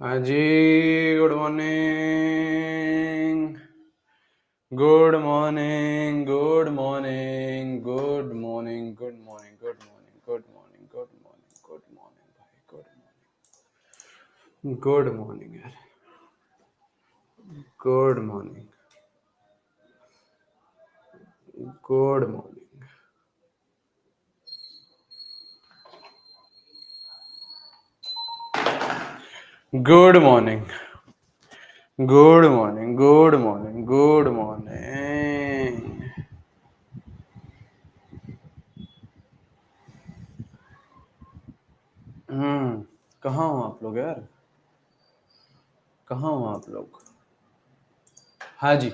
हाँ जी, good morning. Good morning, good morning, good morning, good morning, good morning, good morning, good morning, good morning भाई, good morning, good morning यार, good morning, good morning, good morning, good morning, good morning, good morning. कहाँ हो आप लोग यार? कहाँ हो आप लोग? हाँ जी,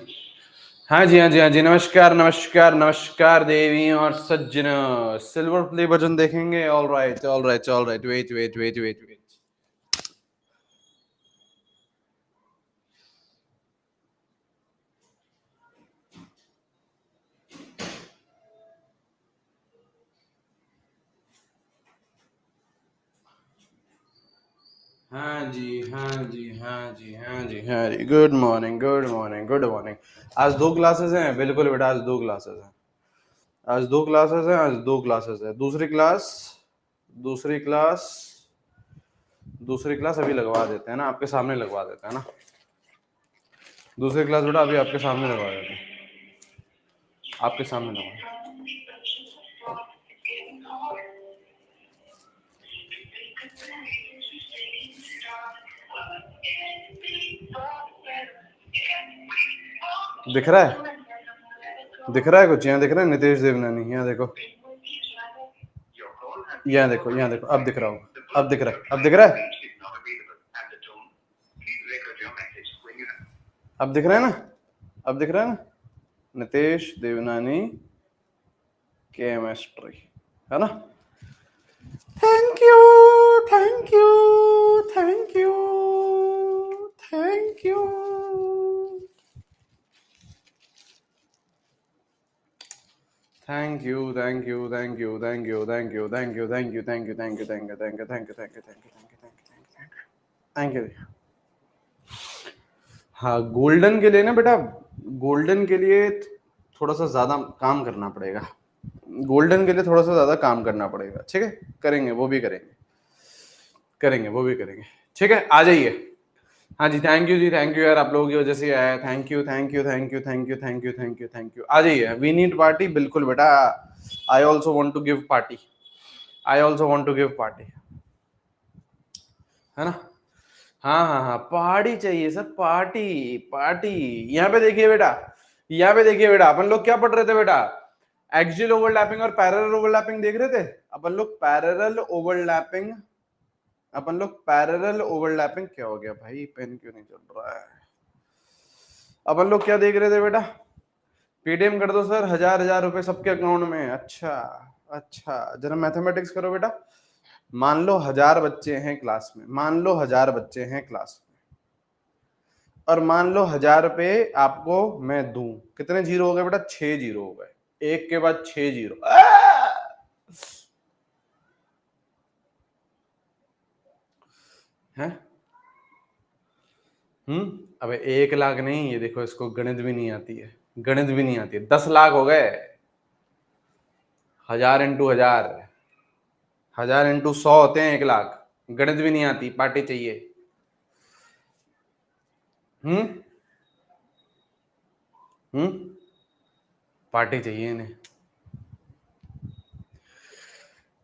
हाँ जी, हाँ जी, हाँ जी। नमस्कार, नमस्कार, नमस्कार देवी और सज्जन। सिल्वर प्ले बटन देखेंगे। All right, all right, all right. Wait wait wait wait wait. हाँ जी, हाँ जी, हाँ जी, हाँ जी, हाँ जी। Good morning, good morning, good morning. आज दो क्लासेस हैं, बिल्कुल बेटा, आज दो क्लासेस हैं। आज दो क्लासेस हैं, आज दो क्लासेस है। दूसरी क्लास, दूसरी क्लास, दूसरी क्लास अभी लगवा देते हैं ना, आपके सामने लगवा देते हैं ना। दूसरी क्लास बेटा अभी आपके सामने लगवा देते हैं, आपके सामने लगवा। दिख रहा है? दिख रहा है कुछ? यहाँ दिख रहा है नितेश देवनानी, यहाँ देखो, यहाँ देखो, यहाँ देखो, अब दिख रहा होगा, अब दिख रहा है, अब दिख रहा है, अब दिख रहा है ना, अब दिख रहा है ना, नितेश देवनानी केमिस्ट्री, है ना। Thank you, thank you, thank you, thank you, thank you, thank you, thank you, thank you, thank you, thank you, thank you, thank you, thank you, thank you, thank you, thank you, thank you, thank you, thank you, thank you. हाँ, golden के लिए ना बेटा, golden के लिए थोड़ा सा ज्यादा काम करना पड़ेगा। गोल्डन के लिए थोड़ा सा ज्यादा काम करना पड़ेगा, ठीक है। करेंगे, वो भी करेंगे, करेंगे, वो भी करेंगे, ठीक है। आ जाइए। हाँ जी, थैंक यू जी, थैंक यू यार, आप लोगों की वजह से आया। Thank you, thank you, thank you, thank you, thank you, thank you, thank you. आ जाइए, वी नीड पार्टी, बिल्कुल बेटा। I also want to give party, I also want to give party, है ना। हाँ हाँ हाँ, पार्टी चाहिए सर, पार्टी, पार्टी। यहाँ पे देखिए बेटा, यहाँ पे देखिए बेटा, अपन लोग क्या पढ़ रहे थे बेटा? एक्सियल ओवरलैपिंग और पैरेलल ओवरलैपिंग देख रहे थे। अपन लोग पैरेलल ओवरलैपिंग, अपन लोग पैरेलल ओवरलैपिंग, क्या हो गया भाई, पेन क्यों नहीं चल रहा है? अपन लोग क्या देख रहे थे बेटा? पेटीएम कर दो सर, 1000 रुपए सबके अकाउंट में। अच्छा, अच्छा, जरा मैथमेटिक्स करो बेटा। मान लो 1000 बच्चे हैं क्लास में, मान लो 1000 बच्चे हैं क्लास में, और मान लो 1000 रुपए आपको मैं दूं। कितने जीरो हो गए बेटा? 6 जीरो हो गए, एक के बाद 6 जीरो। हैं? अबे 1 लाख नहीं, ये देखो, इसको गणित भी नहीं आती है, गणित भी नहीं आती है। 10 लाख हो गए। 1000 इंटू 1000, 1000 इंटू 100 होते हैं 1 लाख। गणित भी नहीं आती, पार्टी चाहिए। हम्म हम्म पार्टी चाहिए इन्हें।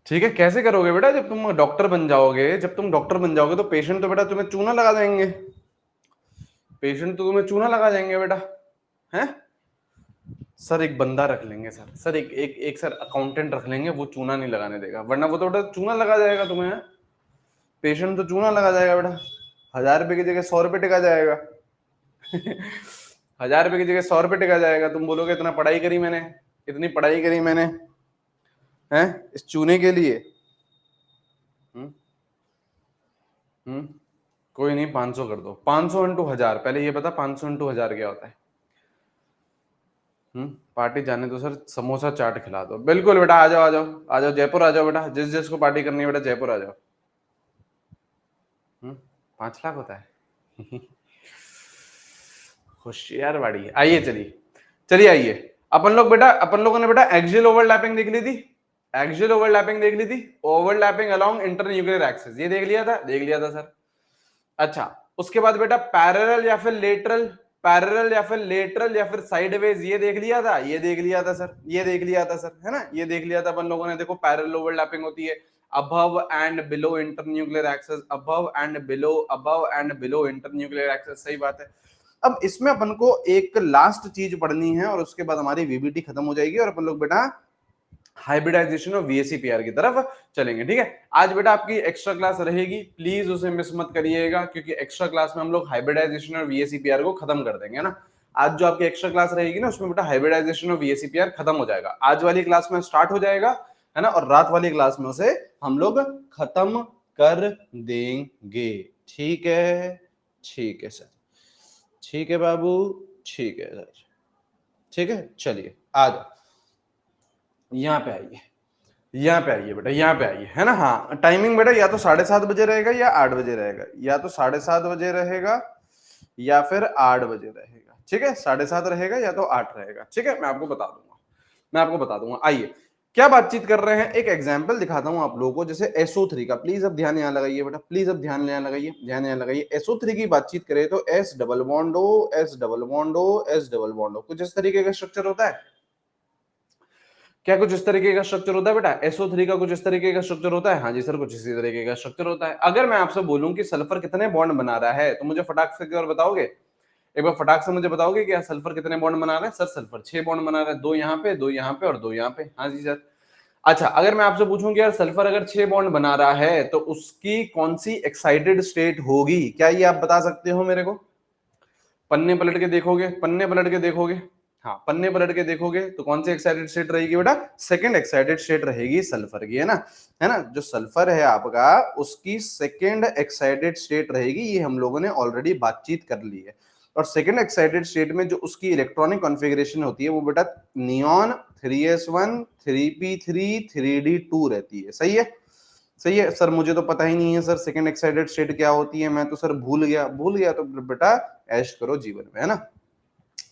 ठीक है, कैसे करोगे बेटा? जब तुम डॉक्टर बन जाओगे, जब तुम डॉक्टर बन जाओगे तो पेशेंट तो बेटा तुम्हें चूना लगा देंगे, पेशेंट तो तुम्हें चूना लगा देंगे बेटा, हैं? सर एक बंदा रख लेंगे सर, सर एक एक एक सर अकाउंटेंट रख लेंगे, वो चूना नहीं लगाने देगा, वरना वो तो बेटा चूना लगा जाएगा तुम्हें। पेशेंट तो चूना लगा जाएगा बेटा। 1000 रुपए की जगह 100 रुपए टिका जाएगा। 1000 रुपए की जगह 100 रुपए टिका जाएगा। तुम बोलोगे इतना पढ़ाई करी मैंने, इतनी पढ़ाई करी मैंने, हैं, इस चूने के लिए। हम्म हम्म कोई नहीं, 500 कर दो। 500 इंटू 1000, पहले ये बता 500 इंटू 1000 क्या होता है? पार्टी जाने दो सर, समोसा चाट खिला दो। बिल्कुल बेटा, आ जाओ, आ जाओ, आ जाओ, जयपुर आ जाओ बेटा, जिस जिसको पार्टी करनी है बेटा, जयपुर आ जाओ। 5 लाख होता है। होशियारवाड़ी। आइए चलिए, चलिए आइए, अपन लोगों ने बेटा एक्सियल ओवरलैपिंग देख ली थी, एक्सियल ओवरलैपिंग देख ली थी, ओवरलैपिंग अलोंग इंटरन्यूक्लियर एक्सिस ये देख लिया था सर। अच्छा, उसके बाद बेटा पैरेलल या फिर लेटरल, पैरेलल या फिर लेटरल या फिर साइडवेज ये देख लिया था, ये देख लिया था सर, ये देख लिया था सर, है ना, ये देख लिया था अपन लोगों ने। देखो पैरेलल ओवरलैपिंग होती है above and below internuclear axis, above and below internuclear axis, सही बात है। अब इसमें अपन को एक लास्ट चीज पढ़नी है और उसके बाद हमारी वीबीटी खत्म हो जाएगी और अपन लोग बेटा हाइब्रिडाइजेशन और वीएसीपीआर की तरफ चलेंगे। ठीक है, आज बेटा आपकी एक्स्ट्रा क्लास रहेगी, प्लीज उसे मिस मत करिएगा, क्योंकि एक्स्ट्रा क्लास में हम लोग हाइब्रिडाइजेशन और वीएसीपीआर को खत्म कर देंगे ना। आज जो आपकी एक्स्ट्रा क्लास रहेगी ना, उसमें बेटा हाइब्रिडाइजेशन और वीएसीपीआर खत्म हो जाएगा। आज वाली क्लास में स्टार्ट हो जाएगा, है ना, और रात वाली क्लास में उसे हम लोग खत्म कर देंगे। ठीक है, ठीक है सर, ठीक है बाबू, ठीक है सर, ठीक है। चलिए आ जाओ, यहाँ पे आइए, यहाँ पे आइए बेटा, यहाँ पे आइए, है ना। हाँ, टाइमिंग बेटा या तो 7:30 बजे रहेगा या 8 बजे रहेगा, या तो 7:30 बजे रहेगा या फिर 8 बजे रहेगा। ठीक है, 7:30 रहेगा या तो 8 रहेगा। ठीक है, मैं आपको बता दूंगा, मैं आपको बता दूंगा। आइए, क्या बातचीत कर रहे हैं, एक एग्जाम्पल दिखाता हूं आप लोगों को, जैसे SO3 का। प्लीज अब ध्यान यहाँ लगाइए बेटा, प्लीज अब ध्यान यहाँ लगाइए, ध्यान यहाँ लगाइए। SO3 की बातचीत करें तो S double bond O, S double bond O, S double bond O, कुछ इस तरीके का स्ट्रक्चर होता है क्या? कुछ इस तरीके का स्ट्रक्चर होता है बेटा। SO3 का कुछ इस तरीके का स्ट्रक्चर होता है। हाँ जी सर, कुछ इसी तरीके का स्ट्रक्चर होता है। अगर मैं आपसे बोलूं कि सल्फर कितने बॉन्ड बना रहा है, तो मुझे फटाक से एक बार बताओगे, एक बार फटाक से मुझे बताओगे कि सल्फर कितने बॉन्ड बना रहा है? सर सल्फर 6 बॉन्ड बना रहा है, 2 यहाँ पे, 2 यहाँ पे और 2 यहाँ पे। हाँ जी सर। अच्छा, अगर मैं आपसे पूछूं कि यार सल्फर अगर 6 बॉन्ड बना रहा है तो उसकी कौन सी एक्साइटेड स्टेट होगी, क्या ये आप बता सकते हो मेरे को? पन्ने पलट के देखोगे, पन्ने पलट के देखोगे, हाँ पन्ने पलट के देखोगे तो कौन सी एक्साइटेड स्टेट रहेगी बेटा? सेकंड एक्साइटेड स्टेट रहेगी सल्फर की, है ना, है ना। जो सल्फर है आपका, उसकी सेकंड एक्साइटेड स्टेट रहेगी, ये हम लोगों ने ऑलरेडी बातचीत कर ली है। और सेकंड एक्साइटेड स्टेट में जो उसकी इलेक्ट्रॉनिक कॉन्फ़िगरेशन होती है वो बेटा नियॉन 3s1 3p3 3d2 रहती है। सही है, सही है सर। मुझे तो पता ही नहीं है सर सेकंड एक्साइटेड स्टेट क्या होती है, मैं तो सर भूल गया तो बेटा ऐश करो जीवन में, है ना।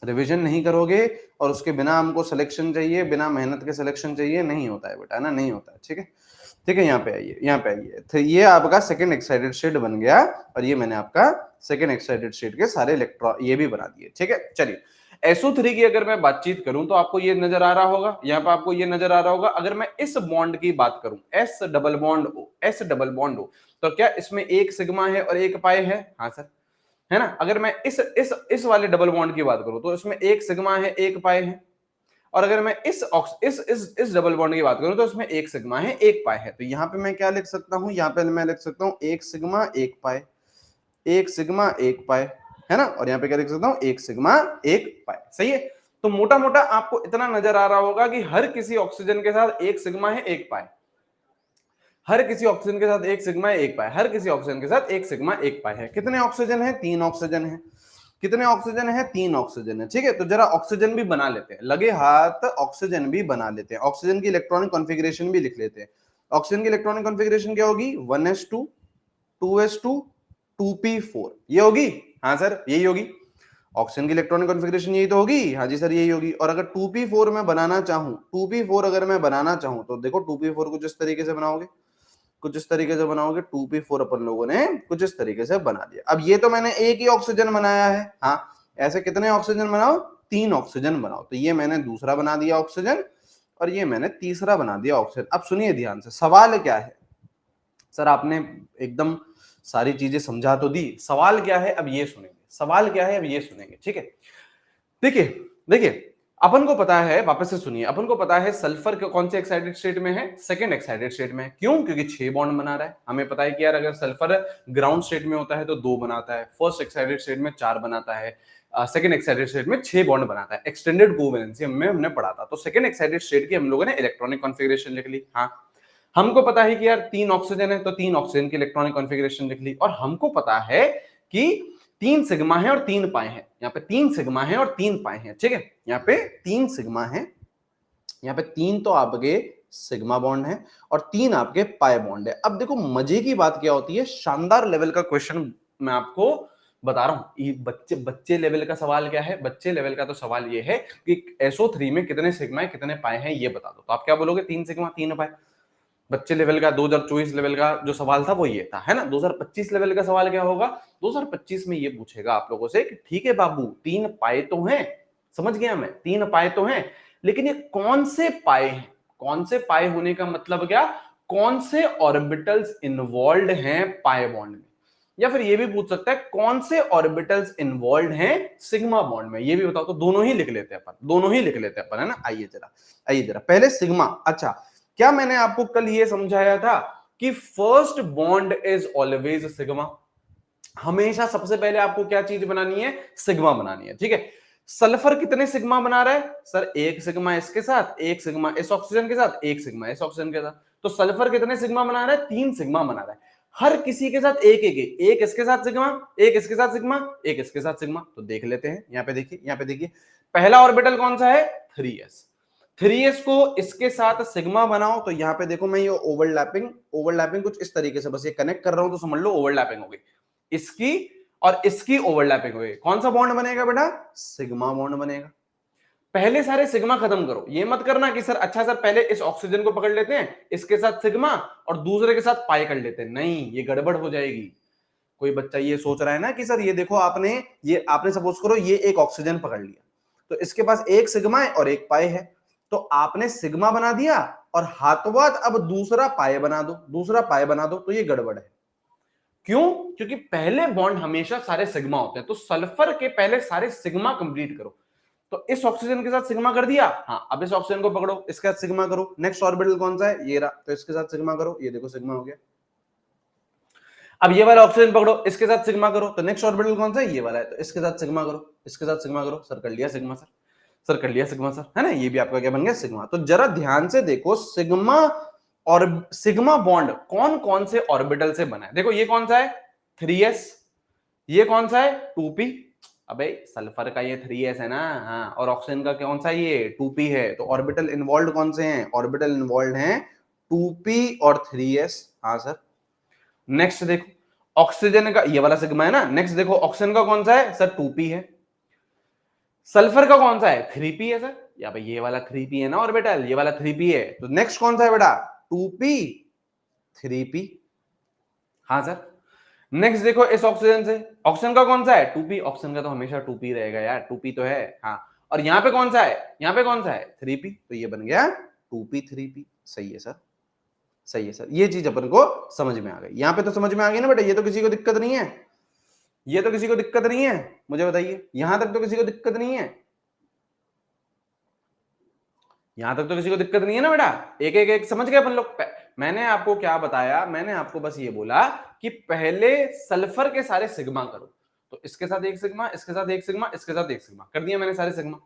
रिवीजन नहीं करोगे और उसके बिना हमको सिलेक्शन चाहिए, बिना मेहनत के सिलेक्शन चाहिए, नहीं होता है बेटा, है ना, नहीं होता है। ठीक है, ठीक है, यहाँ पे आइए, यहाँ पे आइए। तो ये आपका सेकंड एक्साइटेड स्टेट बन गया और ये मैंने आपका सेकंड एक्साइटेड स्टेट के सारे इलेक्ट्रॉन ये भी बना दिए। ठीक है, चलिए SO3 की अगर मैं बातचीत करूं तो आपको ये नजर आ रहा होगा, यहाँ पे आपको ये नजर आ रहा होगा। अगर मैं इस बॉन्ड की बात करूं, S double bond O, S double bond O, तो क्या इसमें एक सिग्मा है और एक पाई है? हाँ सर, है ना। अगर मैं इस वाले डबल बॉन्ड की बात करूं तो इसमें एक सिग्मा है, एक पाई है। और अगर मैं इस डबल बॉन्ड की बात करूं तो इसमें एक सिग्मा है, एक पाई है। तो यहाँ पे मैं क्या लिख सकता हूं? यहाँ पे मैं लिख सकता हूं एक सिग्मा एक पाई, एक सिग्मा एक पाई, है ना। और यहाँ पे क्या लिख सकता हूँ? एक सिग्मा एक पाई। सही है। तो मोटा मोटा आपको इतना नजर आ रहा होगा कि हर किसी ऑक्सीजन के साथ एक सिग्मा है, एक पाई, हर किसी ऑक्सीजन के साथ एक सिग्मा है, एक पाई, हर किसी ऑक्सीजन के साथ एक सिग्मा एक पाई है। कितने ऑक्सीजन है? 3 ऑक्सीजन है। कितने ऑक्सीजन है? 3 ऑक्सीजन है। ठीक है, तो जरा ऑक्सीजन भी बना लेते हैं, लगे हाथ ऑक्सीजन भी बना लेते हैं। ऑक्सीजन की इलेक्ट्रॉनिक कॉन्फ़िगरेशन भी लिख लेते हैं। ऑक्सीजन की इलेक्ट्रॉनिक कॉन्फ़िगरेशन क्या होगी? 1s2 2s2 2p4, ये होगी। हाँ सर, यही होगी। ऑक्सीजन की इलेक्ट्रॉनिक कॉन्फ़िगरेशन यही तो होगी। हाँ जी सर, यही होगी। और अगर 2p4 मैं बनाना चाहूं, 2p4 अगर मैं बनाना चाहूं तो देखो 2p4 कुछ इस तरीके से बनाओगे, कुछ इस तरीके से बनाओगे। 2p4 अपन लोगों ने कुछ इस तरीके से बना दिया। अब ये तो मैंने एक ही ऑक्सीजन बनाया है। हाँ, ऐसे कितने ऑक्सीजन बनाओ? 3 ऑक्सीजन बनाओ। तो ये मैंने दूसरा बना दिया ऑक्सीजन और ये मैंने तीसरा बना दिया ऑक्सीजन। अब सुनिए ध्यान से, सवाल क्या है? सर आपने एकदम सारी चीजें समझा तो दी, सवाल क्या है अब ये सुनेंगे, सवाल क्या है अब ये सुनेंगे। ठीक है, देखिए देखिए, अपन को पता है, वापस से सुनिए, अपन को पता है सल्फर कौन से एक्साइटेड स्टेट में है? सेकंड एक्साइटेड स्टेट में। क्यों? क्योंकि 6 बॉन्ड बना रहा है। हमें पता है कि यार अगर सल्फर ग्राउंड स्टेट में होता है तो 2 बनाता है, फर्स्ट एक्साइटेड स्टेट में 4 बनाता है, सेकंड एक्साइटेड स्टेट में 6 बॉन्ड बनाता है। एक्सटेंडेड कोवैलेंसी में हमने पढ़ा था। तो सेकंड एक्साइटेड स्टेट की हम लोगों ने इलेक्ट्रॉनिक कॉन्फ़िगरेशन लिख ली। हाँ, हमको पता है कि यार 3 ऑक्सीजन है तो 3 ऑक्सीजन की इलेक्ट्रॉनिक कॉन्फ़िगरेशन लिख ली। और हमको पता है कि 3 सिग्मा है और 3 पाई है। यहाँ पे 3 सिग्मा है और 3 पाई है। ठीक है, यहाँ पे 3 सिग्मा है, यहाँ पे 3 तो आपके सिग्मा बॉन्ड है और 3 आपके पाई बॉन्ड है। अब देखो मजे की बात क्या होती है, शानदार लेवल का क्वेश्चन मैं आपको बता रहा हूं, ये बच्चे लेवल का सवाल क्या है, बच्चे लेवल का तो सवाल ये है कि SO3 में कितने सिग्मा है कितने पाए हैं ये बता दो, तो आप क्या बोलोगे 3 सिग्मा 3 पाए। बच्चे लेवल का 2024 लेवल का जो सवाल था वो ये था, है ना। 2025 लेवल का सवाल क्या होगा, 2025 में ये पूछेगा आप लोगों से कि ठीक है बाबू 3 पाए तो हैं, समझ गया मैं, 3 पाए तो हैं, लेकिन ये कौन से पाए हैं, कौन से पाए होने का मतलब क्या, कौन से ऑर्बिटल्स इन्वॉल्व हैं पाए बॉन्ड में, या फिर ये भी पूछ सकता है कौन से ऑर्बिटल्स इन्वॉल्व हैं सिग्मा बॉन्ड में, ये भी बताओ। तो दोनों ही लिख लेते हैं अपन, दोनों ही लिख लेते हैं अपन, है ना। आइए जरा पहले सिग्मा। अच्छा, क्या मैंने आपको कल ये समझाया था कि first bond is always sigma, हमेशा सबसे पहले आपको क्या चीज बनानी है, सिग्मा बनानी है, ठीक है। सल्फर कितने सिग्मा बना रहा है सर, एक सिग्मा इसके साथ, एक सिग्मा इस ऑक्सीजन के साथ, एक सिग्मा इस ऑक्सीजन के साथ, तो सल्फर कितने सिग्मा बना रहा है, 3 सिग्मा बना रहा है। हर किसी के साथ एक एक एक इसके साथ सिग्मा, एक इसके साथ सिग्मा, एक इसके साथ सिग्मा। तो देख लेते हैं, यहाँ पे देखिए, यहाँ पे देखिए, पहला ऑर्बिटल कौन सा है 3s, 3s को इसके साथ सिग्मा बनाओ, तो यहाँ पे देखो मैं ये ओवरलैपिंग कुछ इस तरीके से बस ये कनेक्ट कर रहा हूं, तो समझ लो ओवरलैपिंग हो गई, इसकी और इसकी ओवरलैपिंग हो गई। कौन सा बॉन्ड बनेगा बेटा, सिग्मा बॉन्ड बनेगा। पहले सारे सिग्मा खत्म करो, ये मत करना कि सर अच्छा सर पहले इस ऑक्सीजन को पकड़ लेते हैं, इसके साथ सिग्मा और दूसरे के साथ पाई कर लेते हैं, नहीं ये गड़बड़ हो जाएगी। कोई बच्चा ये सोच रहा है ना कि सर ये देखो आपने सपोज करो ये एक ऑक्सीजन पकड़ लिया, तो इसके पास एक सिग्मा है और एक पाई है, तो आपने सिग्मा बना दिया और हाथों हाथ अब दूसरा पाई बना दो, तो ये गड़बड़ है। क्यों, क्योंकि पहले बॉन्ड हमेशा सारे सिग्मा होते हैं, तो सल्फर के पहले सारे सिग्मा कंप्लीट करो। तो इस ऑक्सीजन के साथ सिग्मा कर दिया, हाँ अब इस ऑक्सीजन को पकड़ो, इसके साथ सिग्मा करो, नेक्स्ट ऑर्बिटल कौन सा है, ये रहा, तो इसके साथ सिग्मा करो, ये देखो सिग्मा हो गया। अब ये वाला ऑक्सीजन पकड़ो, इसके साथ सिग्मा करो, तो नेक्स्ट ऑर्बिटल कौन सा है, ये वाला है, तो इसके साथ सिग्मा करो, इसके साथ सिग्मा करो, सर कर लिया सिग्मा सर कर लिया सिग्मा सर, है ना। ये भी आपका क्या बन गया, सिग्मा। तो जरा ध्यान से देखो सिग्मा और सिग्मा बॉन्ड कौन कौन से ऑर्बिटल से बना है। देखो ये कौन सा है 3s, ये कौन सा है 2p, अबे सल्फर का ये 3s है ना, हाँ, और ऑक्सीजन का कौन सा ये 2p है, तो ऑर्बिटल इन्वॉल्व कौन से हैं, ऑर्बिटल इन्वॉल्व हैं 2p और 3s, हाँ सर। नेक्स्ट देखो ऑक्सीजन का ये वाला सिग्मा है ना, नेक्स्ट देखो ऑक्सीजन का कौन सा है सर 2p है, सल्फर का कौन सा है 3p है सर, या भाई ये वाला 3p है ना ऑर्बिटल, ये वाला 3p है, तो नेक्स्ट कौन सा है बेटा 2p 3p, हाँ सर। नेक्स्ट देखो इस ऑक्सीजन से, ऑक्सीजन का कौन सा है 2p, ऑक्सीजन का तो हमेशा 2p रहेगा यार, 2p तो है, हाँ। और यहाँ पे कौन सा है, यहाँ पे कौन सा है 3p, तो ये बन गया 2p 3p, सही है सर, सही है सर। ये चीज अपन को समझ में आ गई, यहाँ पे तो समझ में आ गई ना बेटा, ये तो किसी को दिक्कत नहीं है, ये तो किसी को दिक्कत नहीं है, मुझे बताइए, यहां तक तो किसी को दिक्कत नहीं है, यहां तक तो किसी को दिक्कत नहीं है ना बेटा, एक एक एक समझ गए अपन लोग। मैंने आपको क्या बताया, मैंने आपको बस ये बोला कि पहले सल्फर के सारे सिग्मा करो, तो इसके साथ एक सिग्मा, इसके साथ एक सिग्मा, इसके साथ एक सिग्मा कर दिया मैंने सारे सिग्मा।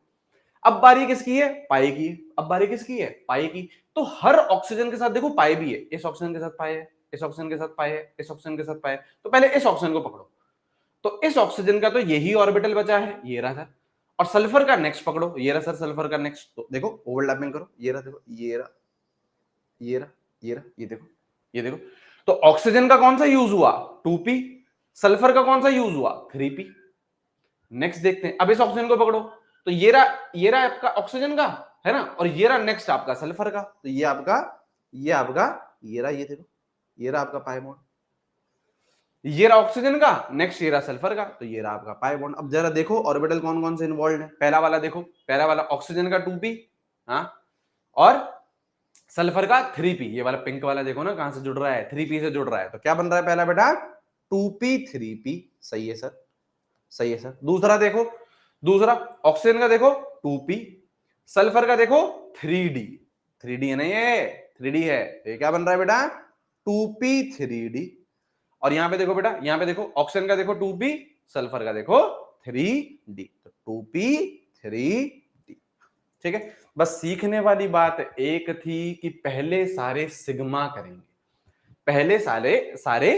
अब बारी किसकी है, पाई की, अब बारी किसकी है, पाई की। तो हर ऑक्सीजन के साथ देखो पाई भी है, इस ऑक्सीजन के साथ पाई है, इस ऑक्सीजन के साथ पाई है, इस ऑक्सीजन के साथ पाई है, तो पहले इस ऑक्सीजन को पकड़ो, तो इस ऑक्सीजन का तो यही ऑर्बिटल बचा है, ये रहा था, और सल्फर का नेक्स्ट पकड़ो, ये रहा सर सल्फर का नेक्स्ट, तो देखो ओवरलैपिंग करो, ये रहा देखो, ये रहा, ये रहा, ये रहा, ये देखो, ये देखो। तो ऑक्सीजन का कौन सा यूज हुआ 2p, सल्फर का कौन सा यूज हुआ 3p। नेक्स्ट देखते हैं, अब इस ऑक्सीजन को पकड़ो, तो ये रहा आपका ऑक्सीजन का, है ना, और ये रहा नेक्स्ट आपका सल्फर का, तो ये आपका ये रहा, ये देखो, ये रहा आपका पाई बॉन्ड, ये रहा ऑक्सीजन का, नेक्स्ट ये रहा सल्फर का, तो ये रहा आपका पाई बॉन्ड। अब जरा देखो ऑर्बिटल कौन कौन से इन्वॉल्व है, पहला वाला देखो, पहला वाला ऑक्सीजन का 2p, हाँ, और सल्फर का 3p, ये वाला पिंक वाला देखो ना कहां से जुड़ रहा है, 3p से जुड़ रहा है, तो क्या बन रहा है पहला बेटा 2p 3p, सही है सर, सही है सर। दूसरा देखो, दूसरा ऑक्सीजन का देखो 2p, सल्फर का देखो 3d, 3d है ना, ये 3d है, तो ये क्या बन रहा है बेटा 2p 3d। और यहां पे देखो बेटा, यहां पे देखो ऑक्सीजन का देखो 2p, सल्फर का देखो 3d, तो 2p 3d, ठीक है। बस सीखने वाली बात एक थी कि पहले सारे सिग्मा करेंगे, पहले सारे सारे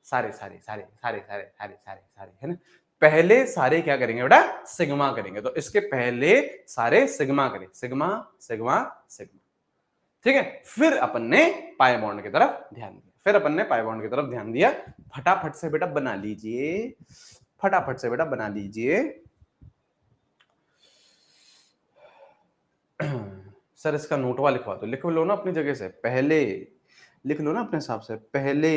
सारे सारे सारे सारे सारे सारे सारे सारे, है ना, पहले सारे क्या करेंगे बेटा सिग्मा करेंगे, तो इसके पहले सारे सिग्मा करें, सिग्मा सिग्मा सिग्मा, ठीक है। फिर अपन ने पाई बॉन्ड की तरफ ध्यान दिया, फिर अपन ने पाई बॉन्ड की तरफ ध्यान दिया। फटाफट से बेटा बना लीजिए, फटाफट से बेटा बना लीजिए। सर इसका नोटवा लिखवा दो, लिख लो ना अपनी जगह से, पहले लिख लो ना अपने हिसाब से, पहले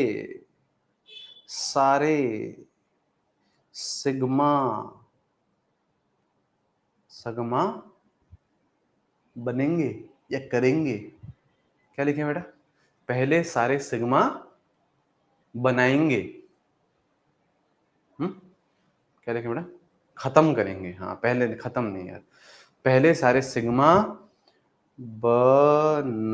सारे सिग्मा सगमा बनेंगे या करेंगे। क्या लिखे बेटा? पहले सारे सिग्मा बनाएंगे। क्या लिखे बेटा? खत्म करेंगे। हाँ पहले, खत्म नहीं यार, पहले सारे सिग्मा बनाएंगे,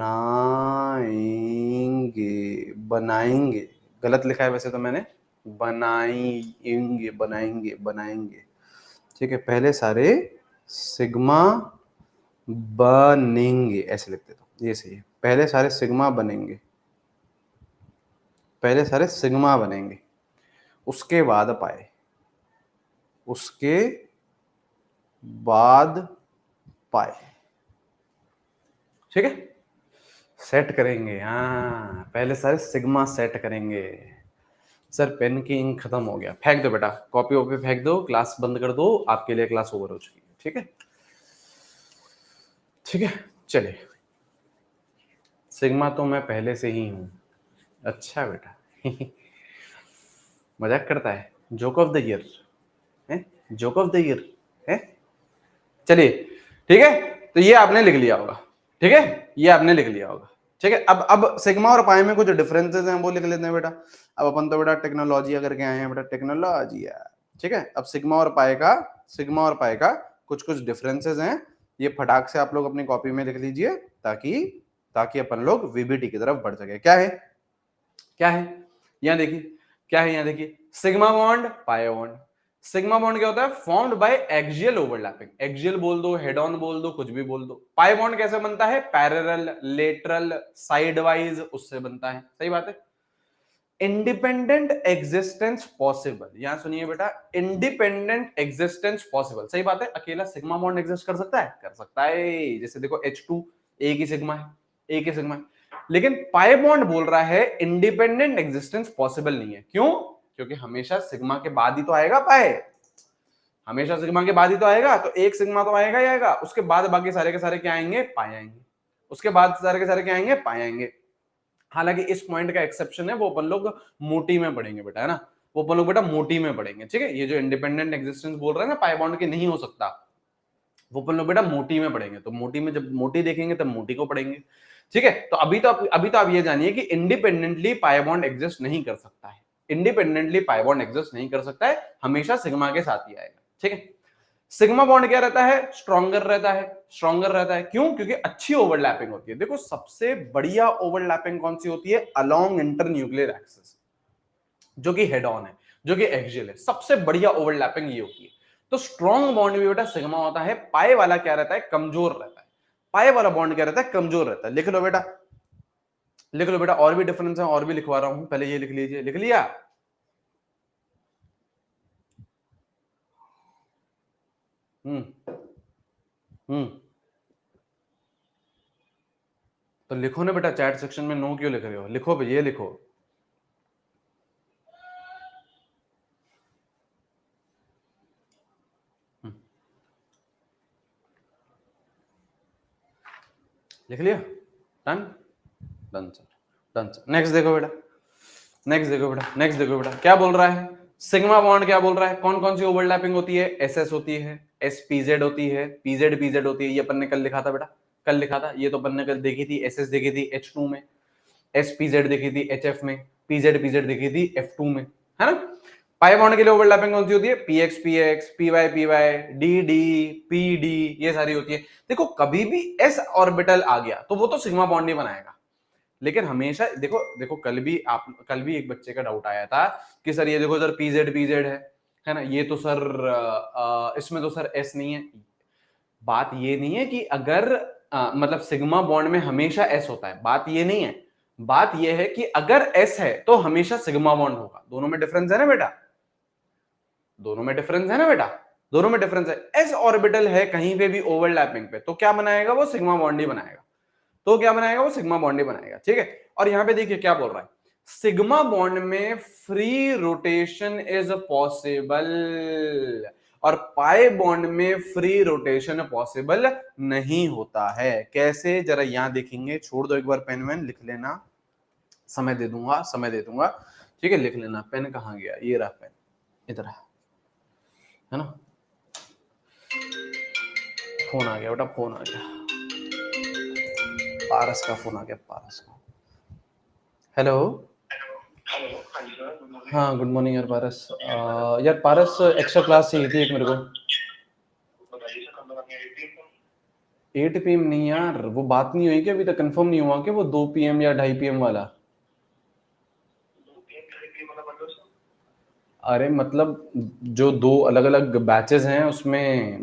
बनाएंगे गलत लिखा है वैसे तो मैंने, बनाएंगे बनाएंगे बनाएंगे, ठीक है। पहले सारे सिग्मा बनेंगे, ऐसे लिखते तो ये सही है। पहले सारे सिग्मा बनेंगे, पहले सारे सिग्मा बनेंगे, उसके बाद पाए, उसके बाद पाए, ठीक है। सेट करेंगे, हाँ पहले सारे सिग्मा सेट करेंगे। सर पेन की इंक खत्म हो गया, फेंक दो बेटा, कॉपी वॉपी फेंक दो, क्लास बंद कर दो, आपके लिए क्लास ओवर हो चुकी है, ठीक है। ठीक है चलिए, सिग्मा तो मैं पहले से ही हूं। अच्छा बेटा मजाक करता है, जोक ऑफ द ईयर है, जोक ऑफ द ईयर है। चलिए ठीक है, तो ये आपने लिख लिया होगा, ठीक है, ये आपने लिख लिया होगा, ठीक है। अब सिग्मा और पाई में कुछ डिफरेंसेस हैं वो लिख लेते हैं बेटा। अब अपन तो बेटा टेक्नोलॉजी करके आए हैं बेटा, टेक्नोलॉजी है, ठीक है। अब सिग्मा और पाई का कुछ कुछ डिफरेंसेस हैं, ये फटाक से आप लोग अपनी कॉपी में लिख लीजिए, ताकि ताकि अपन लोग वीबीटी की तरफ बढ़ सके। क्या है, क्या है यहां देखिए, क्या है यहां देखिए, sigma bond pi bond. Sigma bond क्या होता है? Formed by axial overlapping, axial बोल दो, हेड ऑन बोल दो, कुछ भी बोल दो। पाई बॉन्ड कैसे बनता है? पैरेलल, लेटरल, साइडवाइज, उससे बनता है, सही बात है। इंडिपेंडेंट एग्जिस्टेंस पॉसिबल, यहां सुनिए बेटा, इंडिपेंडेंट एग्जिस्टेंस पॉसिबल, सही बात है। अकेला सिग्मा बॉन्ड एग्जिस्ट कर सकता है? कर सकता है, जैसे देखो H2 एक ही सिग्मा है, एक ही सिग्मा है। लेकिन पाई बॉन्ड बोल रहा है इंडिपेंडेंट एग्जिस्टेंस पॉसिबल नहीं है। क्यों? क्योंकि हमेशा सिग्मा के बाद ही तो आएगा पाई, हमेशा सिग्मा के बाद ही तो आएगा, तो एक सिग्मा तो आएगा ही आएगा, उसके बाद बाकी सारे के सारे क्या आएंगे? पाई आएंगे, उसके बाद सारे के सारे क्या आएंगे? पाई आएंगे। हालांकि इस पॉइंट का एक्सेप्शन है, वो अपन लोग मोटी में पढ़ेंगे बेटा, है ना, वो अपन लोग बेटा मोटी में पढ़ेंगे, ठीक है। ये जो इंडिपेंडेंट एग्जिस्टेंस बोल रहे हैं ना पाई बॉन्ड के नहीं हो सकता, वो अपन लोग बेटा मोटी में पढ़ेंगे। तो मोटी में जब मोटी देखेंगे तब मोटी को पढ़ेंगे, ठीक है। तो अभी तो आप ये जानिए कि इंडिपेंडेंटली पाई बॉन्ड एग्जिस्ट नहीं कर सकता है, इंडिपेंडेंटली पाई बॉन्ड एग्जिस्ट नहीं कर सकता है, हमेशा सिग्मा के साथ ही आएगा, ठीक है। सिग्मा बॉन्ड क्या रहता है? स्ट्रॉन्गर रहता है, स्ट्रॉन्गर रहता है। क्यों? क्योंकि अच्छी ओवरलैपिंग होती है। देखो सबसे बढ़िया ओवरलैपिंग कौन सी होती है? अलोंग इंटरन्यूक्लियर एक्सिस, जो कि हेड ऑन है, जो कि एक्सियल है, सबसे बढ़िया ओवरलैपिंग ये होती है। तो स्ट्रॉन्ग बॉन्ड भी बेटा सिग्मा होता है। पाई वाला क्या रहता है? कमजोर रहता है। पाई वाला बॉन्ड क्या रहता है? कमजोर रहता है। लिख लो बेटा, लिख लो बेटा, और भी डिफरेंस है, और भी लिखवा रहा हूं, पहले ये लिख लीजिए। लिख लिया? हम्म तो लिखो ना बेटा, चैट सेक्शन में नो क्यों लिख रहे हो? लिखो भाई, ये लिखो। लिख लिया? Done, done sir, done sir. Next देखो बेटा, नेक्स्ट देखो बेटा, नेक्स्ट देखो बेटा, क्या बोल रहा है? सिग्मा बॉन्ड क्या बोल रहा है? कौन कौन सी ओवरलैपिंग होती है? एसएस होती है, एसपीजेड होती है, पीजेड पीजेड होती है। ये अपन ने कल लिखा था बेटा, कल लिखा था ये तो अपन ने कल देखी थी। एसएस देखी थी H2 में, एसपीजेड देखी थी HF में, पीजेड पीजेड देखी थी F2 में, है ना। पाई बॉन्ड के लिए ओवरलैपिंग कौन सी होती है? Px px, py py, d d, p d, ये सारी होती है। देखो कभी भी एस ऑर्बिटल आ गया तो वो तो सिग्मा बॉन्ड नहीं बनाएगा, लेकिन हमेशा देखो, देखो कल भी एक बच्चे का डाउट आया था कि सर ये देखो सर पीजेड पीजेड है ना, ये तो सर इसमें तो सर एस नहीं है। बात ये नहीं है कि अगर मतलब सिग्मा बॉन्ड में हमेशा एस होता है, बात ये नहीं है। बात ये है कि अगर एस है तो हमेशा सिग्मा बॉन्ड होगा। दोनों में डिफरेंस है ना बेटा, दोनों में डिफरेंस है ना बेटा, दोनों में डिफरेंस है। एस ऑर्बिटल है कहीं पे भी ओवरलैपिंग पे तो क्या बनाएगा? वो सिग्मा बॉन्ड ही बनाएगा, तो क्या बनाएगा? वो सिग्मा बॉन्ड ही बनाएगा, ठीक है। और यहां पे देखिए क्या बोल रहा है, सिग्मा बॉन्ड में फ्री रोटेशन इज पॉसिबल और पाई बॉन्ड में फ्री रोटेशन पॉसिबल नहीं होता है। कैसे, जरा यहां देखेंगे, छोड़ दो एक बार पेन वेन, लिख लेना, समय दे दूंगा, समय दे दूंगा, ठीक है, लिख लेना। पेन कहाँ गया, ये रहा पेन, इधर है ना। फोन आ गया बेटा, फोन आ गया, पारस का फोन आ गया, पारस का। हेलो। हाँ गुड मॉर्निंग यार पारस। यार पारस एक्स्ट्रा क्लास चाहिए थी एक मेरे को। 8 PM नहीं यार, वो बात नहीं हुई कि अभी तक कंफर्म नहीं हुआ कि वो 2 PM या 2:30 PM वाला। अरे मतलब जो 2 अलग अलग बैचेस हैं उसमें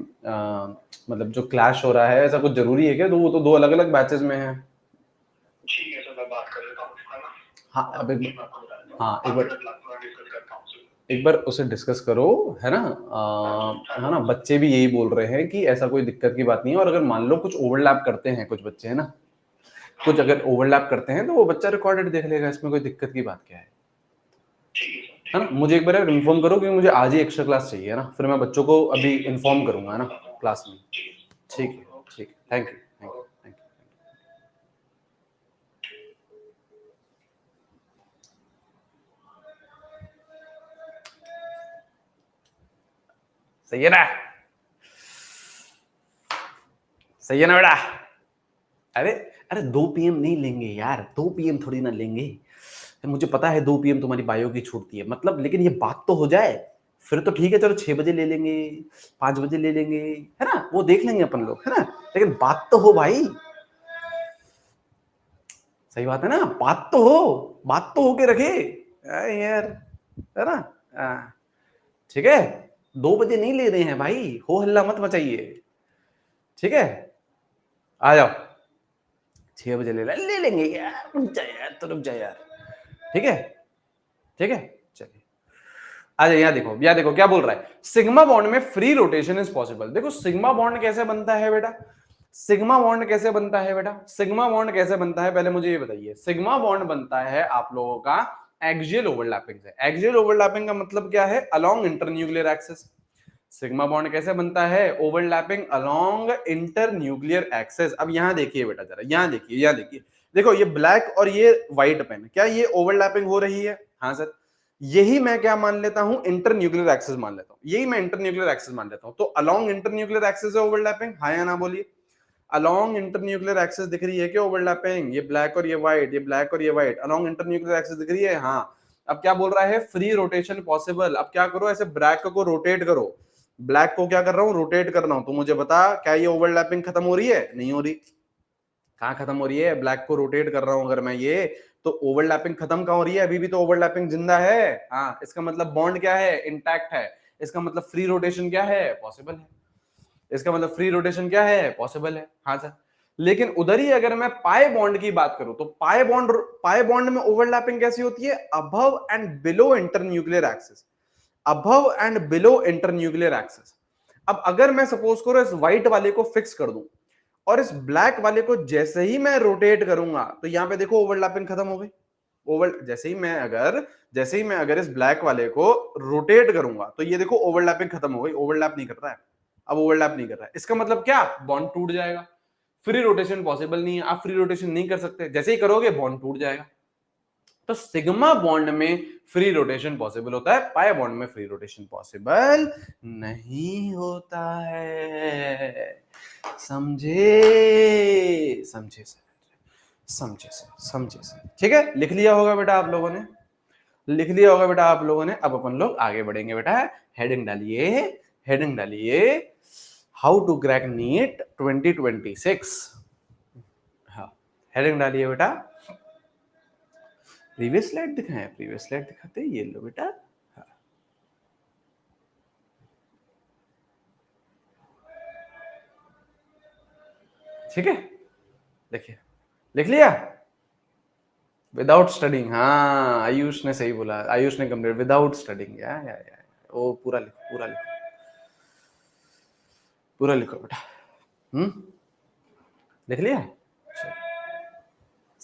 मतलब जो क्लैश हो रहा है, ऐसा कुछ जरूरी है क्या? वो तो 2 अलग अलग बैचेस में है। ठीक है, तो मैं बात कर लेता हूँ। हाँ अब एक बार उसे डिस्कस करो, है ना। है ना, बच्चे भी यही बोल रहे हैं कि ऐसा कोई दिक्कत की बात नहीं है, और अगर मान लो कुछ ओवरलैप करते हैं कुछ बच्चे, है ना, कुछ अगर ओवरलैप करते हैं तो वो बच्चा रिकॉर्डेड देख लेगा, इसमें कोई दिक्कत की बात क्या है। है ना, मुझे एक बार इन्फॉर्म करो क्योंकि मुझे आज ही एक्स्ट्रा क्लास चाहिए, है ना, फिर मैं बच्चों को अभी इन्फॉर्म करूंगा, है ना, क्लास में। ठीक है, ठीक है, thank you, thank you, thank you. सही है ना, सही है ना बेटा। अरे अरे 2 PM नहीं लेंगे यार, 2 PM थोड़ी ना लेंगे। मुझे पता है 2 PM तुम्हारी बायो की छूटती है, मतलब, लेकिन ये बात तो हो जाए, फिर तो ठीक है, चलो 6 बजे ले लेंगे, 5 बजे ले लेंगे, है ना, वो देख लेंगे अपन लोग, है ना, लेकिन बात तो हो भाई। सही बात है ना, बात तो हो, बात तो होके रखे यार, है ना। ठीक है, 2 बजे नहीं ले रहे हैं भाई, हो हल्ला मत मचाइए, ठीक है, आ जाओ, 6 बजे ले लेंगे यार, रुक जा यार, तो रुक जा यार, ठीक है, ठीक है, चलिए आ जाइए। यहाँ देखो, यहाँ देखो क्या बोल रहा है, सिग्मा बॉन्ड में फ्री रोटेशन इज पॉसिबल। देखो सिग्मा बॉन्ड कैसे बनता है बेटा, सिग्मा बॉन्ड कैसे बनता है बेटा, सिग्मा बॉन्ड कैसे बनता है, पहले मुझे ये बताइए। सिग्मा बॉन्ड बनता है आप लोगों का एक्सियल ओवरलैपिंग से। एक्सियल ओवरलैपिंग का मतलब क्या है, along internuclear axis. Sigma bond कैसे बनता है, ओवरलैपिंग अलोंग इंटरन्यूक्लियर एक्सिस। अब यहां देखिए बेटा, जरा यहां देखिए, यहां देखिए, देखो ये ब्लैक और ये व्हाइट पेन, क्या ये ओवरलैपिंग हो रही है? हाँ सर, यही मैं क्या मान लेता हूं, इंटरन्यूक्लियर एक्सिस मान लेता हूं, यही मैं इंटरन्यूक्लियर एक्सिस मान लेता हूं। तो अलोंग इंटरन्यूक्लियर एक्सिस है ओवरलैपिंग, हाँ या ना बोलिए। अलोंग इंटरन्यूक्लियर एक्सिस दिख रही है क्या ओवरलैपिंग, ये ब्लैक और ये व्हाइट, ये ब्लैक और ये व्हाइट, अलोंग इंटरन्यूक्लियर एक्सिस दिख रही है, हाँ। अब क्या बोल रहा है, फ्री रोटेशन पॉसिबल। अब क्या करो, ऐसे ब्लैक को रोटेट करो, ब्लैक को क्या कर रहा हूं, रोटेट कर रहा हूं, तो मुझे बता क्या ये ओवरलैपिंग खत्म हो रही है? नहीं हो रही। कहां खत्म हो रही है, ब्लैक को रोटेट कर रहा हूं अगर मैं ये, तो ओवरलैपिंग खत्म कहां हो रही है, अभी भी तो ओवरलैपिंग जिंदा है। हाँ, इसका मतलब बॉन्ड क्या है, इंटैक्ट है, इसका मतलब फ्री रोटेशन क्या है, पॉसिबल है, इसका मतलब फ्री रोटेशन क्या है, पॉसिबल है। हाँ सर, लेकिन उधर ही अगर मैं पाई बॉन्ड की बात करूं तो पाई बॉन्ड में ओवरलैपिंग कैसी होती है, above and below internuclear axis, above and below internuclear axis. अब अगर मैं सपोज करो इस व्हाइट वाले को फिक्स कर दूं और इस ब्लैक वाले को जैसे ही मैं रोटेट करूंगा, तो यहां पे देखो ओवरलैपिंग खत्म हो गई। जैसे ही मैं अगर इस ब्लैक वाले को रोटेट करूंगा तो ये देखो ओवरलैपिंग खत्म हो गई, ओवरलैप नहीं कर रहा है, अब ओवरलैप नहीं कर रहा है, इसका मतलब क्या, बॉन्ड टूट जाएगा। फ्री रोटेशन पॉसिबल नहीं है, आप फ्री रोटेशन नहीं कर सकते, जैसे ही करोगे बॉन्ड टूट जाएगा। तो सिग्मा बॉन्ड में फ्री रोटेशन पॉसिबल होता है, पाई बॉन्ड में फ्री रोटेशन पॉसिबल नहीं होता है। समझे, समझे सर, समझे सर, समझे सर, ठीक है, लिख लिया होगा बेटा आप लोगों ने, लिख लिया होगा बेटा आप लोगों ने। अब अपन लोग आगे बढ़ेंगे बेटा, हेडिंग डालिए, हेडिंग डालिए, हाउ टू क्रैक नीट 2026। हाँ, हेडिंग डालिए बेटा, प्रीवियस स्लाइड दिखाएं, प्रीवियस स्लाइड दिखाते हैं, ये लो बेटा। हाँ, ठीक है, देखिए, लिख लिया, विदाउट स्टडिंग, हाँ आयुष ने सही बोला, आयुष ने कंप्लीट विदाउट स्टडिंग, या वो पूरा लिखो, पूरा लिखो, पूरा लिखो बेटा। लिख लिया,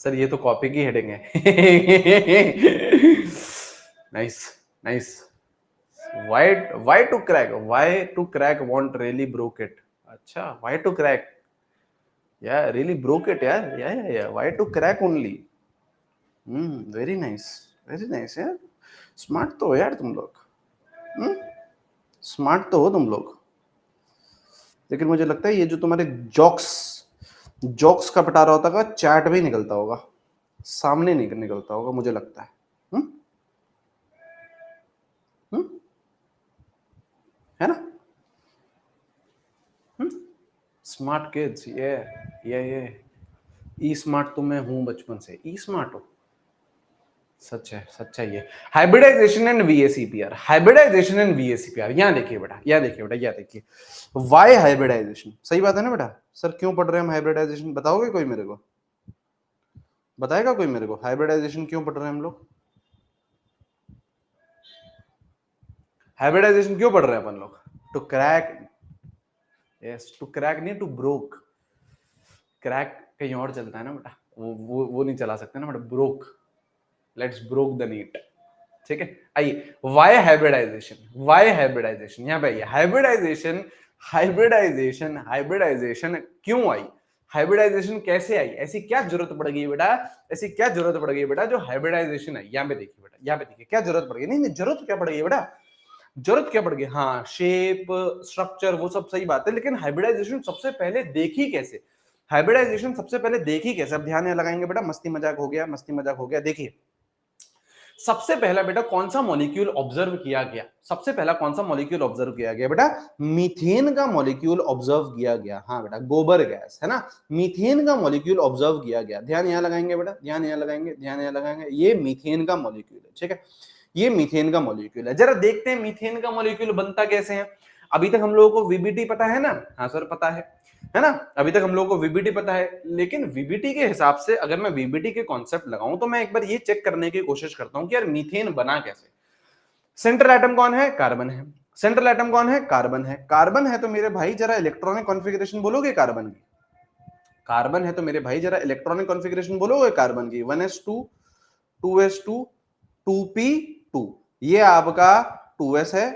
सर ये तो कॉपी की हेडिंग है। Nice nice. Why to crack won't really broke it. अच्छा, व्हाई टू क्रैक, या रियली ब्रोक इट यार, या why to crack only. Very nice, very nice यार। स्मार्ट तो हो यार तुम लोग, स्मार्ट तो हो तुम लोग। लेकिन मुझे लगता है ये जो तुम्हारे जॉक्स जॉक्स का पिटारा होता होगा, चैट भी निकलता होगा, सामने नहीं निकलता होगा मुझे लगता है। हुँ? हुँ? है ना? स्मार्ट किड्स, ये ई स्मार्ट तो मैं हूं बचपन से। ई स्मार्ट हो, सच है, सच है ये। Hybridization and VSEPR, hybridization and VSEPR. यहां देखिए बेटा, यहां देखिए बेटा, यहां देखिए। वाई हाइब्रिडाइजेशन, सही बात है ना बेटा? सर क्यों पढ़ रहे हैं हम हाइब्रिडाइजेशन, बताओगे कोई मेरे को? बताएगा कोई मेरे को हाइब्रिडाइजेशन क्यों पढ़ रहे हैं हम लोग? हाइब्रिडाइजेशन क्यों पढ़ रहे हैं अपन लोग? To crack, yes to crack नहीं, टू ब्रोक। क्रैक कहीं और चलता है ना बेटा, वो नहीं चला सकते ना बेटा। Broke, let's broke the NEET. ठीक है, आइए वाई हाइब्रिडाइजेशन, वाई हाइब्रिडाइजेशन, यहां पे आइए। हाइब्रिडाइजेशन, हाइब्रिडाइजेशन, हाइब्रिडाइजेशन क्यों आई? हाइब्रिडाइजेशन कैसे आई? ऐसी क्या जरूरत पड़ गई बेटा, ऐसी क्या जरूरत पड़ गई बेटा जो हाइब्रिडाइजेशन आई? यहां पे देखिए बेटा, यहां पे देखिए क्या जरूरत पड़ गई। नहीं नहीं, जरूरत क्या पड़ गई बेटा, जरूरत क्या पड़ गई? हाँ, शेप, स्ट्रक्चर, वो सब सही बात है, लेकिन हाइब्रिडाइजेशन सबसे पहले देखी कैसे? हाइब्रिडाइजेशन सबसे पहले देखी कैसे? अब ध्यान लगाएंगे बेटा, मस्ती मजाक हो गया, मस्ती मजाक हो गया। देखिए सबसे पहला बेटा कौन सा मॉलिक्यूल ऑब्जर्व किया गया? सबसे पहला कौन सा मॉलिक्यूल ऑब्जर्व किया गया बेटा? मीथेन का मॉलिक्यूल ऑब्जर्व किया गया। हाँ बेटा, गोबर गैस है ना, मीथेन का मॉलिक्यूल ऑब्जर्व किया गया। ध्यान यहां लगाएंगे बेटा, ध्यान यहां लगाएंगे, ध्यान यहां लगाएंगे। ये मीथेन का मॉलिक्यूल है, ठीक है, ये मीथेन का मॉलिक्यूल है। जरा देखते हैं मीथेन का मॉलिक्यूल बनता कैसे है। अभी तक हम लोगों को वीबीटी पता है ना? हाँ सर पता है ना? अभी तक हम लोगों को वीबीटी पता है, लेकिन वीबीटी के हिसाब से अगर मैं वीबीटी के कॉन्सेप्ट लगाऊं तो मैं एक बार ये चेक करने की कोशिश करता हूं कि यार मीथेन बना कैसे। सेंट्रल एटम कौन है? कार्बन है। सेंट्रल एटम कौन है? कार्बन है। कार्बन है तो मेरे भाई जरा इलेक्ट्रॉनिक कॉन्फ़िगरेशन बोलोगे कार्बन की? कार्बन है तो मेरे भाई जरा इलेक्ट्रॉनिक कॉन्फ़िगरेशन बोलोगे कार्बन की? 1s2, 2s2, 2p2, ये आपका 2s है,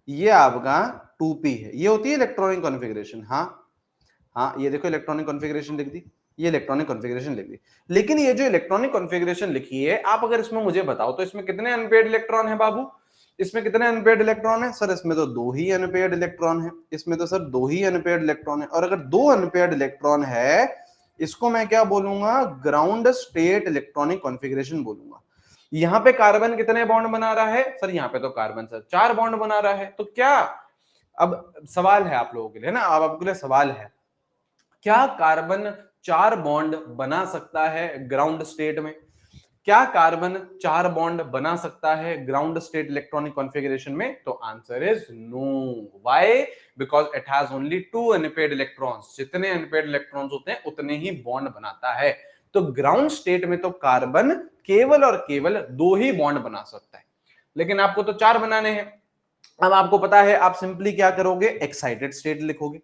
ये आपका 2p है, ये होती है इलेक्ट्रॉनिक कॉन्फ़िगरेशन। हाँ हाँ, ये देखो इलेक्ट्रॉनिक कॉन्फ़िगरेशन लिख दी, ये इलेक्ट्रॉनिक कॉन्फ़िगरेशन लिख दी। लेकिन ये जो इलेक्ट्रॉनिक कॉन्फ़िगरेशन लिखी है, आप अगर इसमें मुझे बताओ तो इसमें कितने अनपेयर्ड इलेक्ट्रॉन है बाबू? इसमें कितने अनपेयर्ड इलेक्ट्रॉन है? सर इसमें तो दो ही अनपेयर्ड इलेक्ट्रॉन है, इसमें तो सर दो ही अनपेयर्ड इलेक्ट्रॉन है। और अगर दो अनपेयर्ड इलेक्ट्रॉन है, इसको मैं क्या बोलूंगा? ग्राउंड स्टेट इलेक्ट्रॉनिक कॉन्फ़िगरेशन बोलूंगा। यहां पे कार्बन कितने बॉन्ड बना रहा है? सर यहां पे तो कार्बन सर 4 बॉन्ड बना रहा है, तो क्या, अब सवाल है आप लोगों के लिए ना, अब आपके लिए सवाल है, क्या कार्बन 4 बॉन्ड बना सकता है ग्राउंड स्टेट में? क्या कार्बन 4 बॉन्ड बना सकता है ग्राउंड स्टेट इलेक्ट्रॉनिक कॉन्फ़िगरेशन में? तो answer is no. Why? Because it has only 2 unpaired electrons. जितने अनपेयर्ड इलेक्ट्रॉन्स होते हैं उतने ही बॉन्ड बनाता है। तो ग्राउंड स्टेट में तो कार्बन केवल और केवल 2 ही बॉन्ड बना सकता है, लेकिन आपको तो 4 बनाने हैं। अब आपको पता है, आप सिंपली क्या करोगे? एक्साइटेड स्टेट लिखोगे।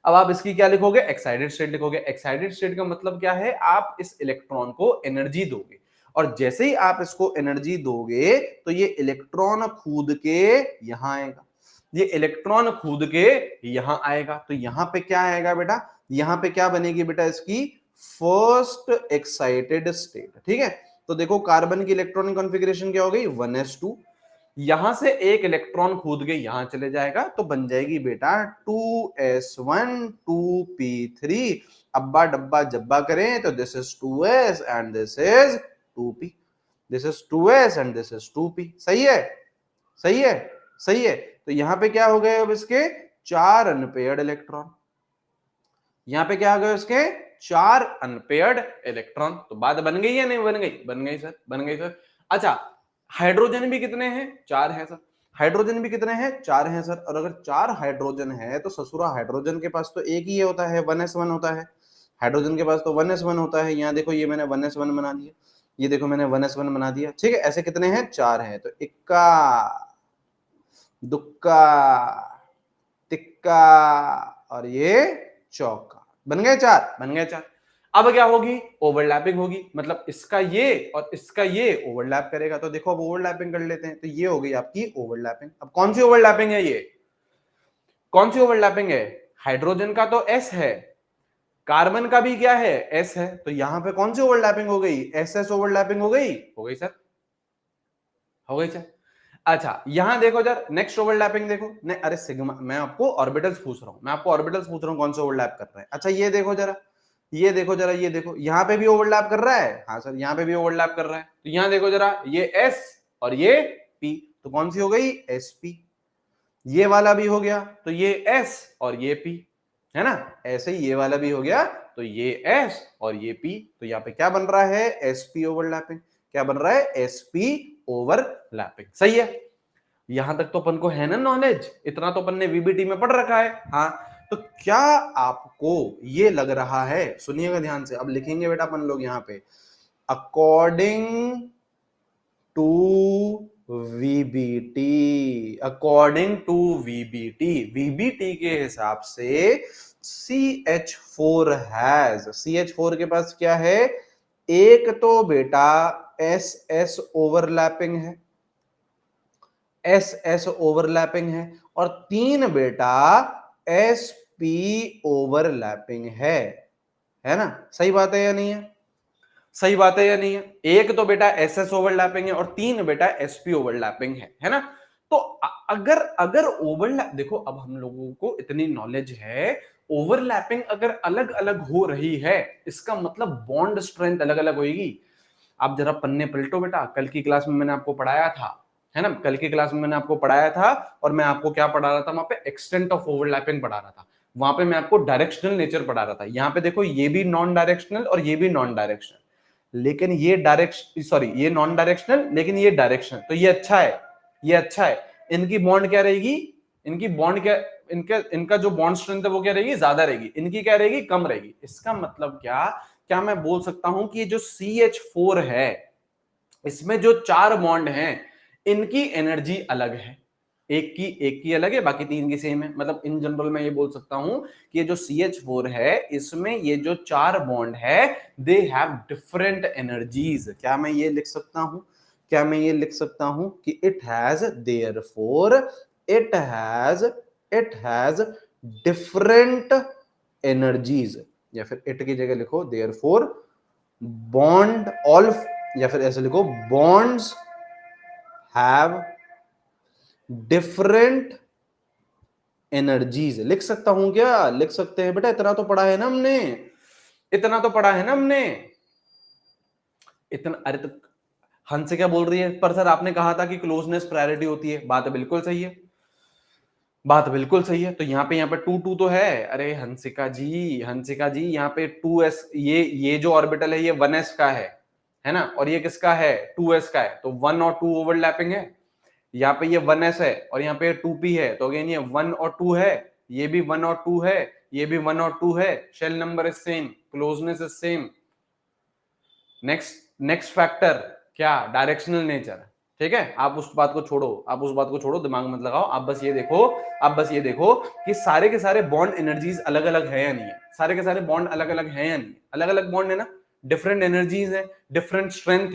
अब आप इसकी क्या लिखोगे? एक्साइटेड स्टेट लिखोगे। एक्साइटेड स्टेट का मतलब क्या है? आप इस इलेक्ट्रॉन को एनर्जी दोगे, और जैसे ही आप इसको एनर्जी दोगे तो ये इलेक्ट्रॉन कूद के यहां आएगा, ये इलेक्ट्रॉन कूद के यहां आएगा। तो यहां पे क्या आएगा बेटा? यहां पे क्या बनेगी बेटा? इसकी फर्स्ट एक्साइटेड स्टेट। ठीक है, तो देखो कार्बन की इलेक्ट्रॉनिक कॉन्फ़िगरेशन क्या हो गई? 1s2, यहां से एक इलेक्ट्रॉन कूद के यहां चले जाएगा तो बन जाएगी बेटा 2s1, 2p3। अब्बा डब्बा जब्बा करें तो this is 2s and this is 2p, this is 2s and this is 2p। सही है, सही है, सही है। तो यहां पे क्या हो गए अब इसके? 4 अनपेयर्ड इलेक्ट्रॉन। यहां पे क्या आ गए उसके? 4 अनपेयर्ड इलेक्ट्रॉन। तो बात बन गई या नहीं बन गई? बन गई सर, बन गई सर। अच्छा, हाइड्रोजन भी कितने हैं? 4 हैं सर। हाइड्रोजन भी कितने हैं? 4 हैं सर। और अगर 4 हाइड्रोजन है तो ससुरा हाइड्रोजन के पास तो एक ही होता है, 1s1 होता है। हाइड्रोजन के पास तो 1s1 होता है। यहाँ देखो, ये मैंने 1s1 बना दिया, ये देखो मैंने 1s1 बना दिया। ठीक है, ऐसे कितने हैं? 4 हैं। तो इक्का दुक्का तिक्का और ये चौका, बन गए 4, बन गए 4। अब क्या होगी, ओवरलैपिंग होगी, मतलब इसका ये और इसका ये ओवरलैप करेगा। तो देखो अब ओवरलैपिंग कर लेते हैं, तो ये हो गई आपकी ओवरलैपिंग। अब कौन सी ओवरलैपिंग है, ये कौन सी ओवरलैपिंग है, हाइड्रोजन का तो एस है, कार्बन का भी क्या है, एस है, तो यहां पे कौन सी ओवरलैपिंग हो गई, एस एस ओवरलैपिंग हो गई सर, हो गई सर। अच्छा यहां देखो जरा नेक्स्ट ओवरलैपिंग देखो, नहीं अरे सिग्मा, मैं आपको ऑर्बिटल्स पूछ रहा हूं, मैं आपको ऑर्बिटल्स पूछ रहा हूं कौन से ओवरलैप कर रहे हैं। अच्छा ये देखो जरा, ये देखो जरा, ये देखो यहां पे भी ओवरलैप कर रहा है, हाँ सर यहां पे भी ओवरलैप कर रहा है। तो यहां देखो जरा, ये एस और ये पी, तो कौन सी हो गई, एस पी। ये वाला भी हो गया, तो ये एस और ये पी, है ना, ऐसे ही ये वाला भी हो गया, तो ये एस और ये पी, तो यहाँ पे क्या बन रहा है, एसपी ओवरलैपिंग। क्या बन रहा है, एसपी ओवरलैपिंग। सही है, यहां तक तो अपन को है ना नॉलेज, इतना तो अपन ने वीबीटी में पढ़ रखा है। हाँ, तो क्या आपको ये लग रहा है, सुनिएगा ध्यान से, अब लिखेंगे बेटा अपन लोग यहाँ पे, according to VBT, according to VBT, VBT के हिसाब से CH4 हैज, CH4 के पास क्या है, एक तो बेटा एस एस ओवरलैपिंग है, एस एस ओवरलैपिंग है, और तीन बेटा एस पी ओवरलैपिंग है ना, सही बात है या नहीं है, सही बात है या नहीं है, एक तो बेटा एस एस ओवरलैपिंग है और तीन बेटा एसपी ओवरलैपिंग है ना। तो अगर अगर ओवरलैप देखो, अब हम लोगों को इतनी नॉलेज है, ओवरलैपिंग अगर अलग अलग हो रही है, इसका मतलब बॉन्ड स्ट्रेंथ अलग अलग होगी। आप जरा पन्ने पलटो बेटा, कल की क्लास में मैंने आपको पढ़ाया था, है ना, कल की क्लास में मैंने आपको पढ़ाया था, और मैं आपको क्या पढ़ा रहा था वहां पे, एक्सटेंट ऑफ ओवरलैपिंग पढ़ा रहा था, वहां पे मैं आपको डायरेक्शनल नेचर पढ़ा रहा था। यहाँ पे देखो ये भी नॉन डायरेक्शनल और ये भी नॉन डायरेक्शनल, लेकिन ये डायरेक्शन, सॉरी ये नॉन डायरेक्शनल लेकिन ये डायरेक्शनल, तो ये अच्छा है, ये अच्छा है। इनकी बॉन्ड क्या रहेगी, इनकी बॉन्ड क्या, इनका इनका जो बॉन्ड स्ट्रेंथ है वो क्या रहेगी, ज्यादा रहेगी, इनकी क्या रहेगी, कम रहेगी। इसका मतलब क्या, क्या मैं बोल सकता हूं कि ये जो CH4 है, इसमें जो चार बॉन्ड हैं, इनकी एनर्जी अलग है, एक की अलग है, बाकी तीन की सेम है। मतलब इन जनरल मैं ये बोल सकता हूं कि ये जो CH4 है, इसमें ये जो चार बॉन्ड है, दे हैव डिफरेंट एनर्जीज। क्या मैं ये लिख सकता हूं, क्या मैं ये लिख सकता हूं कि it has, therefore it has different energies, या फिर इट की जगह लिखो देयरफॉर बॉन्ड ऑल, या फिर ऐसे लिखो बॉन्ड्स हैव डिफरेंट एनर्जीज। लिख सकता हूं क्या, लिख सकते हैं बेटा, इतना तो पढ़ा है ना हमने, इतना तो पढ़ा है ना हमने, इतना। अरे तो हंस से क्या बोल रही है, पर सर आपने कहा था कि क्लोजनेस प्रायोरिटी होती है, बात बिल्कुल सही है, बात बिल्कुल सही है। तो यहाँ पे टू टू तो है, अरे हंसिका जी, हंसिका जी, यहाँ पे 2s, ये जो ऑर्बिटल है ये 1s का है ना, और ये किसका है, 2s का है, तो 1 और 2 ओवरलैपिंग है। यहाँ पे ये 1s है और यहाँ पे 2p है, तो अगेन ये 1 और 2 है, ये भी 1 और 2 है, ये भी 1 और 2 है, shell number is same, closeness is same. Next next factor क्या, डायरेक्शनल नेचर। ठीक है, आप उस बात को छोड़ो, आप उस बात को छोड़ो, दिमाग मत लगाओ, आप बस ये देखो, आप बस ये देखो कि सारे के सारे बॉन्ड एनर्जीज अलग अलग है या नहीं है, सारे के सारे बॉन्ड अलग अलग है या नहीं, अलग अलग बॉन्ड है ना, डिफरेंट एनर्जीज है, डिफरेंट स्ट्रेंथ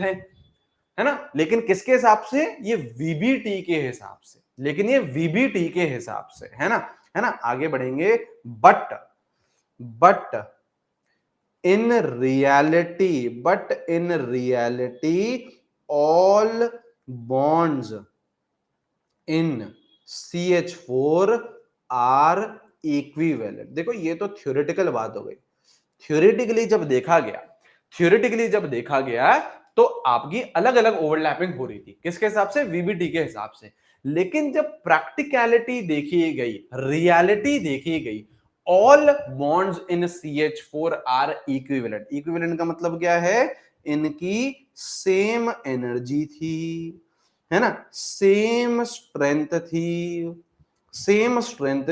है ना, लेकिन किसके हिसाब से, ये वीबीटी के हिसाब से, लेकिन ये वीबीटी के हिसाब से, है ना, है ना। आगे बढ़ेंगे, but in reality all bonds in CH4 are equivalent। देखो ये तो थ्योरेटिकल बात हो गई, थ्योरेटिकली जब देखा गया तो आपकी अलग अलग ओवरलैपिंग हो रही थी, किसके हिसाब से, वीबीटी के हिसाब से। लेकिन जब प्रैक्टिकलिटी देखी गई, रियलिटी देखी गई, all bonds in CH4 are equivalent. Equivalent का मतलब क्या है, इनकी सेम एनर्जी थी, है ना, सेम स्ट्रेंथ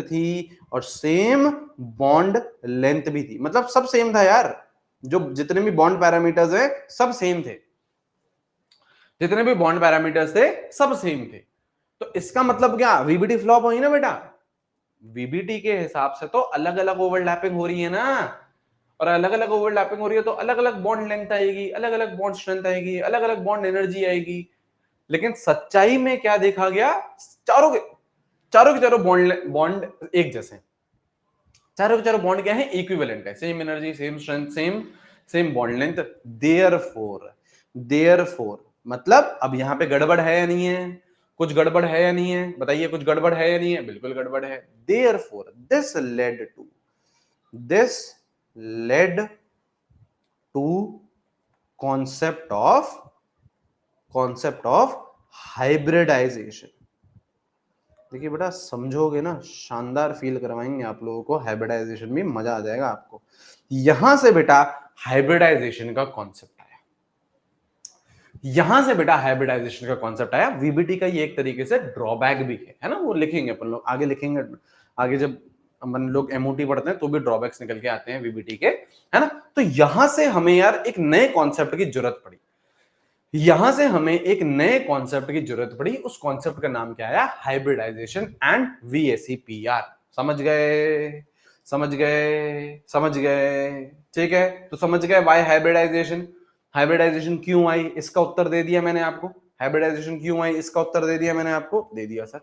थी और सेम बॉन्ड लेंथ भी थी, मतलब सब सेम था यार, जो जितने भी बॉन्ड पैरामीटर्स हैं सब सेम थे, जितने भी बॉन्ड पैरामीटर्स थे सब सेम थे। तो इसका मतलब क्या, वीबीटी फ्लॉप हुई ना बेटा, वीबीटी के हिसाब से तो अलग अलग ओवरलैपिंग हो रही है ना, और अलग अलग ओवरलैपिंग हो रही है तो अलग अलग बॉन्ड लेंथ आएगी, अलग अलग बॉन्ड स्ट्रेंथ आएगी, अलग अलग बॉन्ड एनर्जी आएगी। लेकिन सच्चाई में क्या देखा गया, चारों के चारों बॉन्ड एक जैसे, चारों के चारों बॉन्ड क्या है, इक्विवेलेंट है, same energy, same strength, same bond length. Therefore मतलब अब यहां पे गड़बड़ है या नहीं है, कुछ गड़बड़ है या नहीं है, बताइए कुछ गड़बड़ है या नहीं है, बिल्कुल गड़बड़ है। Therefore this lead to concept of hybridization. देखिए बेटा समझोगे ना, शानदार फील करवाएंगे आप लोगों को, हाइब्रिडाइजेशन में मजा आ जाएगा आपको। यहां से बेटा हाइब्रिडाइजेशन का कॉन्सेप्ट आया, यहां से बेटा हाइब्रिडाइजेशन का कॉन्सेप्ट आया। वीबीटी का ये एक तरीके से ड्रॉबैक भी है ना, वो लिखेंगे अपन लोग, आगे लिखेंगे, आगे जब अपन लोग एमओटी पढ़ते हैं तो भी ड्रॉबैक्स निकल के आते हैं वीबीटी के, है ना। तो यहां से हमें यार एक नए कॉन्सेप्ट की जरूरत पड़ी, यहां से हमें एक नए कॉन्सेप्ट की जरूरत पड़ी। उस कॉन्सेप्ट का नाम क्या आया, हाइब्रिडाइजेशन एंड वीएसीपीआर। समझ गए, समझ गए, समझ गए, ठीक है। तो समझ गए वाई हाइब्रिडाइजेशन, हाइब्रिडाइजेशन क्यों आई, इसका उत्तर दे दिया मैंने आपको। हाइब्रिडाइजेशन क्यों आई, इसका उत्तर दे दिया मैंने आपको, दे दिया सर,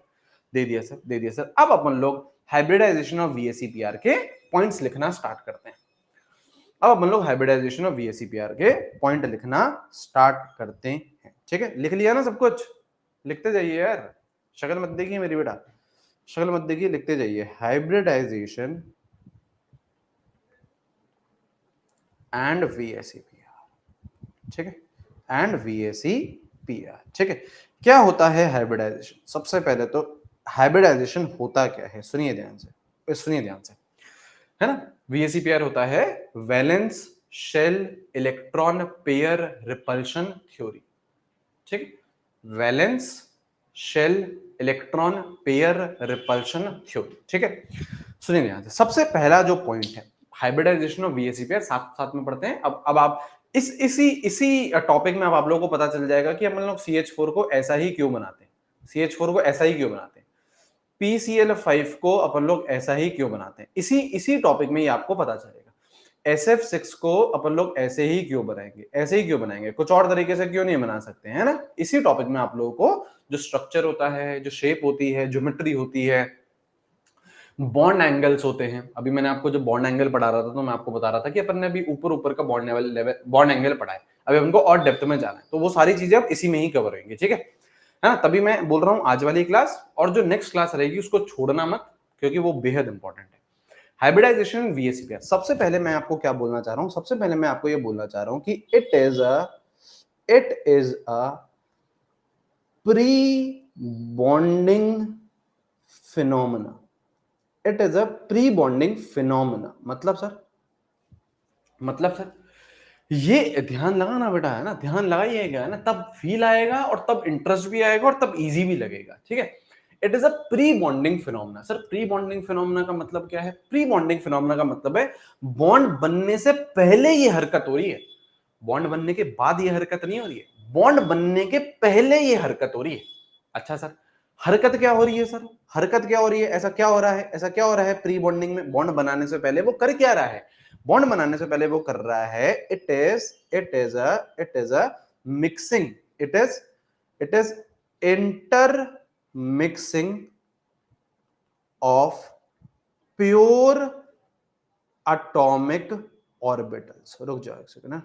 दे दिया सर, दे दिया सर। अब अपन लोग हाइब्रिडाइजेशन ऑफ वीएसीपीआर के पॉइंट्स लिखना स्टार्ट करते हैं। अब अपन लोग हाइब्रिडाइजेशन ऑफ वीएसीपीआर के पॉइंट लिखना स्टार्ट करते हैं, ठीक है। लिख लिया ना सब कुछ, लिखते जाइए यार, शक्ल मत देखिए मेरी बेटा, शक्ल मत देखिए, लिखते जाइए। हाइब्रिडाइजेशन एंड वीएसीपीआर, ठीक है, एंड वीएसीपीआर, ठीक है। क्या होता है हाइब्रिडाइजेशन, सबसे पहले तो हाइब्रिडाइजेशन होता क्या है, सुनिए ध्यान से, सुनिए ध्यान से, है ना। वीएसीपीआर होता है valence shell electron pair repulsion theory, ठीक, valence shell electron pair repulsion theory, ठीक है। सुनिए ध्यान से, सबसे पहला जो पॉइंट है हाइब्रिडाइजेशन ऑफ वीएसीपीआर, साथ साथ में पढ़ते हैं। अब आप इसी टॉपिक में अब आप लोगों को पता चल जाएगा कि हम लोग CH4 को ऐसा ही क्यों बनाते हैं, CH4 को ऐसा ही क्यों बनाते हैं, PCl5 को अपन लोग ऐसा ही क्यों बनाते हैं, इसी टॉपिक में ही आपको पता चलेगा। SF6 को अपन लोग ऐसे ही क्यों बनाएंगे, ऐसे ही क्यों बनाएंगे, कुछ और तरीके से क्यों नहीं बना सकते, है ना। इसी टॉपिक में आप लोगों को जो स्ट्रक्चर होता है, जो शेप होती है, ज्योमेट्री होती है, बॉन्ड एंगल्स होते हैं। अभी मैंने आपको जो बॉन्ड एंगल पढ़ा रहा था तो मैं आपको बता रहा था कि अपन ने अभी ऊपर का बॉन्ड एंगल पढ़ा है, अभी हमको और डेप्थ में जाना है, तो वो सारी चीजें अब इसी में ही कवर होंगी, ठीक है ना। तभी मैं बोल रहा हूं आज वाली क्लास और जो नेक्स्ट क्लास रहेगी उसको छोड़ना मत, क्योंकि वो बेहद इंपॉर्टेंट है। हाइब्रिडाइजेशन वीएसीपीआर, सबसे पहले मैं आपको क्या बोलना चाह रहा हूं, सबसे पहले मैं आपको ये बोलना चाह रहा हूं कि it is a pre bonding phenomena, it is a pre bonding phenomena. मतलब सर ये ध्यान लगाना बेटा, है ना, ध्यान लगाइएगा, है ना, तब फील आएगा और तब इंटरेस्ट भी आएगा और तब इजी भी लगेगा, ठीक है। It is a pre bonding phenomena. Sir pre bonding phenomena का मतलब क्या है, प्री बॉन्डिंग फिनोमेना का मतलब है बॉन्ड बनने से पहले ये हरकत हो रही है, बॉन्ड बनने के बाद ये हरकत नहीं हो रही है, बॉन्ड बनने के पहले ये हरकत हो रही है। अच्छा सर हरकत क्या हो रही है, सर हरकत क्या हो रही है, ऐसा क्या हो रहा है, ऐसा क्या हो रहा है प्री बॉन्डिंग में, बॉन्ड बनाने से पहले वो कर क्या रहा है, बॉन्ड बनाने से पहले वो कर रहा है, it is a mixing, it is inter mixing of pure atomic orbitals. रुक जाओ एक सेकंड ना,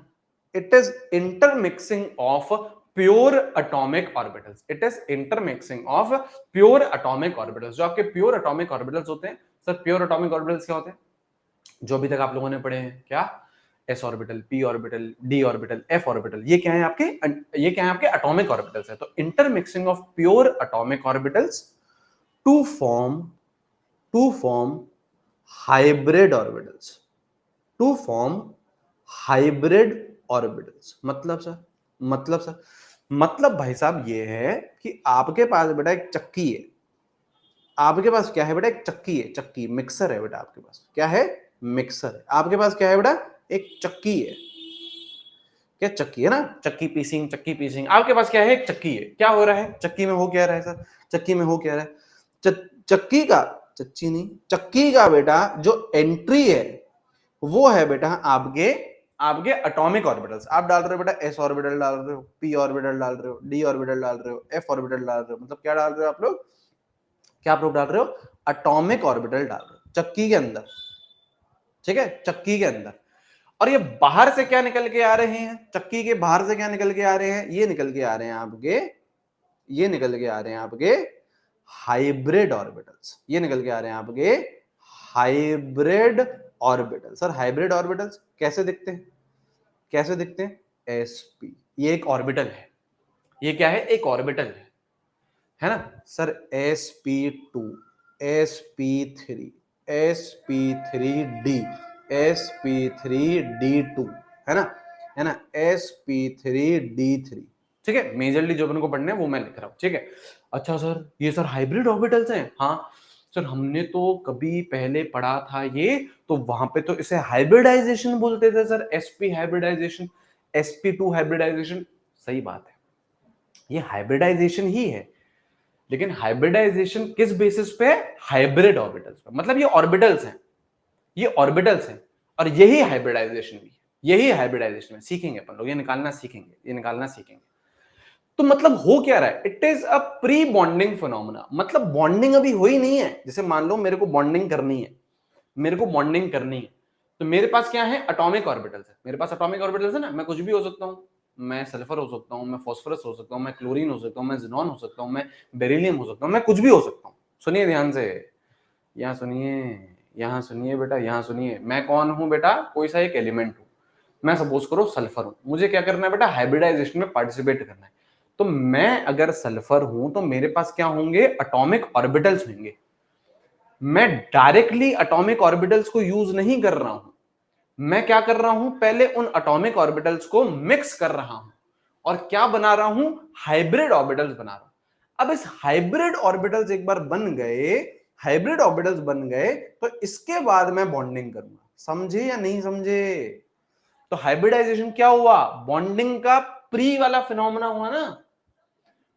it is intermixing of pure atomic orbitals, it is intermixing of pure atomic orbitals. जो आपके प्योर एटॉमिक ऑर्बिटल्स होते हैं, सर प्योर एटॉमिक ऑर्बिटल्स क्या होते हैं, जो अभी तक आप लोगों ने पढ़े हैं, क्या s orbital, p orbital, d orbital, f orbital, ये क्या है आपके, ये क्या है आपके एटॉमिक ऑर्बिटल्स है। तो intermixing of pure atomic orbitals to form hybrid orbitals, to form hybrid orbitals. मतलब भाई साहब ये है कि आपके पास बेटा एक चक्की है, आपके पास क्या है बेटा, एक चक्की है, चक्की मिक्सर है बेटा, आपके पास क्या है, मिक्सर है। आपके पास क्या है बेटा, एक चक्की है, क्या चक्की है ना, चक्की पीसिंग, आपके पास क्या है, एक चक्की है। क्या हो रहा है चक्की में, हो क्या रहा है सर, चक्की में हो क्या रहा है, चक्की का बेटा जो एंट्री है वो है बेटा आपके आपके एटॉमिक ऑर्बिटल्स। आप डाल रहे हो बेटा एस ऑर्बिटल डाल रहे हो, पी ऑर्बिटल डाल रहे हो, डी ऑर्बिटल डाल रहे हो, एफ ऑर्बिटल डाल रहे हो, मतलब क्या डाल रहे हो आप लोग, क्या आप लोग डाल रहे हो, एटॉमिक ऑर्बिटल डाल रहे हो चक्की के अंदर, ठीक है, चक्की के अंदर। और ये बाहर से क्या निकल के आ रहे हैं, चक्की के बाहर से क्या निकल के आ रहे हैं, ये निकल के आ रहे हैं आपके, ये निकल के आ रहे हैं आपके हाइब्रिड ऑर्बिटल्स, ये निकल के आ रहे हैं आपके hybrid orbital. Sir hybrid orbitals कैसे दिखते हैं, कैसे दिखते हैं, sp, ये एक ऑर्बिटल है, ये क्या है, एक ऑर्बिटल है ना sir, sp2, sp3, sp3d, sp3d2, है ना sp3d3, ठीक है। मेजरली जो अपन को पढ़ने हैं वो मैं लिख रहा हूं, ठीक है। अच्छा सर ये सर हाइब्रिड ऑर्बिटल्स हैं, हाँ सर हमने तो कभी पहले पढ़ा था ये, तो वहां पे तो इसे हाइब्रिडाइजेशन बोलते थे sir, sp hybridisation, sp2 hybridisation. सही बात है, ये हाइब्रिडाइजेशन ही है, लेकिन हाइब्रिडाइजेशन किस बेसिस पे, हाइब्रिड ऑर्बिटल्स पे, मतलब ये ऑर्बिटल्स हैं, ये ऑर्बिटल्स हैं, और यही हाइब्रिडाइजेशन भी है, यही हाइब्रिडाइजेशन है। सीखेंगे अपन लोग, ये निकालना सीखेंगे, ये निकालना सीखेंगे। तो मतलब हो क्या रहा है, it is a pre bonding phenomena, मतलब बॉन्डिंग अभी हुई नहीं है। जैसे मान लो मेरे को बॉन्डिंग करनी है, मेरे को बॉन्डिंग करनी है, तो मेरे पास क्या है, एटॉमिक ऑर्बिटल्स है, मेरे पास एटॉमिक ऑर्बिटल्स है ना, मैं कुछ भी हो सकता हूं, मैं सल्फर हो सकता हूं, मैं फास्फोरस हो सकता हूं, मैं क्लोरीन हो सकता हूं, मैं जिनॉन हो सकता हूं, मैं बेरिलियम हो सकता हूं, मैं कुछ भी हो सकता हूं। सुनिए ध्यान से, यहाँ सुनिए, यहाँ सुनिए बेटा, यहाँ सुनिए, मैं कौन हूं बेटा, कोई सा एक एलिमेंट हूं, मैं सपोज करो सल्फर हूं, मुझे क्या करना है बेटा, हाइब्रिडाइजेशन में पार्टिसिपेट करना है। तो मैं अगर सल्फर हूं तो मेरे पास क्या होंगे, एटॉमिक ऑर्बिटल्स होंगे। मैं डायरेक्टली एटॉमिक ऑर्बिटल्स को यूज नहीं कर रहा हूं, मैं क्या कर रहा हूं, पहले उन एटॉमिक ऑर्बिटल्स को मिक्स कर रहा हूं, और क्या बना रहा हूं, हाइब्रिड ऑर्बिटल्स बना रहा हूं। अब इस हाइब्रिड ऑर्बिटल्स एक बार बन गए, हाइब्रिड ऑर्बिटल्स बन गए, तो इसके बाद मैं बॉन्डिंग करूंगा। समझे या नहीं समझे? तो हाइब्रिडाइजेशन क्या हुआ, बॉन्डिंग का प्री वाला फिनोमेना हुआ ना।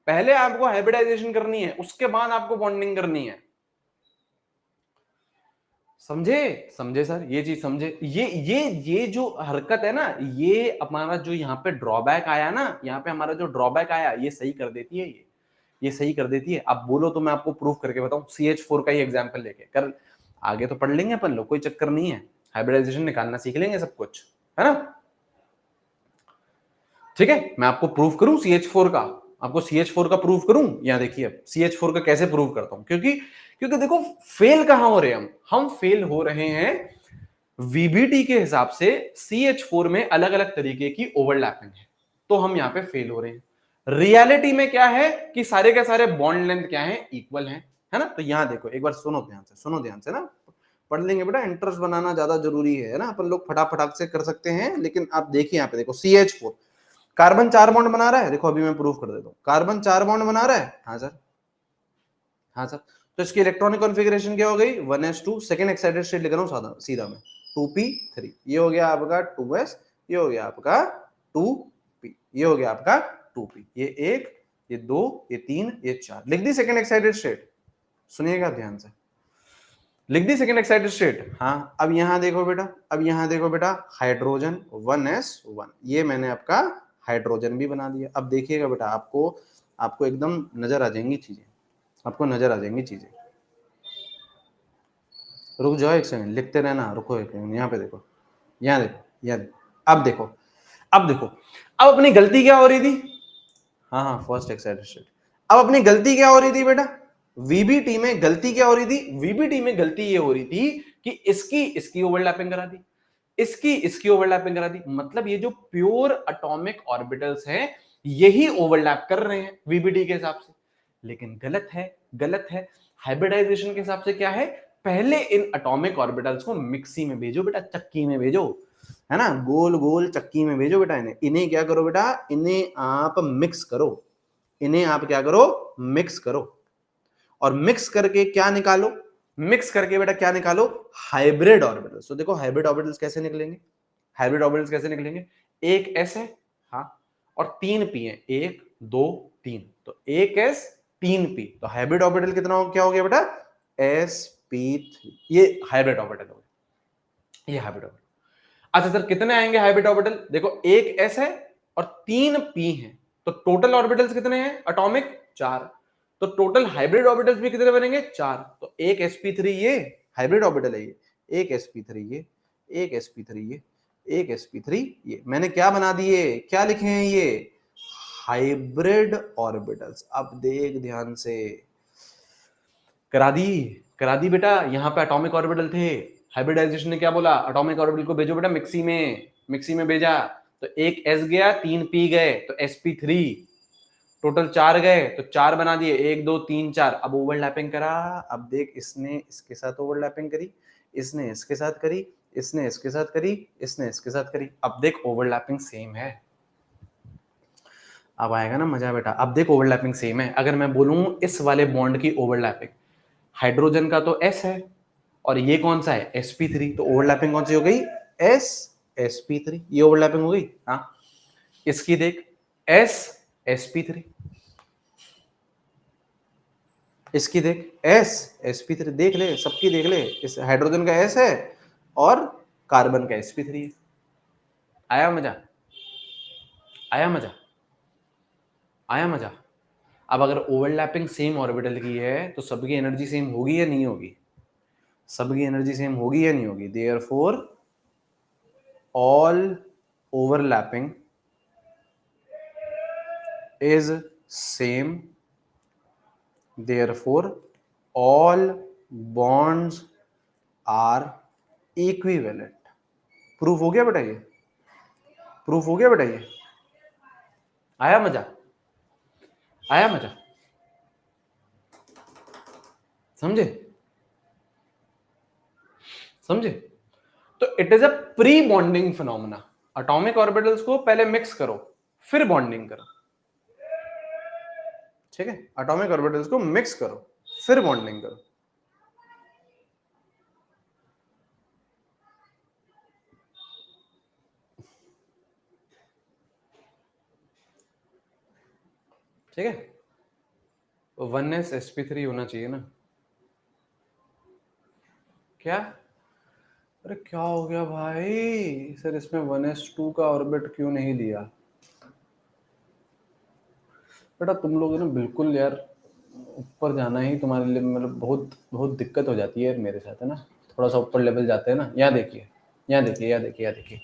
पहले आपको हाइब्रिडाइजेशन करनी है, उसके बाद आपको बॉन्डिंग करनी है। समझे, समझे सर, ये चीज समझे, ये जो हरकत है ना, ये हमारा जो यहाँ पे ड्रॉबैक आया ना, यहाँ पे हमारा जो ड्रॉबैक आया, ये सही कर देती है, ये सही कर देती है। आप बोलो तो मैं आपको प्रूफ करके बताऊं, CH4 का ही एग्जांपल लेके कर, आगे तो पढ़ लेंगे अपन लोग, कोई चक्कर नहीं है, हाइब्रिडाइजेशन निकालना सीख लेंगे सब कुछ, है ना। ठीक है, मैं आपको प्रूफ करूं CH4 का, आपको CH4 का प्रूफ करूं। यहाँ देखिए अब CH4 का कैसे प्रूफ करता हूं, क्योंकि क्योंकि देखो फेल कहां हो रहे हैं हम फेल हो रहे हैं VBT के हिसाब से। CH4 में अलग अलग तरीके की ओवरलैपिंग है, तो हम यहाँ पे फेल हो रहे हैं। रियलिटी में क्या है कि सारे के सारे बॉन्ड लेंथ क्या है, इक्वल है ना। तो यहाँ देखो एक बार सुनो ध्यान से, सुनो ध्यान से ना, पढ़ लेंगे बेटा, इंटरेस्ट बनाना ज्यादा जरूरी है ना, अपन लोग फटाफट से कर सकते हैं। लेकिन आप देखिए यहाँ पे देखो, CH4 कार्बन 4 बॉन्ड बना रहा है, देखो अभी मैं प्रूफ कर देता हूं, कार्बन 4 बॉन्ड बना रहा है, हाँ सर, हाँ सर। तो इसकी इलेक्ट्रॉनिक कॉन्फ़िगरेशन क्या हो गई, 1s2, सेकंड एक्साइटेड स्टेट लिख रहा हूं सादा सीधा में, 2p3, ये हो गया आपका 2s, ये हो गया आपका 2p, ये हो गया आपका 2p, ये 1, ये 2, ये 3, ये 4, लिख दी सेकंड एक्साइटेड स्टेट। सुनिएगा ध्यान से, लिख दी सेकंड एक्साइटेड स्टेट। हाँ अब यहां देखो बेटा, अब यहां देखो बेटा, हाइड्रोजन 1s1, ये मैंने आपका हाइड्रोजन भी बना दिया। अब देखिएगा बेटा, आपको आपको एकदम नजर आ जाएंगी चीजें, आपको नजर आ जाएंगी चीजें। रुक जाओ एक सेकंड, लिखते रहना, रुको एक सेकंड, यहाँ पे देखो, यहाँ देखो, यहाँ देखो, अब देखो, अब देखो, अब अपनी गलती क्या हो रही थी, हाँ हाँ फर्स्ट एक्साइटेड स्टेट। अब अपनी गलती क्या हो रही थी बेटा, VBT में गलती क्या हो रही थी, VBT में गलती ये हो रही थी कि इसकी इसकी ओवरलैपिंग करा दी, इसकी इसकी ओवरलैपिंग करा दी। मतलब ये जो प्योर एटॉमिक ऑर्बिटल्स हैं यही ओवरलैप कर रहे हैं VBT के हिसाब से, लेकिन गलत है, गलत है। हाइब्रिडाइजेशन के हिसाब से क्या है, पहले इन एटॉमिक ऑर्बिटल्स को मिक्सी में भेजो बेटा, चक्की में भेजो, है ना, गोल गोल चक्की में भेजो बेटा। इन्हें इन्हें क्या करो बेटा, इन्हें आप मिक्स करो, इन्हें आप क्या करो, मिक्स करो, और मिक्स करके क्या निकालो, मिक्स करके बेटा क्या निकालो, हाइब्रिड ऑर्बिटल्स। तो देखो हाइब्रिड ऑर्बिटल्स कैसे निकलेंगे, हाइब्रिड ऑर्बिटल्स कैसे निकलेंगे, एक एस है, हाँ, और 3p है, 1 2 3, तो 1s 3p, तो हाइब्रिड ऑर्बिटल कितना हो, क्या हो गया बेटा, sp3, ये हाइब्रिड ऑर्बिटल हो गया, ये हाइब्रिड ऑर्बिटल। अच्छा सर कितने आएंगे हाइब्रिड ऑर्बिटल? देखो एक s है और 3 p है, तो टोटल ऑर्बिटल्स कितने हैं एटॉमिक? 4। तो टोटल हाइब्रिड ऑर्बिटल्स भी कितने बनेंगे? 4। तो एक sp3 ये हाइब्रिड ऑर्बिटल है, ये एक sp3 ये, एक sp3 ये, एक sp3 ये। मैंने क्या बना दिए, क्या लिखे हैं ये? Hybrid orbitals. अब देख ध्यान से, करा दी, करा दी बेटा। यहां पे एटॉमिक ऑर्बिटल थे, हाइब्रिडाइजेशन ने क्या बोला, एटॉमिक ऑर्बिटल को भेजो बेटा मिक्सी में, मिक्सी में भेजा तो एक s गया, 3 p गए, तो sp3 टोटल 4 गए, तो 4 बना दिए, 1 2 3 4। अब ओवरलैपिंग करा, अब देख इसने इसके साथ ओवरलैपिंग करी, इसने इसके साथ करी, इसने इसके साथ करी, इसने इसके साथ करी। अब देख ओवरलैपिंग सेम है। अब आएगा ना मजा बेटा। अब देख ओवरलैपिंग सेम है। अगर मैं बोलूं इस वाले बॉन्ड की ओवरलैपिंग, हाइड्रोजन का तो s है और ये कौन सा है, sp3, तो ओवरलैपिंग कौन सी हो गई, s sp3, ये ओवरलैपिंग हो गई। हाँ इसकी देख, s sp3, इसकी देख s sp3, देख ले सबकी देख ले, इस हाइड्रोजन का s है और कार्बन का sp3 है। आया मजा, आया मजा, आया मजा। अब अगर ओवरलैपिंग सेम ऑर्बिटल की है तो सबकी एनर्जी सेम होगी या नहीं होगी, सबकी एनर्जी सेम होगी या नहीं होगी। Therefore all overlapping is same, therefore all bonds are equivalent। Proof हो गया बेटा, ये प्रूफ हो गया बेटा, ये आया मजा, आया मजा, समझे, समझे। तो it is a pre bonding phenomena. Atomic orbitals को पहले मिक्स करो फिर बॉन्डिंग करो, ठीक है, एटॉमिक ऑर्बिटल्स को मिक्स करो फिर बॉन्डिंग करो। ठीक है, 1s sp3 होना चाहिए ना। क्या, अरे क्या हो गया भाई सर, इसमें 1s2 का ऑर्बिट क्यों नहीं लिया? बेटा तुम लोग ना बिल्कुल यार ऊपर जाना ही तुम्हारे लिए मतलब बहुत बहुत दिक्कत हो जाती है यार मेरे साथ, है ना। थोड़ा सा ऊपर लेवल जाते हैं ना। यहाँ देखिए, यहाँ देखिए, यहाँ देखिए, यहाँ देखिए।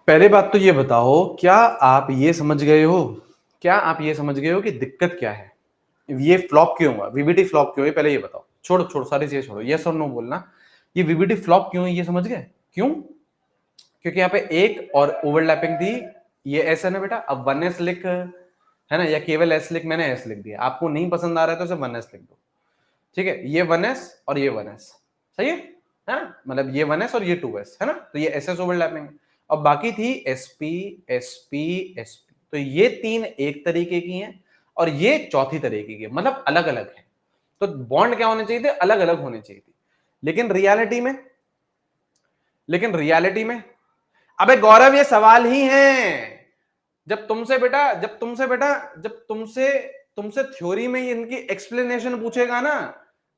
पहले बात तो ये बताओ, क्या आप ये समझ गए हो, क्या आप ये समझ गए हो कि दिक्कत क्या है, ये फ्लॉप क्यों हुआ, वीबीटी फ्लॉप क्यों है, पहले ये बताओ। छोड़ो छोड़ो सारी चीजें छोड़ो, यस और नो बोलना। ये वीबीटी फ्लॉप क्यों है ये समझ गए? क्यों? क्योंकि यहाँ पे एक और ओवरलैपिंग थी, ये एस है ना बेटा। अब 1s लिख, है ना, या केवल एस लिख, मैंने एस लिख दिया। आपको नहीं पसंद आ रहा है तो सिर्फ 1s लिख दो, ठीक है। ये 1s और ये 1s, सही है ना, मतलब ये 1s और ये 2s, है ना, तो ये एस एस ओवरलैपिंग। अब बाकी थी sp sp sp, तो ये तीन एक तरीके की हैं और ये चौथी तरीके की, मतलब अलग अलग है। तो बॉन्ड क्या होने चाहिए थे, अलग अलग होने चाहिए थे। लेकिन रियलिटी में, लेकिन रियलिटी में, अबे गौरव ये सवाल ही है। जब तुमसे बेटा, जब तुमसे बेटा, जब तुमसे तुमसे थ्योरी में इनकी एक्सप्लेनेशन पूछेगा ना,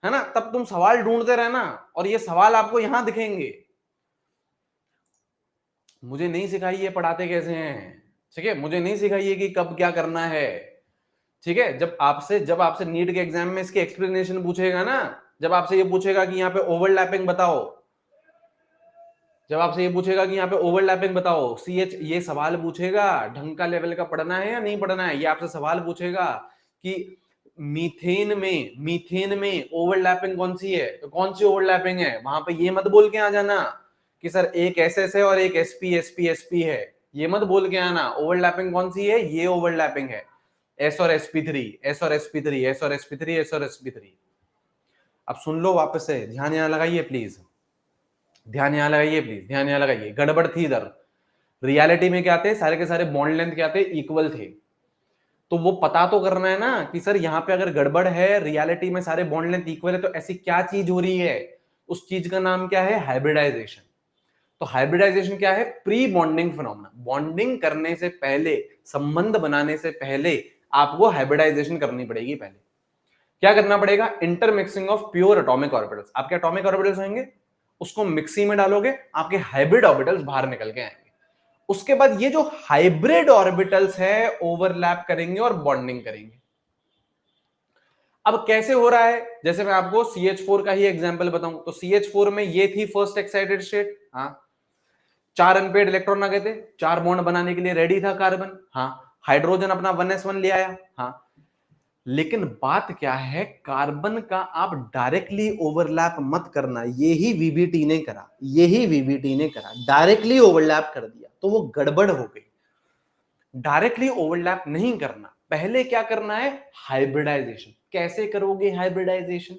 है ना, तब तुम सवाल ढूंढते रहना और ये सवाल आपको यहां दिखेंगे। मुझे नहीं सिखाई ये पढ़ाते कैसे हैं, ठीक है, मुझे नहीं सिखाइए कि कब क्या करना है, ठीक है। जब आपसे नीट के एग्जाम में इसकी एक्सप्लेनेशन पूछेगा ना, जब आपसे ये पूछेगा कि यहाँ पे ओवरलैपिंग बताओ, जब आपसे ये पूछेगा कि यहाँ पे ओवरलैपिंग बताओ, CH, ये सवाल पूछेगा, ढंग का लेवल का पढ़ना है या नहीं पढ़ना है, ये आपसे सवाल पूछेगा कि मीथेन में ओवरलैपिंग कौन सी है, तो कौन सी ओवरलैपिंग है, वहां पे ये मत बोल के आ जाना कि सर एक SS है और एक SP SP SP है, ये मत बोल के आना। ओवरलैपिंग कौन सी है, ये ओवरलैपिंग है, S और sp3, S और sp3, S और sp3, S और sp3। अब सुन लो वापस से, ध्यान यहाँ लगाइए प्लीज, ध्यान यहाँ लगाइए प्लीज, ध्यान यहाँ लगाइए। गड़बड़ थी इधर। रियलिटी में क्या थे, सारे के सारे बॉन्ड लेंथ क्या थे, इक्वल थे। तो वो पता तो करना है ना कि सर यहाँ पे अगर गड़बड़ है, रियलिटी में सारे बॉन्ड लेंथ इक्वल है, तो ऐसी क्या चीज हो रही है, उस चीज का नाम क्या है, हाइब्रिडाइजेशन। तो हाइब्रिडाइजेशन क्या है, प्री बॉन्डिंग फिनोमेना। बॉन्डिंग करने से पहले, संबंध बनाने से पहले आपको हाइब्रिडाइजेशन करनी पड़ेगी। पहले क्या करना पड़ेगा, intermixing of pure atomic orbitals. आपके एटॉमिक ऑर्बिटल्स होंगे उसको मिक्सी में डालोगे, आपके हाइब्रिड ऑर्बिटल्स बाहर निकल के आएंगे। उसके बाद ये जो हाइब्रिड ऑर्बिटल्स है ओवरलैप करेंगे और बॉन्डिंग करेंगे। अब कैसे हो रहा है, जैसे मैं आपको CH4 का ही एग्जांपल बताऊं तो CH4 में ये थी फर्स्ट एक्साइटेड स्टेट, हाँ, 4 अनपेड इलेक्ट्रॉन आ गए थे, 4 बॉन्ड बनाने के लिए रेडी था कार्बन, हाँ, हाइड्रोजन अपना 1s1 ले आया, हाँ, लेकिन बात क्या है, कार्बन का आप डायरेक्टली ओवरलैप मत करना, यही वीबीटी ने करा, यही वीबीटी ने करा, डायरेक्टली ओवरलैप कर दिया तो वो गड़बड़ हो गई। डायरेक्टली ओवरलैप नहीं करना, पहले क्या करना है, हाइब्रिडाइजेशन। कैसे करोगे हाइब्रिडाइजेशन,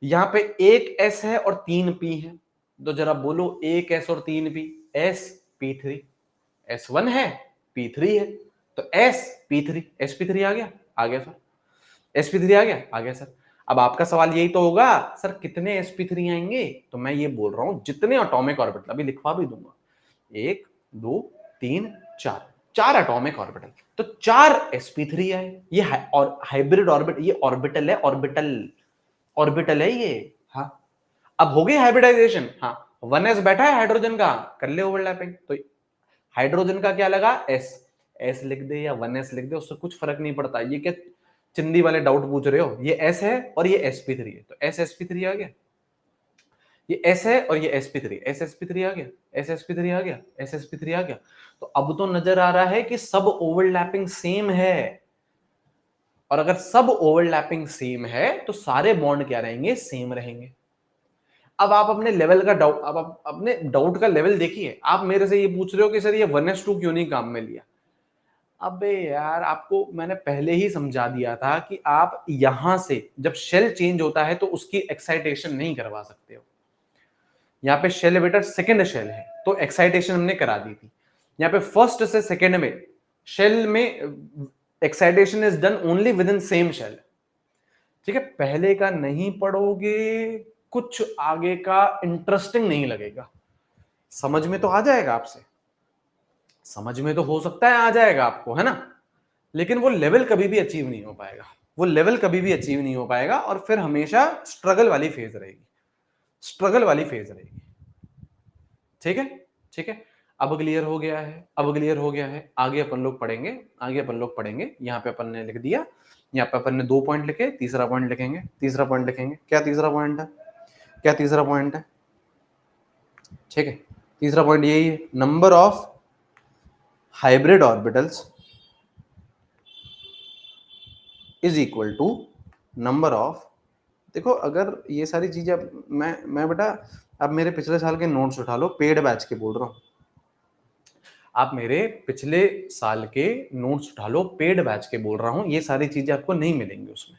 यहां पे एक S है और 3 P है, तो जरा बोलो एक S और 3 P, sp3, S1 है P3 है, तो sp3, sp3 आ गया सर, sp3 आ गया सर। अब आपका सवाल यही तो होगा, सर कितने sp3 आएंगे, तो मैं ये बोल रहा हूं जितने एटॉमिक ऑर्बिटल, अभी लिखवा भी दूंगा, 1 2 3 4, 4 एटॉमिक ऑर्बिटल, तो 4 sp3 आए। ये और हाइब्रिड ऑर्बिट, ये ऑर्बिटल है, ऑर्बिटल है ये, हाँ। अब हो गई हाइब्रिडाइजेशन, हाँ, 1s बैठा है हाइड्रोजन का, कर ले ओवरलैपिंग, तो हाइड्रोजन का क्या लगा, s लिख दे या 1s लिख दे, उससे कुछ फर्क नहीं पड़ता। ये क्या चिंदी वाले डाउट पूछ रहे हो, ये s है और ये sp3 है, तो sp3 आ गया, ये s है और ये sp3, sp3 आ गया, sp3 आ गया, sp3 आ गया। तो अब तो नजर आ रहा है कि सब ओवरलैपिंग सेम है, और अगर सब ओवरलैपिंग सेम है तो सारे बॉन्ड क्या रहेंगे, सेम रहेंगे। अब आप अपने लेवल का डाउट, अब आप अपने डाउट का लेवल देखिए, आप मेरे से ये पूछ रहे हो कि सर ये 1s2 क्यों नहीं काम में लिया। अबे यार, आपको मैंने पहले ही समझा दिया था कि आप यहां से जब शेल चेंज होता है तो उसकी एक्साइटेशन नहीं करवा सकते हो। यहाँ पे शेल बेटा सेकेंड शेल है तो एक्साइटेशन हमने करा दी थी, यहाँ पे फर्स्ट से सेकेंड में शेल में excitation is done only within same shell. ठीक है, पहले का नहीं पढ़ोगे, कुछ आगे का इंटरेस्टिंग नहीं लगेगा। समझ में तो आ जाएगा आपसे, समझ में तो हो सकता है आ जाएगा आपको, है ना, लेकिन वो लेवल कभी भी अचीव नहीं हो पाएगा, वो लेवल कभी भी अचीव नहीं हो पाएगा, और फिर हमेशा स्ट्रगल वाली फेज रहेगी, स्ट्रगल वाली फेज रहेगी। ठीक है, ठीक है, अब क्लियर हो गया है, अब क्लियर हो गया है। आगे अपन लोग पढ़ेंगे, आगे अपन लोग पढ़ेंगे। यहाँ पे अपन ने लिख दिया, यहाँ पे अपन ने 2 पॉइंट लिखे, तीसरा पॉइंट लिखेंगे, तीसरा पॉइंट लिखेंगे। क्या तीसरा पॉइंट है, क्या तीसरा पॉइंट है, ठीक है, तीसरा पॉइंट यही है, number of hybrid orbitals is equal to number of. देखो, अगर ये सारी चीजें मैं बेटा, अब मेरे पिछले साल के नोट्स उठा लो, पेड बैच के बोल रहा हूँ, आप मेरे पिछले साल के नोट्स उठा लो, पेड बैच के बोल रहा हूं, ये सारी चीजें आपको नहीं मिलेंगी उसमें,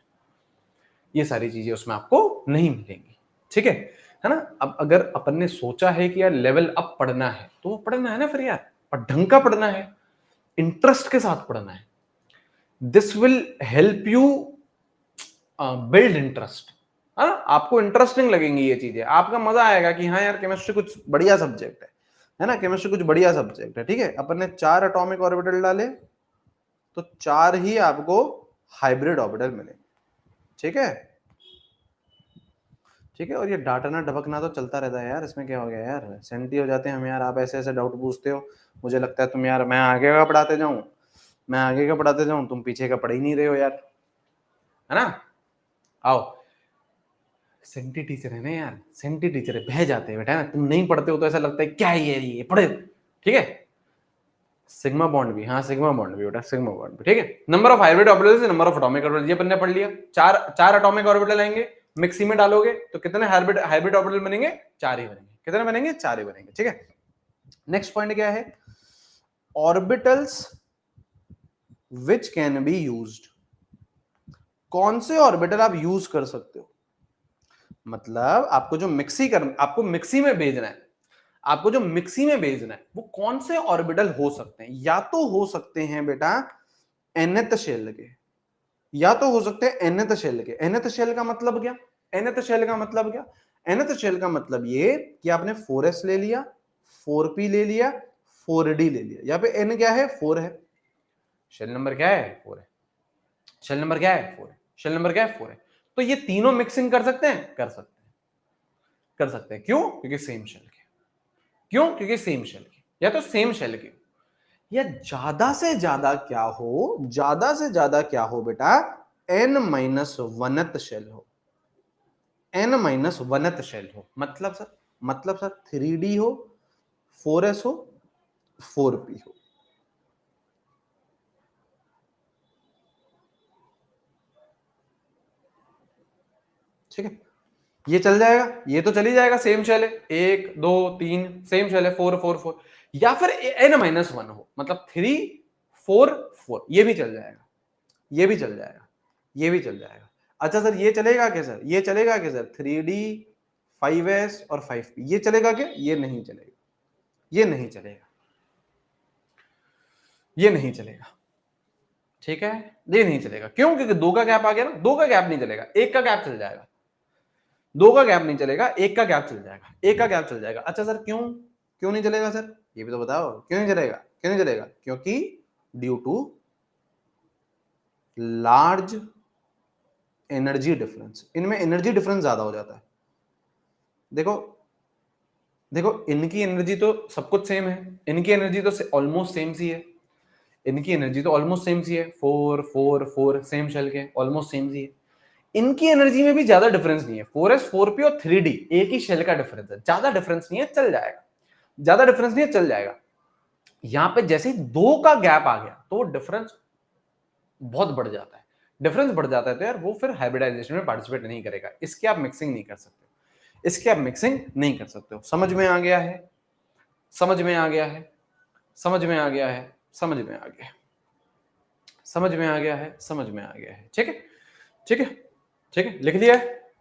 ये सारी चीजें उसमें आपको नहीं मिलेंगी। ठीक है ना। अब अगर अपन ने सोचा है कि यार लेवल अप पढ़ना है तो वो पढ़ना है ना फिर यार, और ढंग का पढ़ना है, इंटरेस्ट के साथ पढ़ना है। This will help you build interest, है ना, आपको इंटरेस्टिंग लगेंगी ये चीजें, आपका मजा आएगा कि हाँ यार केमिस्ट्री कुछ बढ़िया सब्जेक्ट है ना, केमिस्ट्री कुछ बढ़िया सब्जेक्ट है। ठीक है, अपन ने 4 एटॉमिक ऑर्बिटल डाले तो 4 ही आपको हाइब्रिड ऑर्बिटल मिलेंगे। ठीक है, ठीक है, और ये डांटना ढबकना तो चलता रहता है यार, इसमें क्या हो गया यार, सेंटी हो जाते हैं हम यार, आप ऐसे ऐसे डाउट पूछते हो, मुझे लगता है तुम यार, मैं आगे का पढ़ाते जाऊं, मैं आगे का पढ़ाते जाऊं, तुम पीछे का पढ़ ही नहीं रहे हो यार, है ना। आओ, सेंटी टीचर है ना यार, सेंटी टीचर है, बह जाते हैं बेटा ना, तुम नहीं पढ़ते हो तो ऐसा लगता है क्या है ये पढ़े। ठीक है, सिग्मा बॉन्ड भी, हाँ सिग्मा बॉन्ड भी बेटा, सिग्मा बॉन्ड भी। ठीक है, number of hybrid orbitals, number of atomic orbital, ये अपन ने पढ़ लिया। 4 एटॉमिक ऑर्बिटल आएंगे, मिक्सी में डालोगे तो कितने हाइब्रिड ऑर्बिटल बनेंगे, 4 ही बनेंगे। कितने बनेंगे, 4 ही बनेंगे। ठीक है, नेक्स्ट पॉइंट क्या है, orbitals which can be used. कौन से ऑर्बिटल आप यूज कर सकते हो, मतलब आपको जो आपको मिक्सी में भेजना है, आपको जो मिक्सी में भेजना है वो कौन से ऑर्बिटल हो सकते हैं, या तो हो सकते हैं बेटा nth शेल के, या तो हो सकते हैं nth शेल के। nth शेल का मतलब क्या, nth शेल का मतलब क्या, nth शेल का मतलब ये कि आपने 4s ले लिया, 4p ले लिया, 4d ले लिया। यहाँ पे n क्या है, 4 है, शेल नंबर क्या है, 4 है, शेल नंबर क्या है, 4 है, शेल नंबर क्या है, 4 है। तो ये तीनों मिक्सिंग कर सकते हैं, कर सकते हैं, कर सकते हैं। क्यों? क्योंकि सेम शेल के। क्यों? क्योंकि सेम शेल के, या तो सेम शेल के, या ज्यादा से ज्यादा क्या हो, ज्यादा से ज्यादा क्या हो बेटा, n-1th शेल हो, n-1th शेल हो। मतलब सर 3D हो, 4s हो, 4p हो। ठीक है, ये चल जाएगा, ये तो चली जाएगा, सेम शेल है, 1 2 3 सेम शेल है, 4 4 4, या फिर n-1 हो, मतलब 3 4 4, ये भी चल जाएगा, ये भी चल जाएगा, ये भी चल जाएगा। अच्छा सर ये चलेगा क्या सर, ये चलेगा क्या सर, 3D 5s और 5p, ये चलेगा क्या? ये नहीं चलेगा, ये नहीं चलेगा, ये नहीं चलेगा। ठीक है, ये नहीं चलेगा। क्यों? क्योंकि 2 का गैप आ गया ना, 2 का गैप नहीं चलेगा, 1 का गैप चल जाएगा। 2 का गैप नहीं चलेगा, 1 का गैप चल जाएगा, 1 का गैप चल जाएगा। अच्छा सर क्यों, क्यों नहीं चलेगा सर, ये भी तो बताओ, क्यों नहीं चलेगा? क्यों नहीं चलेगा? क्योंकि due to large energy difference, इनमें एनर्जी डिफरेंस ज्यादा हो जाता है। देखो देखो, इनकी एनर्जी तो सब कुछ सेम है, इनकी एनर्जी तो ऑलमोस्ट सेम सी है, इनकी एनर्जी तो ऑलमोस्ट सेम सी है, 4 4 4 सेम शेल के, ऑलमोस्ट सेम सी है। इनकी एनर्जी में भी ज्यादा डिफरेंस नहीं है, 4s 4p और 3d एक ही शेल का डिफरेंस है, ज्यादा डिफरेंस नहीं है, चल जाएगा, ज्यादा डिफरेंस नहीं है, चल जाएगा। यहां पे जैसे ही 2 का गैप आ गया तो डिफरेंस बहुत बढ़ जाता है, डिफरेंस बढ़ जाता है, तो यार वो फिर हाइब्रिडाइजेशन में पार्टिसिपेट नहीं करेगा, इसके आप मिक्सिंग नहीं कर सकते, इसके आप मिक्सिंग नहीं कर सकते हो। समझ में आ गया है? समझ में आ गया है? समझ में आ गया है? समझ में आ गया है? समझ में आ गया है? समझ में आ गया है? ठीक है, ठीक है, ठीक है, लिख लिया है,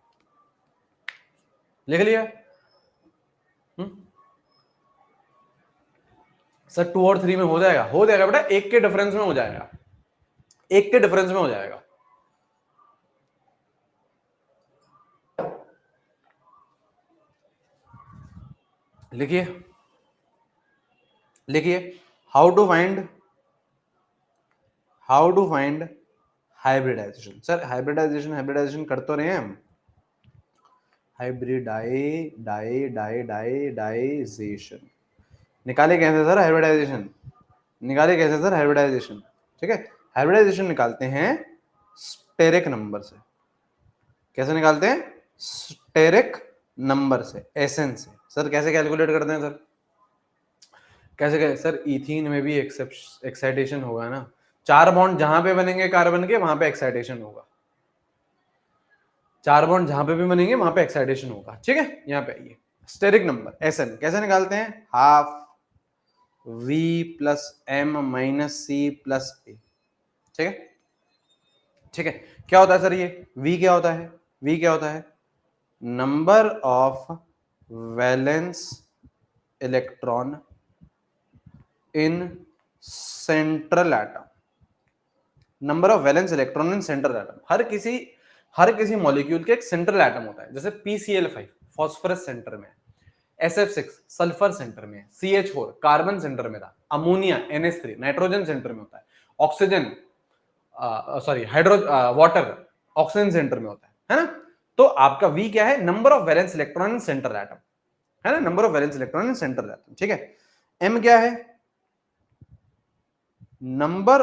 लिख लिया। सर 2 और 3 में हो जाएगा, हो जाएगा बेटा, 1 के डिफरेंस में हो जाएगा, 1 के डिफरेंस में हो जाएगा। लिखिए, लिखिए, how to find hybridization. Sir hybridization कर तो रहे हैं हम, हाइब्रिडाइजेशन निकाले कैसे सर हाइब्रिडाइजेशन, निकाले कैसे सर हाइब्रिडाइजेशन? ठीक है, हाइब्रिडाइजेशन निकालते हैं स्टेरिक नंबर से। कैसे निकालते हैं? स्टेरिक नंबर से, एसएन से। सर कैसे कैलकुलेट करते हैं सर? कैसे सर, इथीन में भी एक्साइटेशन होगा ना, 4 बॉन्ड जहां पे बनेंगे कार्बन के वहां पे एक्साइटेशन होगा, 4 बॉन्ड जहां पे भी बनेंगे वहां पे एक्साइटेशन होगा। ठीक है, यहाँ पे आइए, स्टेरिक नंबर एसएन कैसे निकालते हैं? Half V plus M minus C plus A। ठीक है, ठीक है, क्या होता है सर ये V क्या होता है? V क्या होता है? Number of valence electron in central atom, number of valence electron in central atom. हर किसी मॉलिक्यूल के एक सेंट्रल एटम होता है, जैसे PCl5 फॉस्फोरस सेंटर में, SF6 सल्फर सेंटर में, CH4 कार्बन सेंटर में था, अमोनिया NH3 नाइट्रोजन सेंटर में होता है, oxygen sorry hydro water oxygen centre में होता है ना? तो आपका V क्या है? Number of valence electron in central atom, है ना, number of valence electron in central atom. ठीक है, M क्या है? Number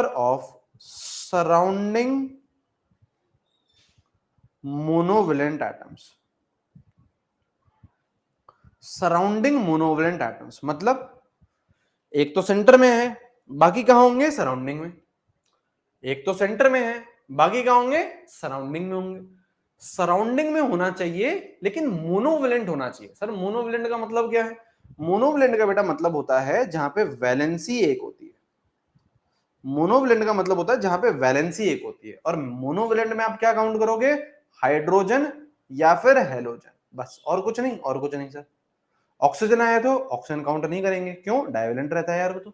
of surrounding monovalent atoms, surrounding monovalent atoms मतलब एक तो सेंटर में है, बाकी कहां होंगे? सराउंडिंग में। एक तो सेंटर में है, बाकी कहां होंगे? सराउंडिंग में होंगे। सराउंडिंग में होना चाहिए लेकिन मोनोवेलेंट होना चाहिए। सर मोनोवेलेंट का मतलब क्या है? मोनोवेलेंट का बेटा मतलब होता है जहां पे वैलेंसी एक होती है, मोनोवेलेंट का मतलब होता है जहां पे वैलेंसी एक होती है, और मोनोवेलेंट में आप क्या काउंट करोगे? हाइड्रोजन या फिर हेलोजन, बस, और कुछ नहीं, और कुछ नहीं सर। ऑक्सीजन आया तो ऑक्सीजन काउंट नहीं करेंगे, क्यों? डाइवेलेंट रहता है यार वो तो,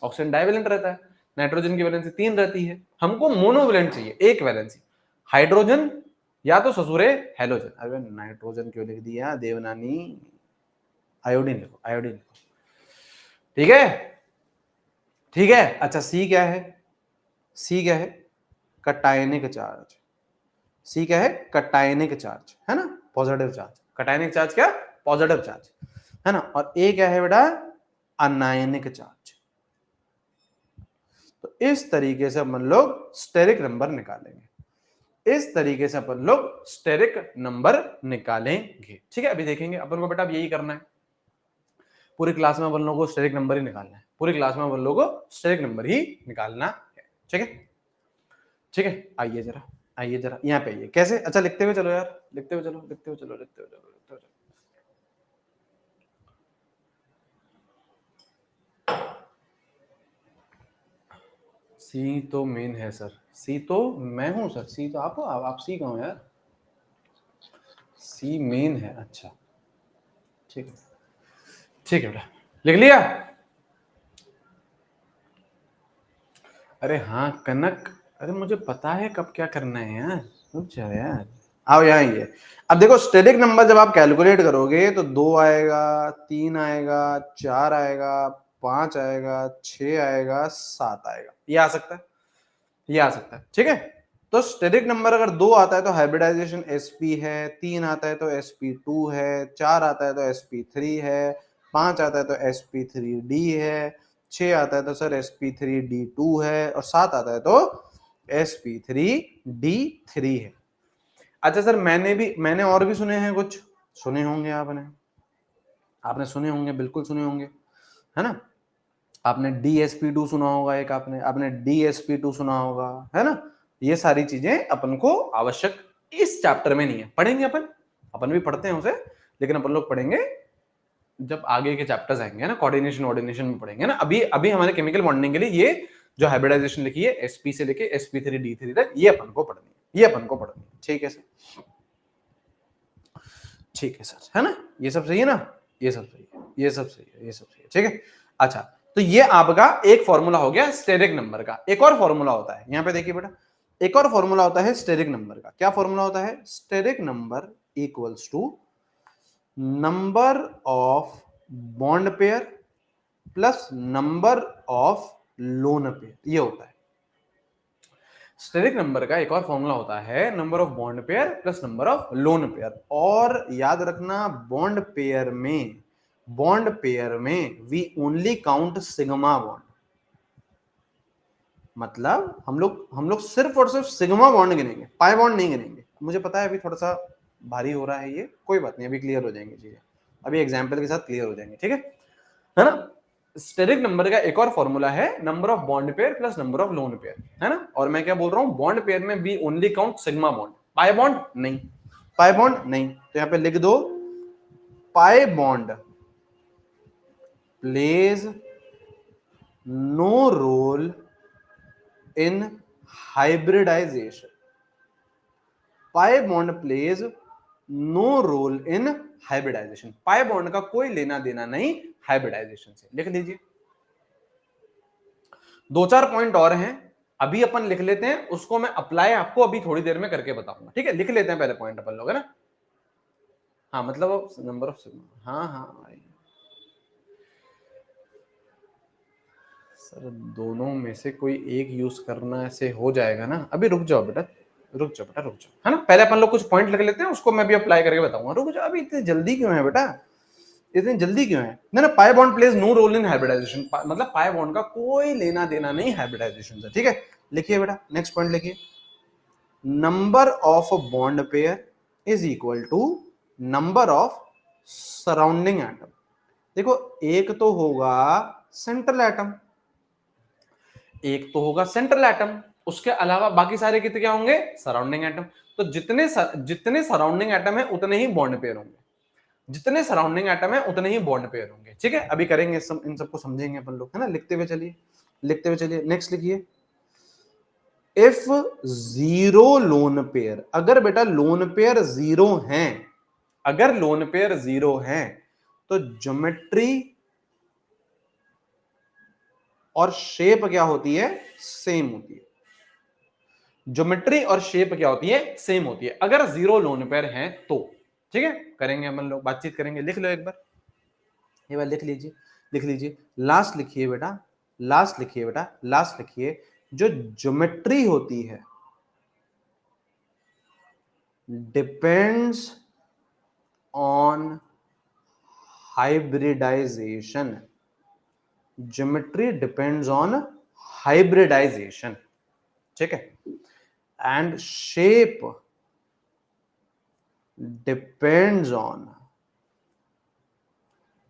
ऑक्सीजन डाइवेलेंट रहता है, नाइट्रोजन की वैलेंसी 3 रहती है, हमको मोनोवेलेंट चाहिए, एक वैलेंसी, हाइड्रोजन या तो ससुरे हेलोजन। अरे नाइट्रोजन क्यों लिख दिया देवनानी, आयोडीन लिखो, आयोडीन लिखो। ठीक है, ठीक है। अच्छा सी क्या है? सी क्या है? कटायनिक चार्ज, सी क्या है? कटायनिक चार्ज, है ना, पॉजिटिव चार्ज। कटायनिक चार्ज क्या? पॉजिटिव चार्ज, है ना। और ए क्या है बेटा? Anionic charge. तो इस तरीके से अपन लोग स्टेरिक नंबर निकालेंगे, इस तरीके से अपन लोग स्टेरिक नंबर निकालेंगे। ठीक है, अभी देखेंगे अपन को बेटा अब यही करना है, पूरी क्लास में अपन लोगों को स्टेरिक नंबर ही निकालना है, पूरी क्लास में अपन लोगों को स्टेरिक नंबर ही निकालना है। ठीक है, ठीक है, आइए जरा, आइए जरा यहाँ पे आइए। कैसे? अच्छा लिखते हुए चलो यार, लिखते हुए चलो, लिखते हुए चलो, लिखते हुए चलो, लिखते हुए चलो। सी तो मेन है सर, सी तो मैं हूं सर, सी तो आप हो, आप सी कहो यार, सी मेन है। अच्छा ठीक है, ठीक है बेटा, लिख लिया? अरे हाँ कनक, अरे मुझे पता है कब क्या करना है यार, रुक जाओ यार, आओ यहाँ ये। अब देखो स्टेरिक नंबर जब आप कैलकुलेट करोगे तो 2 आएगा, 3 आएगा, 4 आएगा, 5 आएगा, 6 आएगा, 7 आएगा, ये आ सकता है, ये आ सकता है। ठीक है, तो स्टेरिक नंबर अगर 2 आता है तो हाइब्रिडाइजेशन sp है, 3 आता है तो sp2 है, 4 आता है तो sp3 है, 5 आता है तो sp3d है, 6 आता है तो सर sp3d2 है, और 7 आता है तो sp3d3 है। अच्छा सर मैंने और भी सुने हैं कुछ, सुने होंगे आपने, आपने सुने होंगे, बिल्कुल सुने होंगे, है ना। आपने DSP2 सुना होगा, एक आपने DSP2 सुना होगा, है ना। ये सारी चीजें अपन को आवश्यक इस चैप्टर में नहीं है, पढ़ेंगे अपन, अपन भी पढ़ते हैं उसे, लेकिन अपन लोग पढ़ेंगे जब आगे के चैप्टर्स आएंगे ना, कोऑर्डिनेशन ऑर्डिनेशन में पढ़ेंगे ना। अभी अभी हमारे केमिकल बॉन्डिंग के लिए ये जो हाइब्रिडाइजेशन लिखी है sp से लेके sp3d3 तक, ये अपन को पढ़नी है, ये अपन को पढ़नी है। ठीक है सर, ठीक है सर, है ना, ये सब सही है ना, ये सब सही है, ये सब सही है, ये सब सही है। ठीक है, अच्छा तो ये आपका एक फॉर्मूला हो गया स्टेरिक नंबर का। एक और फॉर्मूला होता है, यहां पे देखिए बेटा, एक और फॉर्मूला होता है स्टेरिक नंबर का। क्या फॉर्मूला होता है? Steric number equals to number of bond pair plus number of lone pair, ये होता है। स्टेरिक नंबर का एक और फॉर्मूला होता है number of bond pair plus number of lone pair. और याद रखना बॉन्ड पेयर में we only count sigma bond, मतलब हम लोग सिर्फ और सिर्फ सिग्मा बॉन्ड गिनेंगे, पाई बॉन्ड नहीं गिनेंगे। मुझे पता है अभी थोड़ा सा भारी हो रहा है ये, कोई बात नहीं, अभी क्लियर हो जाएंगे चीजें, अभी एग्जाम्पल के साथ क्लियर हो जाएंगे। ठीक है ना। स्टेरिक नंबर का एक और फॉर्मूला है number of bond pair plus number of lone pair, है ना। और मैं क्या बोल रहा हूं, बॉन्ड पेयर में we only count sigma bond, pi bond नहीं, पाई बॉन्ड नहीं। तो यहां पे लिख दो pi bond plays no role in hybridization, pi bond plays no role in hybridization, pi bond का कोई लेना देना नहीं हाइब्रिडाइजेशन से। लिख लीजिए, दो चार पॉइंट और हैं, अभी अपन लिख लेते हैं, उसको मैं अप्लाई आपको अभी थोड़ी देर में करके बताऊंगा। ठीक है, लिख लेते हैं पहले पॉइंट अपन लोग, है ना। हाँ मतलब नंबर ऑफ सिग्मा, हाँ हाँ सर दोनों में से कोई एक यूज करना ऐसे हो जाएगा ना। अभी रुक जाओ बेटा, रुक जाओ बेटा, रुक जाओ, है ना। पहले अपन लोग कुछ पॉइंट लिख लेते हैं, उसको मैं भी अप्लाई करके बताऊंगा। रुक जाओ, अभी इतनी जल्दी क्यों है बेटा, इतनी जल्दी क्यों है? ना pi bond plays no role in hybridization, मतलब पाई बॉन्ड का कोई लेना देना नहीं हाइब्रिडाइजेशन से। ठीक है, लिखिए बेटा, नेक्स्ट पॉइंट लिखिए, number of bond pair is equal to number of surrounding atom. देखो एक तो होगा सेंट्रल एटम, एक तो होगा सेंट्रल एटम, उसके अलावा बाकी सारे कितने क्या होंगे? Surrounding atom. तो जितने सराउंडिंग एटम है उतने ही बॉन्ड पेयर होंगे, जितने सराउंडिंग एटम है उतने ही बॉन्ड पेयर होंगे। ठीक है, अभी करेंगे इन सबको समझेंगे अपन लोग, है ना। लिखते हुए चलिए, लिखते हुए चलिए, नेक्स्ट लिखिए, इफ जीरो लोन पेयर, अगर बेटा लोन पेयर जीरो हैं, अगर लोन पेयर जीरो हैं तो ज्योमेट्री और शेप क्या होती है? सेम होती है। ज्योमेट्री और शेप क्या होती है? सेम होती है, अगर जीरो लोन पेयर हैं तो। ठीक है, करेंगे अपन लोग, बातचीत करेंगे। लिख लो एक बार, ये बार लिख लीजिए, लिख लीजिए, लास्ट लिखिए बेटा, लास्ट लिखिए बेटा, लास्ट लिखिए, जो ज्योमेट्री होती है, depends on hybridization, geometry depends on hybridization, ठीक है, and shape depends on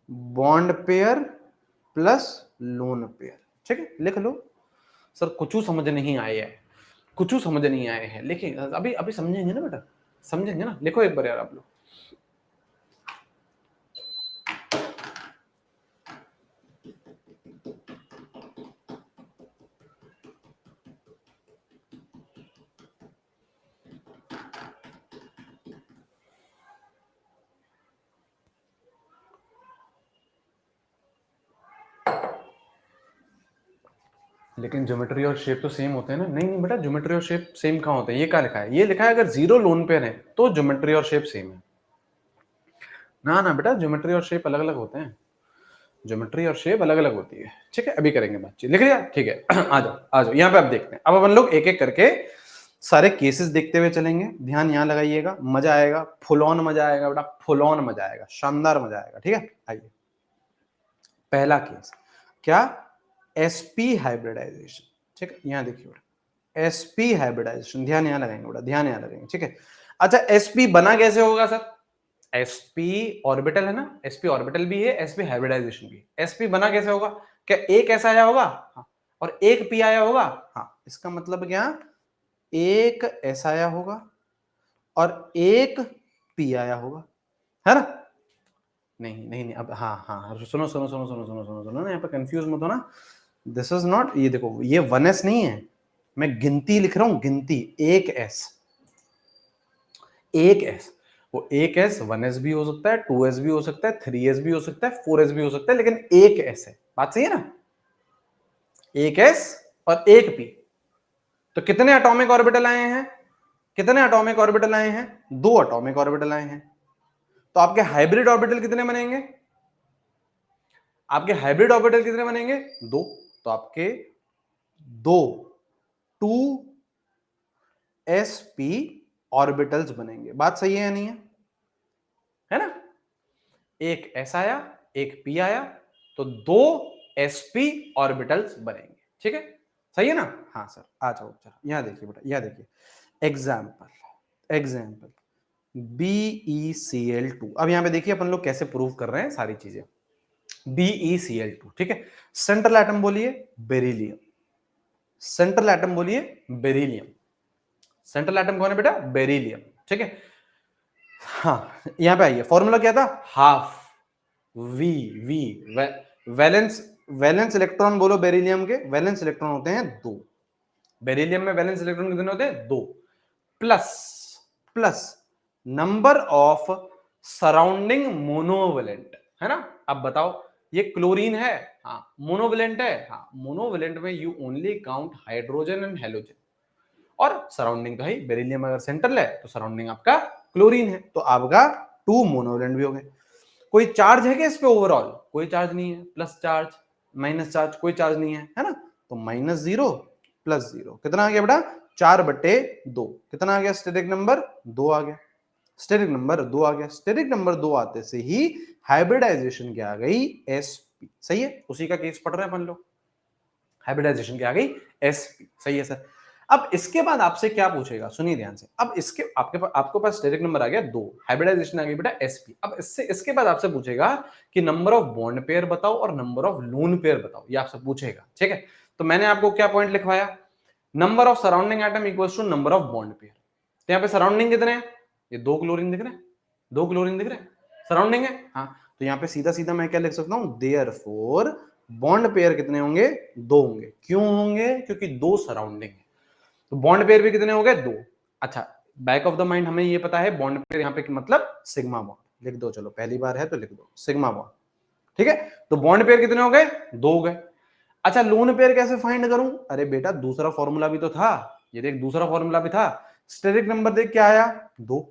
bond pair plus lone pair, ठीक है, लिख लो। सर कुछ समझ नहीं आए है, कुछ समझ नहीं आए हैं, लेकिन अभी अभी समझेंगे ना बेटा, समझेंगे ना, लिखो एक बार यार आप लोग। लेकिन ज्योमेट्री और शेप तो सेम होते हैं ना? नहीं नहीं बेटा, ज्योमेट्री और शेप सेम कहाँ होते हैं? ये क्या लिखा है? ये लिखा है अगर जीरो लोन पेयर है तो ज्योमेट्री और शेप सेम है। ना ना बेटा, ज्योमेट्री और शेप अलग अलग होते हैं, ज्योमेट्री और शेप अलग अलग होती है, ठीक है। अभी करेंगे बातचीत, लिख लिया? ठीक है। आ जाओ आ जाओ, यहाँ पे आप देखते हैं। अब अपन लोग एक एक करके सारे केसेस देखते हुए चलेंगे, ध्यान यहाँ लगाइएगा, मजा आएगा, फुल ऑन मजा आएगा बेटा, फुल ऑन मजा आएगा, शानदार मजा आएगा, ठीक है। आइए, पहला केस क्या? एसपी हाइब्रिडाइजेशन, ठीक है। यहाँ देखिए बेटा, एसपी हाइब्रिडाइजेशन, ध्यान यहाँ लगाएंगे बेटा, ध्यान यहाँ लगाएंगे, ठीक है। अच्छा, एसपी बना कैसे होगा सर? एसपी ऑर्बिटल है ना, एसपी ऑर्बिटल भी है, एसपी हाइब्रिडाइजेशन भी है। एसपी बना कैसे होगा? क्या एक ऐसा आया होगा? हाँ। और एक पी आया होगा? हाँ। इसका मतलब क्या? एक ऐसा आया होगा और एक पी आया होगा, है ना? नहीं नहीं नहीं, अब हाँ हाँ, सुनो सुनो सुनो सुनो सुनो सुनो सुनो ना, यहाँ पे कंफ्यूज मत हो ना। दिस इज नॉट, ये देखो, ये 1s नहीं है, मैं गिनती लिख रहा हूं, गिनती। एक एस, एक एस, वो एक एस 1s भी हो सकता है, 2s भी हो सकता है, 3s भी हो सकता है, 4s भी हो सकता है, लेकिन एक एस है। बात सही है ना? एक एस और एक पी। तो कितने एटॉमिक ऑर्बिटल आए हैं? कितने एटॉमिक ऑर्बिटल आए हैं? 2 एटॉमिक ऑर्बिटल आए हैं। तो आपके हाइब्रिड ऑर्बिटल कितने बनेंगे? आपके हाइब्रिड ऑर्बिटल कितने बनेंगे? 2। तो आपके 2 2sp ऑर्बिटल्स बनेंगे। बात सही है या नहीं है ना? एक s आया, एक p आया, तो 2 sp ऑर्बिटल्स बनेंगे, ठीक है। सही है ना? हाँ सर, आ जाओ, यहां देखिए बेटा, यहां देखिए, एग्जाम्पल एग्जाम्पल BeCl2। अब यहां पे देखिए अपन लोग कैसे प्रूव कर रहे हैं सारी चीजें। BeCl2, ठीक है। सेंट्रल एटम बोलिए बेरिलियम, सेंट्रल एटम बोलिए बेरिलियम, सेंट्रल एटम कौन है बेटा? बेरिलियम, ठीक है। हाँ, यहां पे आइए, फॉर्मूला क्या था? Half V, V valence, valence electron बोलो बेरिलियम के, वैलेंस इलेक्ट्रॉन होते हैं 2। बेरिलियम में वैलेंस इलेक्ट्रॉन कितने होते हैं? 2। Plus, plus number of surrounding monovalent, है ना? अब बताओ, ये क्लोरीन है, हाँ। मोनोवेलेंट है, हाँ। मोनोवेलेंट में you only count hydrogen and halogen, और सराउंडिंग का ही बेरिलियम अगर सेंट्रल है तो सराउंडिंग आपका क्लोरीन है, तो आपका 2 मोनोवेलेंट भी हो गए। कोई चार्ज है क्या इस पे? ओवरऑल कोई चार्ज नहीं है, प्लस चार्ज माइनस चार्ज, कोई चार्ज नहीं है ना? तो -0 प्लस 0 कितना आ गया बेटा? 4/2। कितना आ गया? स्टेरिक नंबर 2 आ गया, स्टेरिक नंबर 2 आ गया। स्टेरिक नंबर 2 आते से ही हाइब्रिडाइजेशन क्या आ गई? sp। सही है, उसी का केस पढ़ रहे हैं अपन लोग, हाइब्रिडाइजेशन क्या आ गई? sp। सही है सर। अब इसके बाद आपसे क्या पूछेगा, सुनिए ध्यान से। अब इसके आपके पास स्टेरिक नंबर आ गया 2, हाइब्रिडाइजेशन आ गई बेटा sp। अब इसके बाद आपसे पूछेगा कि नंबर ऑफ बॉन्ड पेयर बताओ और नंबर ऑफ लोन पेयर बताओ, ये आपसे पूछेगा, ठीक है। तो मैंने आपको क्या पॉइंट लिखवाया? Number of surrounding atom equals to number of bond pair. तो यहाँ पे सराउंडिंग कितने हैं? ये 2 क्लोरीन दिख रहे हैं, 2 क्लोरीन दिख रहे हैं, सराउंडिंग है, हाँ। तो यहाँ पे सीधा सीधा मैं क्या लिख सकता हूँ? देयरफॉर बॉन्ड पेयर कितने होंगे? 2 होंगे। क्यों होंगे? क्योंकि 2 सराउंडिंग है, तो बॉन्ड पेयर भी कितने हो गए? 2। अच्छा, बैक ऑफ द माइंड हमें ये पता है बॉन्ड पेयर यहाँ पे मतलब सिग्मा बॉन्ड, लिख दो, चलो पहली बार है तो लिख दो सिग्मा बॉन्ड, ठीक है। तो बॉन्ड पेयर कितने हो गए? 2 हो गए। अच्छा, लोन पेयर कैसे फाइंड करूं? अरे बेटा, दूसरा फॉर्मूला भी तो था, ये देख, दूसरा फॉर्मूला भी था। स्टेरिक नंबर देख क्या आया? 2।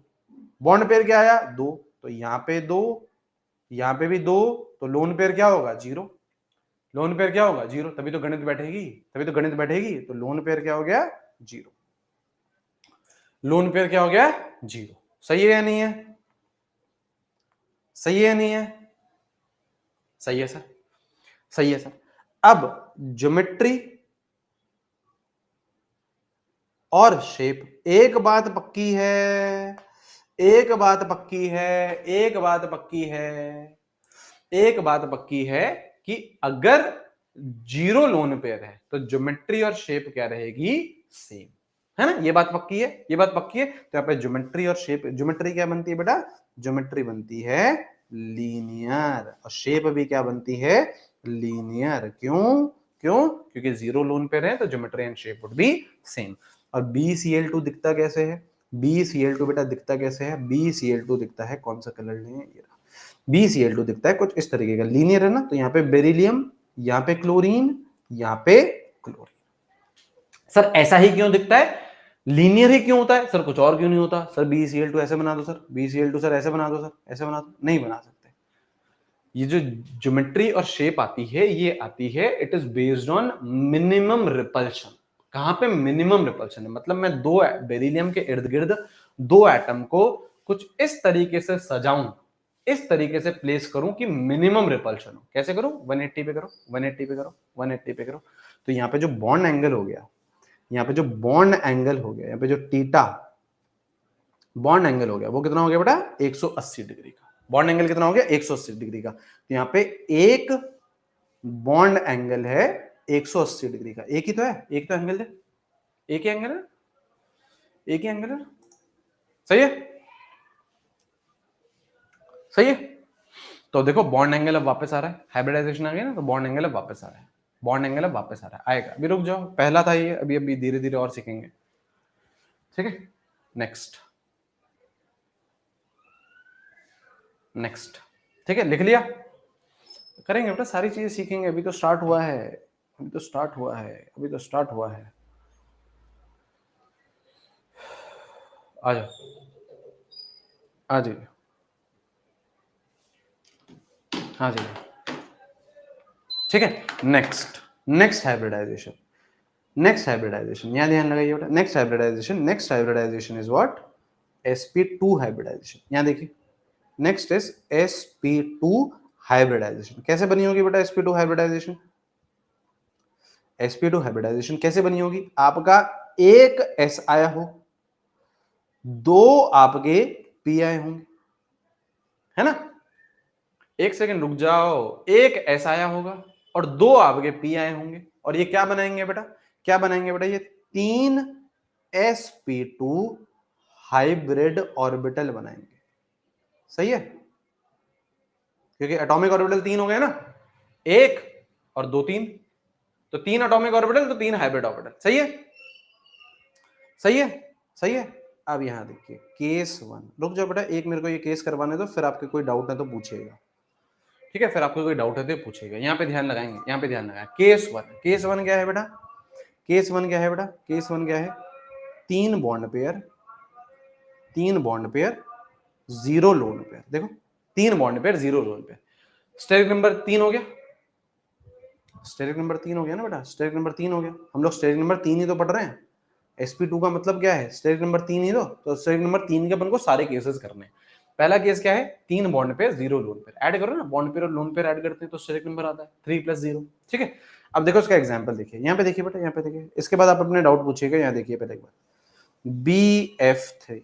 बॉन्ड पेयर क्या आया? 2। तो यहाँ पे 2, यहाँ पे भी 2, तो लोन पेयर क्या होगा? 0। लोन पेयर क्या होगा? 0। तभी तो गणित बैठेगी, तभी तो गणित बैठेगी। तो लोन पेयर क्या हो गया? 0। लोन पेयर क्या हो गया? 0। सही है या नहीं है? सही है या नहीं है? सही है सर, सही है सर। अब ज्योमेट्री और शेप, एक बात पक्की है, एक बात पक्की है, एक बात पक्की है, एक बात पक्की है कि अगर जीरो लोन पेयर है तो ज्योमेट्री और शेप क्या रहेगी? सेम, है ना? ये बात पक्की है, ये बात पक्की है। तो यहाँ पे ज्योमेट्री और शेप, ज्योमेट्री क्या बनती है बेटा? ज्योमेट्री बनती है लीनियर, और शेप भी क्या बनती है? लीनियर। क्यों? क्यों? क्योंकि जीरो लोन पेयर है तो geometry and shape would be same. और BCl2 दिखता कैसे है? BCl2 बेटा दिखता कैसे है? BCl2 दिखता है, कौन सा कलर लें? ये BCl2 दिखता है कुछ इस तरीके का, लीनियर है ना, तो यहाँ पे बेरिलियम, यहाँ पे क्लोरीन, यहाँ पे क्लोरीन। सर ऐसा ही क्यों दिखता है? लीनियर ही क्यों होता है सर? कुछ और क्यों नहीं होता सर? BCl2 ऐसे बना दो सर, BCl2 सर ऐसे बना दो सर, ऐसे बना दो, नहीं बना सकते। ये जो ज्योमेट्री और शेप आती है, ये आती है, it is based on minimum repulsion. कहां पे मिनिमम रिपल्शन है? मतलब मैं दो बेरिलियम के इर्द गिर्द दो एटम को कुछ इस तरीके से सजाऊं, इस तरीके से प्लेस करूं कि मिनिमम रिपल्शन हो। कैसे करूं? 180 पे करो, 180 पे करो, 180 पे करो। तो यहाँ पे जो बॉन्ड एंगल हो गया, यहाँ पे जो बॉन्ड एंगल हो गया, यहाँ पे जो थीटा बॉन्ड एंगल हो गया, वो कितना हो गया बेटा? 180 डिग्री का। बॉन्ड एंगल कितना हो गया? 180 डिग्री का। तो यहाँ पे एक बॉन्ड एंगल है 180 डिग्री का। एक ही तो है, एक तो एंगल है, एक ही एंगल है, एक ही एंगल है। सही है, सही है। तो देखो बॉन्ड एंगल अब वापस आ रहा है, हाइब्रिडाइजेशन आ गया ना, तो बॉन्ड एंगल अब वापस आ रहा है, बॉन्ड एंगल अब वापस आ रहा है, आएगा। अभी रुक जाओ, पहला था ये, अभी अभी धीरे धीरे और सीखेंगे। ठीक है, नेक्स्ट, नेक्स्ट। ठीक है, लिख लिया? करेंगे बेटा, सारी चीजें सीखेंगे, अभी तो स्टार्ट हुआ है, अभी तो स्टार्ट हुआ है, अभी तो स्टार्ट हुआ है। आ जाओ, आ जाइए, आ जाइए। ठीक है, next, next hybridization, next hybridization, यहां ध्यान लगाइए बेटा। Next hybridization, next hybridization is what? sp2 hybridization. यहां देखिए, नेक्स्ट इज sp2 हाइब्रिडाइजेशन। कैसे बनी होगी बेटा sp2 हाइब्रिडाइजेशन? sp2 हाइब्रिडाइजेशन कैसे बनी होगी? आपका एक s आया हो, दो आपके p आए होंगे, है ना? एक सेकंड रुक जाओ, एक s आया होगा और दो आपके p आए होंगे, और ये क्या बनाएंगे बेटा? क्या बनाएंगे बेटा? ये तीन sp2 हाइब्रिड ऑर्बिटल बनाएंगे। सही है, क्योंकि एटॉमिक ऑर्बिटल तीन हो गए ना, एक और दो तीन, तो तीन एटॉमिक ऑर्बिटल तो तीन हाइब्रिड ऑर्बिटल। सही है, सही है, सही है। अब यहां देखिए केस वन, रुक जाओ बेटा, एक मेरे को ये केस करवाने दो, फिर आपके कोई डाउट है तो पूछिएगा। ठीक है, फिर आपको कोई डाउट है तो पूछिएगा। यहाँ पे ध्यान लगाएंगे, यहाँ पे ध्यान लगाएं। केस वन, केस वन क्या है बेटा? केस वन क्या है बेटा? केस वन क्या है? तीन बॉन्ड पेयर, तीन bond pair, zero lone pair. देखो, तीन bond pair, zero lone pair. Steric number तीन हो गया, स्टेरिक नंबर तीन हो गया ना बेटा, स्टेरिक नंबर तीन हो गया। हम लोग स्टेरिक नंबर तीन ही तो पढ़ रहे हैं। sp2 का मतलब क्या है? स्टेरिक नंबर तीन ही तो स्टेरिक नंबर तीन के अपन को सारे केसेस करने हैं। पहला केस क्या है? तीन bond pair, zero lone pair. Add करो ना, बॉन्ड पेयर और लोन पेयर ऐड करते हैं तो स्टेरिक नंबर आता है 3 + 0। ठीक है, अब देखो इसका एग्जांपल देखिए, यहाँ पे देखिए बेटा, यहाँ पे देखिए। इसके बाद आप अपने डाउट पूछिएगा। यहाँ देखिए पहले एक बार, BF3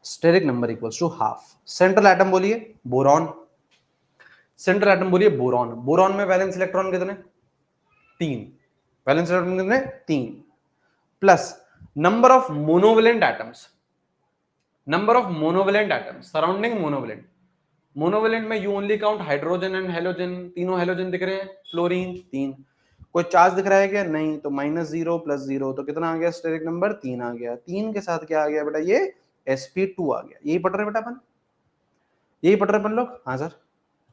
steric number equals to half. Central atom बोलिए बोरॉन, सेंट्रल एटम बोलिए बोरॉन। बोरॉन में वैलेंस इलेक्ट्रॉन कितने? तीन। वैलेंस इलेक्ट्रॉन कितने? तीन। Plus number of monovalent atoms, number of monovalent atoms surrounding monovalent. Monovalent में you only count hydrogen and halogen, तीनों halogen दिख रहे हैं। फ्लोरीन तीन। कोई चार्ज दिख रहा है क्या? नहीं। तो -0 + 0, तो कितना आ गया? स्टेरिक नंबर तीन आ गया। तीन के साथ क्या आ गया बेटा? ये sp2 आ गया। यही पढ़ रहे बेटा अपन, यही पढ़ रहे अपन लोग। हाँ सर,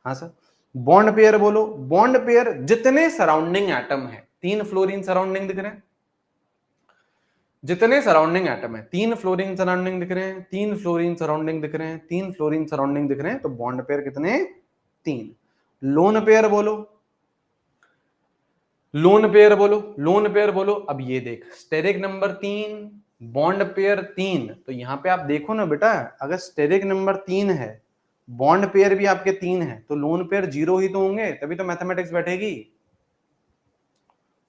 हाँ सर। बॉन्ड पेयर बोलो, बॉन्ड पेयर जितने सराउंडिंग एटम है, तीन फ्लोरीन सराउंडिंग दिख रहे हैं, जितने सराउंडिंग एटम है, तीन फ्लोरीन सराउंडिंग दिख रहे हैं, तीन फ्लोरीन सराउंडिंग दिख रहे हैं, तीन फ्लोरीन सराउंडिंग दिख रहे हैं, तो बॉन्ड पेयर कितने? तीन। लोन पेयर बोलो, लोन पेयर बोलो, लोन पेयर बोलो। अब ये देख, स्टेरिक नंबर तीन, बॉन्ड पेयर 3, तो यहां पे आप देखो ना बेटा, अगर स्टेरिक नंबर 3 है, बॉन्ड पेयर भी आपके 3 है, तो लोन पेयर 0 ही तो होंगे, तभी तो मैथमेटिक्स बैठेगी,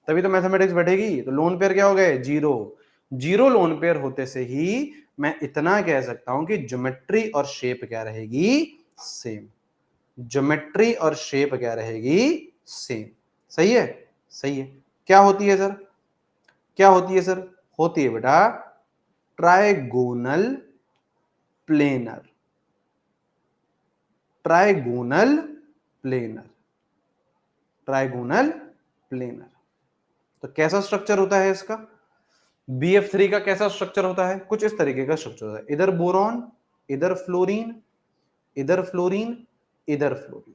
तभी तो मैथमेटिक्स बैठेगी। तो लोन पेयर क्या हो गए? 0। 0 लोन पेयर होते से ही मैं इतना कह सकता हूं कि ज्योमेट्री और शेप क्या रहेगी? सेम। ज्योमेट्री और शेप क्या रहेगी? सेम। सही है? सही है। क्या होती है सर? क्या होती है सर? होती है बेटा trigonal planar. Trigonal planar. Trigonal planar. तो कैसा स्ट्रक्चर होता है इसका? BF3 का कैसा स्ट्रक्चर होता है? कुछ इस तरीके का स्ट्रक्चर होता है, इधर बोरॉन, इधर फ्लोरीन, इधर फ्लोरीन, इधर फ्लोरीन।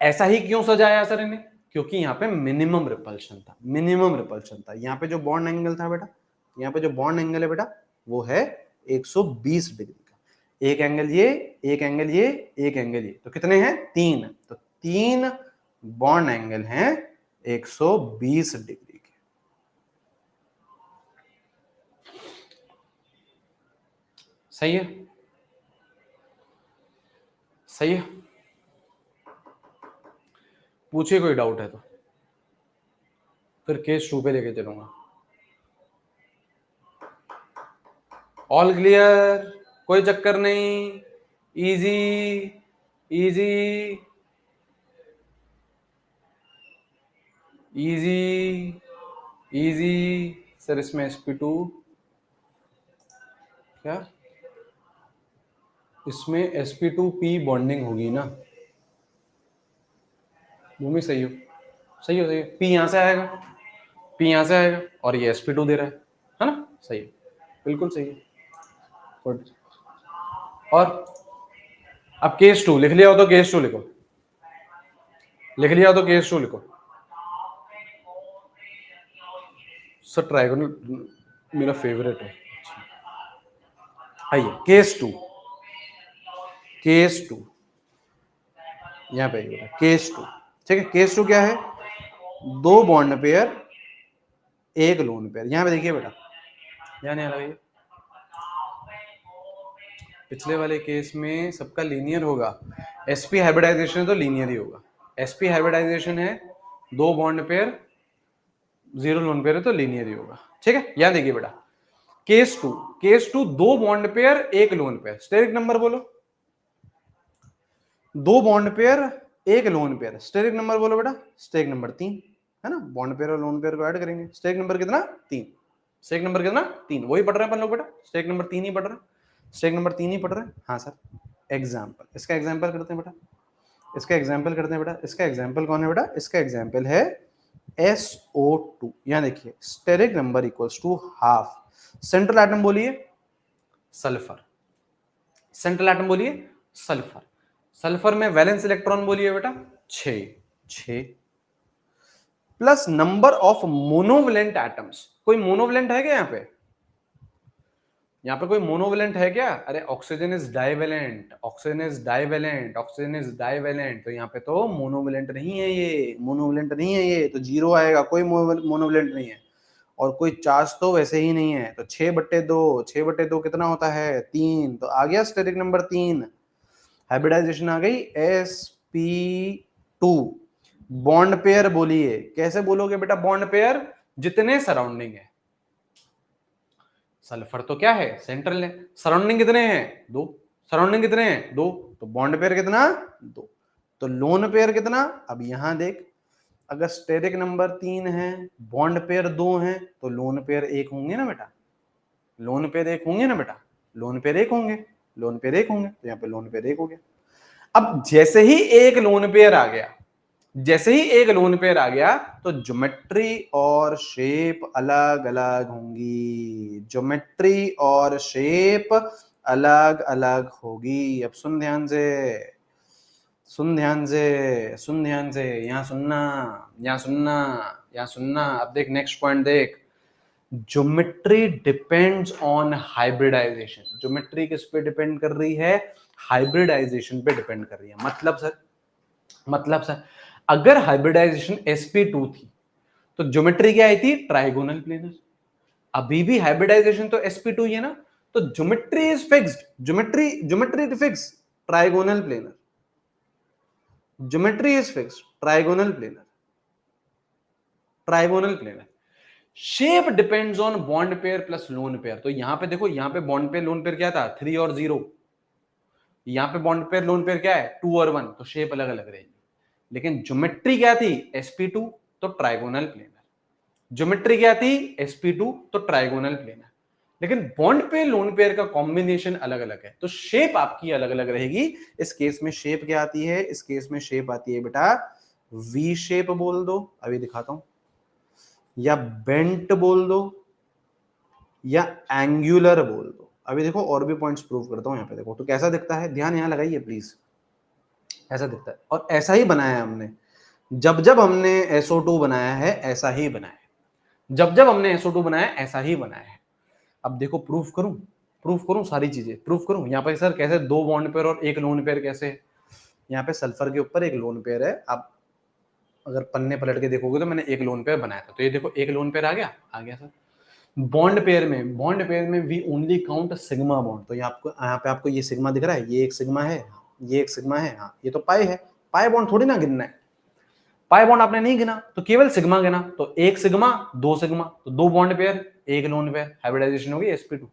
ऐसा ही क्यों सजाया सर इन्हें? क्योंकि यहाँ पे मिनिमम रिपल्शन था, मिनिमम रिपल्शन था। यहाँ पे जो बॉन्ड एंगल था बेटा, यहाँ पे जो बॉन्ड एंगल है बेटा, वो है 120 डिग्री का। एक एंगल ये, एक एंगल ये, एक एंगल ये, तो कितने हैं? 3। तो 3 बॉन्ड एंगल हैं 120 डिग्री के। सही है? सही है? पूछिए कोई डाउट है तो, फिर केस 2 पे लेके चलूंगा। All clear? कोई चक्कर नहीं, easy easy easy easy. Sir इसमें sp2 क्या? इसमें sp2p बॉन्डिंग होगी ना भूमि? सही हो, सही हो, सही है। p यहां से आएगा, p यहां से आएगा, और ये sp2 दे रहा है ना? सही है, बिल्कुल सही है। गुड। और अब केस 2 लिख लिया हो तो केस 2 लिखो, लिख लिया हो तो केस 2 लिखो। सर ट्राइगोनल मेरा फेवरेट है। आइए केस 2, केस 2 यहां पे आइए, केस 2। ठीक है, केस 2 क्या है? 2 बॉन्ड पेयर, एक लोन पेयर। यहां पे देखिए बेटा, ध्यान यहाँ लगाइए, पिछले वाले केस में सबका लीनियर होगा, sp हाइब्रिडाइजेशन है तो लीनियर ही होगा। sp हाइब्रिडाइजेशन है, 2 बॉन्ड पेयर, 0 लोन पेयर है तो लीनियर ही होगा। ठीक है, यहां देखिए बेटा, केस 2, केस 2 2 बॉन्ड पेयर, एक लोन पेयर। स्टेरिक नंबर बोलो, 2 बॉन्ड पेयर, एक लोन पेयर। स्टेरिक नंबर बोलो बेटा, स्टेरिक नंबर 3 है ना? बॉन्ड पेयर और लोन पेयर को ऐड करेंगे, स्टेरिक नंबर कितना? 3। स्टेरिक नंबर कितना? 3। वही पढ़ रहे हैं अपन लोग बेटा, स्टेरिक नंबर 3 ही पढ़ रहे हैं, स्टेरिक नंबर 3 ही पढ़ रहे हैं। हाँ सर। एग्जाम्पल, इसका एग्जाम्पल करते हैं बेटा, इसका एग्जाम्पल करते हैं बेटा। इसका एग्जाम्पल कौन है बेटा? इसका एग्जाम्पल है SO2। यहां देखिए, steric number equals to half. Central atom बोलिए सल्फर, सेंट्रल एटम बोलिए सल्फर। सल्फर में वैलेंस इलेक्ट्रॉन बोलिए बेटा 6 plus number of monovalent atoms. कोई मोनोवेलेंट है क्या यहाँ पे? यहाँ पे कोई मोनोवेलेंट है क्या? अरे oxygen is divalent, oxygen is divalent, oxygen is divalent, तो यहाँ पे तो मोनोवेलेंट नहीं है, ये मोनोवेलेंट नहीं है, ये तो 0 आएगा, कोई मोनोवेलेंट नहीं है। और कोई चार्ज तो वैसे ही नहीं है, तो 6/2, 6/2 कितना होता है? 3। तो आ गया स्टेरिक नंबर 3, हाइब्रिडाइजेशन आ गई sp2। बॉन्ड पेयर बोलिए, कैसे बोलोगे बेटा बॉन्ड पेयर? जितने सराउंडिंग है, सल्फर तो क्या है? सेंट्रल है। सराउंडिंग कितने हैं? 2। सराउंडिंग कितने हैं? 2। तो बॉन्ड पेयर कितना? 2। तो लोन पेयर कितना? अब यहां देख, अगर स्टेरिक नंबर 3 है, बॉन्ड पेयर 2 है, तो लोन पेयर 1 होंगे ना बेटा? लोन पेयर 1 होंगे ना बेटा? लोन पेयर 1 होंगे, लोन पेयर 1 होंगे, तो यहाँ पे लोन पेयर 1 हो गया। अब जैसे ही एक लोन पेयर आ गया, जैसे ही एक लोन पेयर आ गया, तो ज्योमेट्री और शेप अलग अलग होंगी, ज्योमेट्री और शेप अलग अलग होगी। अब सुन ध्यान से, सुन ध्यान से, सुन ध्यान से, यहां सुनना, यहां सुनना, यहां सुनना। अब देख नेक्स्ट पॉइंट देख, geometry depends on hybridization. Geometry किस पे डिपेंड कर रही है? हाइब्रिडाइजेशन पे डिपेंड कर रही है। मतलब सर, मतलब सर, अगर हाइब्रिडाइजेशन sp2 थी, तो ज्योमेट्री क्या आई थी? Trigonal planar. अभी भी हाइब्रिडाइजेशन तो sp2 ही है ना, तो geometry is fixed, geometry is fix, trigonal planar, geometry is fixed, trigonal planar, trigonal planar. Shape depends on bond pair plus lone pair. तो यहां पे देखो, यहां पे बॉन्ड पेयर लोन पेयर क्या था, 3 और 0, यहां पे बॉन्ड पेयर लोन पेयर क्या है, 2 और 1, तो शेप अलग अलग रहेगी। लेकिन ज्योमेट्री क्या थी, sp2, तो ट्राइगोनल प्लेनर। ज्योमेट्री क्या थी, sp2, तो ट्राइगोनल प्लेनर। लेकिन बॉन्ड पेयर लोन पेयर का कॉम्बिनेशन अलग अलग है, तो शेप आपकी अलग अलग रहेगी। इस केस में शेप क्या आती है, इस केस में शेप आती है बेटा वी शेप बोल दो, अभी दिखाता हूं, या बेंट बोल दो, या एंगुलर बोल दो। अभी देखो और भी पॉइंट्स प्रूव करता हूं। यहां पे देखो तो कैसा दिखता है, ध्यान यहां लगाइए प्लीज, ऐसा दिखता है। और ऐसा ही बनाया है हमने, जब जब हमने SO2 बनाया है ऐसा ही बनाया है, जब जब हमने SO2 बनाया ऐसा ही बनाया है। अब देखो प्रूफ करूं, प्रूफ करूं, सारी चीजें प्रूफ करूं। यहाँ पे सर कैसे 2 बॉन्ड पेयर और 1 लोन पेयर कैसे, यहाँ पे सल्फर के ऊपर 1 लोन पेयर है। आप अगर पन्ने पलट के देखोगे तो मैंने 1 लोन पेयर बनाया था, तो ये देखो 1 लोन पेयर आ गया सर। बॉन्ड पेयर में we only count sigma bond. तो यहाँ पे आपको ये सिग्मा दिख रहा है, ये एक सिग्मा है, ये एक सिग्मा है, हाँ ये तो पाई है, पाई बॉन्ड थोड़ी ना गिनना है, पाई बॉन्ड आपने नहीं गिना तो केवल सिग्मा गिना, तो 1 सिग्मा 2 सिग्मा, तो 2 bond pair 1 lone pair, hybridization होगी sp2,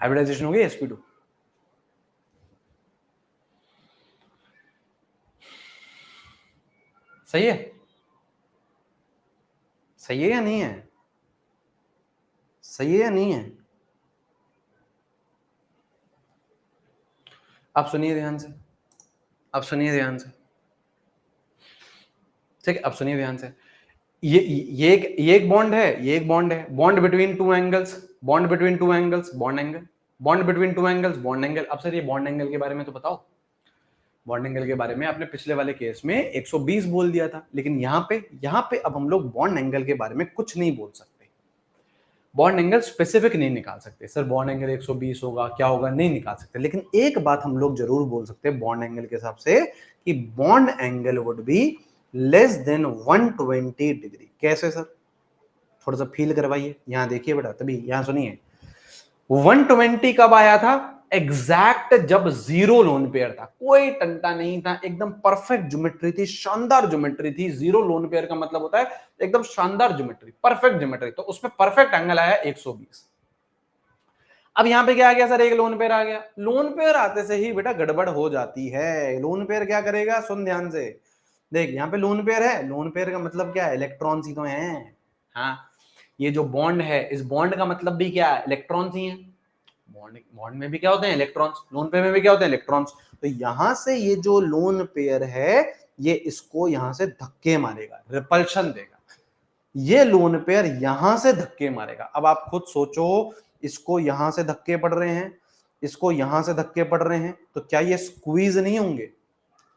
हाइब्रिडाइजेशन होगी sp2। सही है, सही है या नहीं है, सही है या नहीं है? आप सुनिए ध्यान से, अब सुनिए ध्यान से, ठीक है, अब सुनिए ध्यान से। ये एक बॉन्ड है, ये एक बॉन्ड है, bond between two angles, bond between two angles, bond angle, bond between two angles, bond angle. अब सर ये बॉन्ड एंगल के बारे में तो बताओ, बॉन्ड एंगल के बारे में आपने पिछले वाले केस में 120 बोल दिया था, लेकिन यहाँ पे अब हम लोग बॉन्ड एंगल के बारे में कुछ नहीं बोल सकते, बॉन्ड एंगल स्पेसिफिक नहीं निकाल सकते। सर बॉन्ड एंगल 120 होगा, क्या होगा, नहीं निकाल सकते। लेकिन एक बात हम लोग जरूर बोल सकते हैं बॉन्ड एंगल के हिसाब से, कि bond angle would be less than 120 degree. कैसे सर, थोड़ा सा फील करवाइए, यहां देखिए बेटा, तभी यहां सुनिए। 120 कब आया था, एग्जैक्ट जब 0 लोन पेयर था, कोई टंटा नहीं था, एकदम परफेक्ट ज्योमेट्री थी, शानदार ज्योमेट्री थी। 0 लोन पेयर का मतलब होता है एकदम शानदार ज्योमेट्री, परफेक्ट ज्योमेट्री, तो उसमें परफेक्ट एंगल आया 120। अब यहां पे क्या आ गया सर, 1 लोन पेयर आ गया। लोन पेयर आते से ही बेटा गड़बड़ हो जाती है। लोन पेयर क्या करेगा, सुन ध्यान से देख, यहाँ पे लोन पेयर है, लोन पेयर का मतलब क्या है, इलेक्ट्रॉन्स ही तो हैं। हाँ, ये जो बॉन्ड है, इस बॉन्ड का मतलब भी क्या है, इलेक्ट्रॉन्स ही हैं। बॉन्ड बॉन्ड में भी क्या होते हैं, इलेक्ट्रॉन्स, लोन पेयर में भी क्या होते हैं, इलेक्ट्रॉन्स। तो यहां से ये जो लोन पेयर है, ये इसको यहां से धक्के मारेगा, रिपल्शन देगा। ये लोन पेयर यहां से धक्के मारेगा। अब आप खुद सोचो, इसको यहां से धक्के पड़ रहे हैं, इसको यहां से धक्के पड़ रहे हैं, तो क्या ये स्क्वीज नहीं होंगे,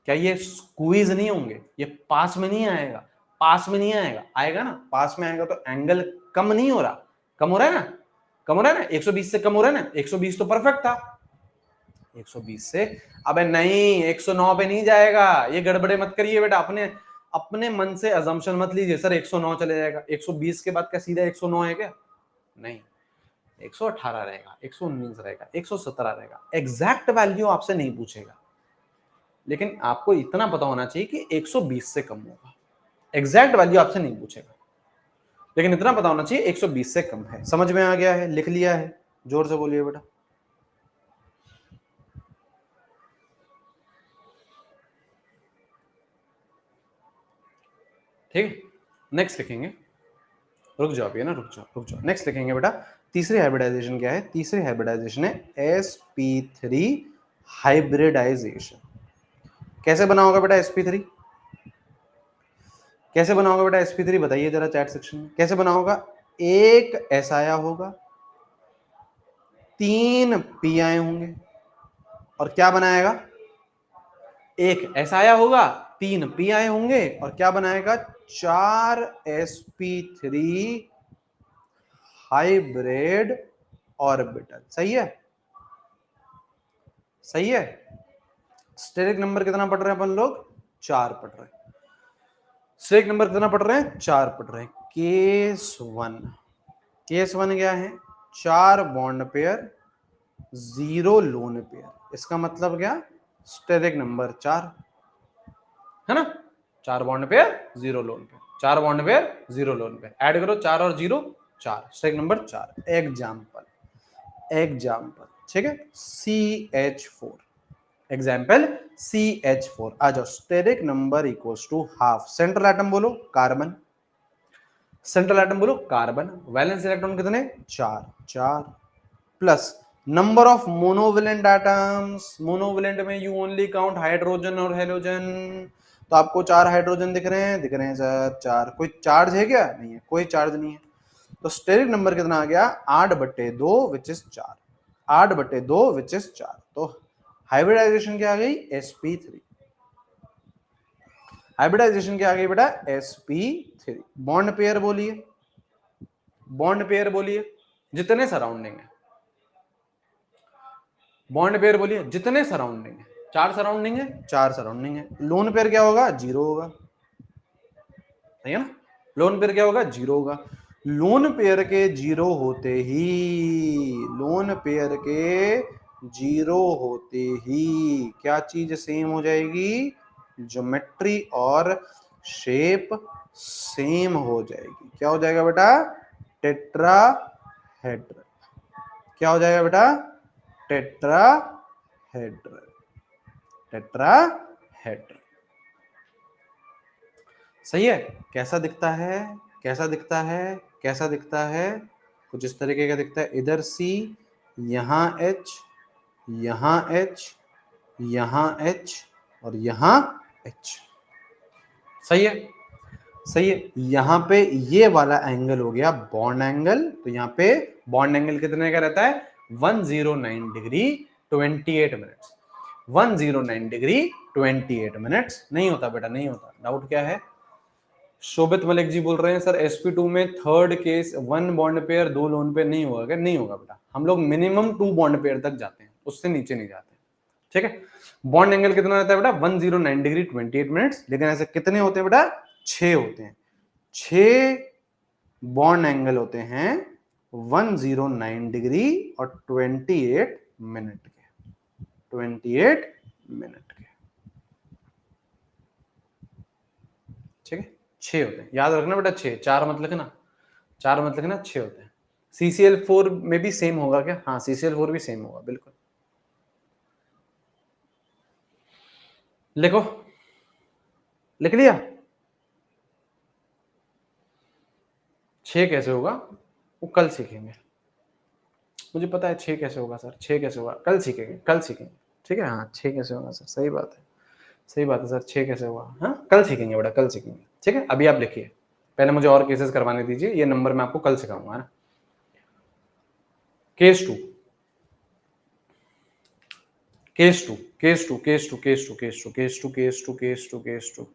क्या ये स्क्वीज नहीं होंगे, ये पास में नहीं आएगा, पास में नहीं आएगा, आएगा ना, पास में आएगा तो एंगल कम नहीं हो रहा, कम हो रहा है ना, कम हो रहा है ना, 120 से कम हो रहा है ना, 120 तो परफेक्ट था, 120 से, अबे नहीं 109 पे नहीं जाएगा। ये गड़बड़े मत करिए बेटा, अपने अपने मन से अजम्पशन मत लीजिए सर 109 चले जाएगा। 120 के बाद क्या सीधा 109 है क्या, नहीं, 118 रहेगा, 119 रहेगा, 117 रहेगा। एग्जैक्ट वैल्यू आपसे नहीं पूछेगा, लेकिन आपको इतना पता होना चाहिए कि 120 से कम होगा। एग्जैक्ट वैल्यू आपसे नहीं पूछेगा, लेकिन इतना पता होना चाहिए 120 से कम है। समझ में आ गया है, लिख लिया है, जोर से बोलिए बेटा। ठीक है, नेक्स्ट लिखेंगे, रुक जाओ अभी, है ना, रुक जाओ रुक जाओ, नेक्स्ट लिखेंगे बेटा। तीसरी हाइब्रिडाइजेशन क्या है, तीसरी हाइब्रिडाइजेशन है sp3 हाइब्रिडाइजेशन। कैसे बना होगा बेटा sp3, कैसे बना होगा बेटा sp3, बताइए जरा चैट सेक्शन में, कैसे बना होगा। एक एस आया होगा, 3 पी आए होंगे, और क्या बनाएगा, एक एस आया होगा, 3 पी आए होंगे, और क्या बनाएगा, 4 sp3 हाइब्रिड ऑर्बिटल। सही है, सही है। स्टेरिक नंबर कितना पढ़ रहे हैं अपन लोग, 4 पढ़ रहे हैं। स्टेरिक नंबर कितना पढ़ रहे हैं, 4 पढ़ रहे हैं। केस वन क्या है? 4 बॉन्ड पेयर 0 लोन पेयर, इसका मतलब क्या? स्टेरिक नंबर 4 है ना। 4 bond pair 0 lone pair, 4 bond pair 0 lone pair, add करो 4 और 0 4, स्टेरिक नंबर 4। एग्जाम्पल ठीक है, CH4 एग्जाम्पल CH4। आ जाओ, steric number equals to half. Central atom बोलो कार्बन, सेंट्रल एटम बोलो कार्बन, वैलेंस इलेक्ट्रॉन कितने? 4 plus number of monovalent atoms, monovalent में यू ओनली काउंट हाइड्रोजन और हेलोजन, तो आपको 4 हाइड्रोजन दिख रहे हैं सर 4। कोई चार्ज है क्या? नहीं है, कोई चार्ज नहीं है। तो स्टेरिक नंबर कितना आ गया? 8/2 विच इज 4, 8/2 विच इज 4। तो हाइब्रिडाइजेशन क्या आ गई? sp3। हाइब्रिडाइजेशन क्या आ गई बेटा? sp3। बॉन्ड पेयर बोलिए, बॉन्ड पेयर बोलिए जितने सराउंडिंग है, बॉन्ड पेयर बोलिए जितने सराउंडिंग है। 4 सराउंडिंग है, 4 सराउंडिंग है। लोन पेयर क्या होगा? 0 होगा, सही है ना। लोन पेयर क्या होगा? 0 होगा। लोन पेयर के 0 होते ही, लोन पेयर के 0 होते ही क्या चीज सेम हो जाएगी? ज्योमेट्री और शेप सेम हो जाएगी। क्या हो जाएगा बेटा? टेट्राहेड्रल। क्या हो जाएगा बेटा? Tetrahedral, tetrahedral. सही है। कैसा दिखता है? कैसा दिखता है? कैसा दिखता है? कुछ इस तरीके का दिखता है। इधर C, यहाँ H, यहाँ H, यहाँ H और यहाँ H। सही है, सही है। यहाँ पे ये वाला एंगल हो गया बॉन्ड एंगल। तो यहाँ पे बॉन्ड एंगल कितने का रहता है? 109 डिग्री 28 मिनट्स। 109 degree 28 minutes. नहीं होता बेटा, नहीं होता। डाउट क्या है? शोभित मलिक जी बोल रहे हैं सर sp2 में third case 1 bond pair 2 lone pair नहीं होगा क्या? नहीं होगा बेटा, हम लोग मिनिमम 2 बॉन्ड पेयर तक जाते हैं, उससे नीचे नहीं जाते। ठीक है। बॉन्ड एंगल कितना रहता है बेटा? 109 डिग्री 28 मिनट्स। लेकिन ऐसे कितने होते हैं बेटा? 6 होते हैं। 6 बॉन्ड एंगल होते हैं 109 डिग्री और 28 मिनट के, 28 मिनट के। ठीक है, 6 होते हैं, याद रखना बेटा। 6, 4 मत लिखना, 4 मत लिखना, 6 होते हैं। CCl4 में भी सेम होगा क्या? हाँ, CCl4 भी सेम होगा, बिल्कुल। लिखो, लिख लिया? 6 कैसे होगा वो कल सीखेंगे। मुझे पता है 6 कैसे होगा सर, 6 कैसे होगा कल सीखेंगे, कल सीखेंगे। ठीक है, हाँ 6 कैसे होगा सर, सही बात है, सही बात है सर, 6 कैसे होगा, हाँ कल सीखेंगे बेटा, कल सीखेंगे। ठीक है, अभी आप लिखिए, पहले मुझे और केसेस करवाने दीजिए, ये नंबर मैं आपको कल सिखाऊंगा ना। Case 2, case 2, case 2, case 2, case 2, case 2, case 2, case 2, case 2, case 2।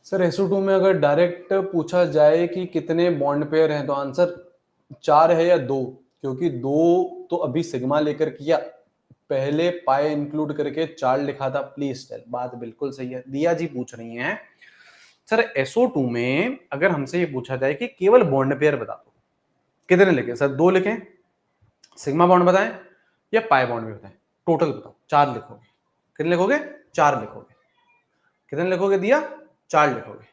Sir SO2 में अगर डायरेक्ट पूछा जाए कि कितने बॉन्ड पेयर हैं, तो आंसर 4 है या 2, क्योंकि 2 तो अभी सिग्मा लेकर किया, पहले पाई इंक्लूड करके 4 लिखा था। Please tell. बात बिल्कुल सही है। दिया जी पूछ रही हैं सर SO2 में अगर हमसे ये पूछा जाए कि केवल बॉन्ड पेयर बता दो, कितने लिखें? सर 2 लिखें, सिग्मा बॉन्ड बताएं या पाई बॉन्ड भी बताएं? टोटल बताओ। 4 लिखोगे। कितने लिखोगे? 4 लिखोगे। कितने लिखोगे? दिया 4 लिखोगे,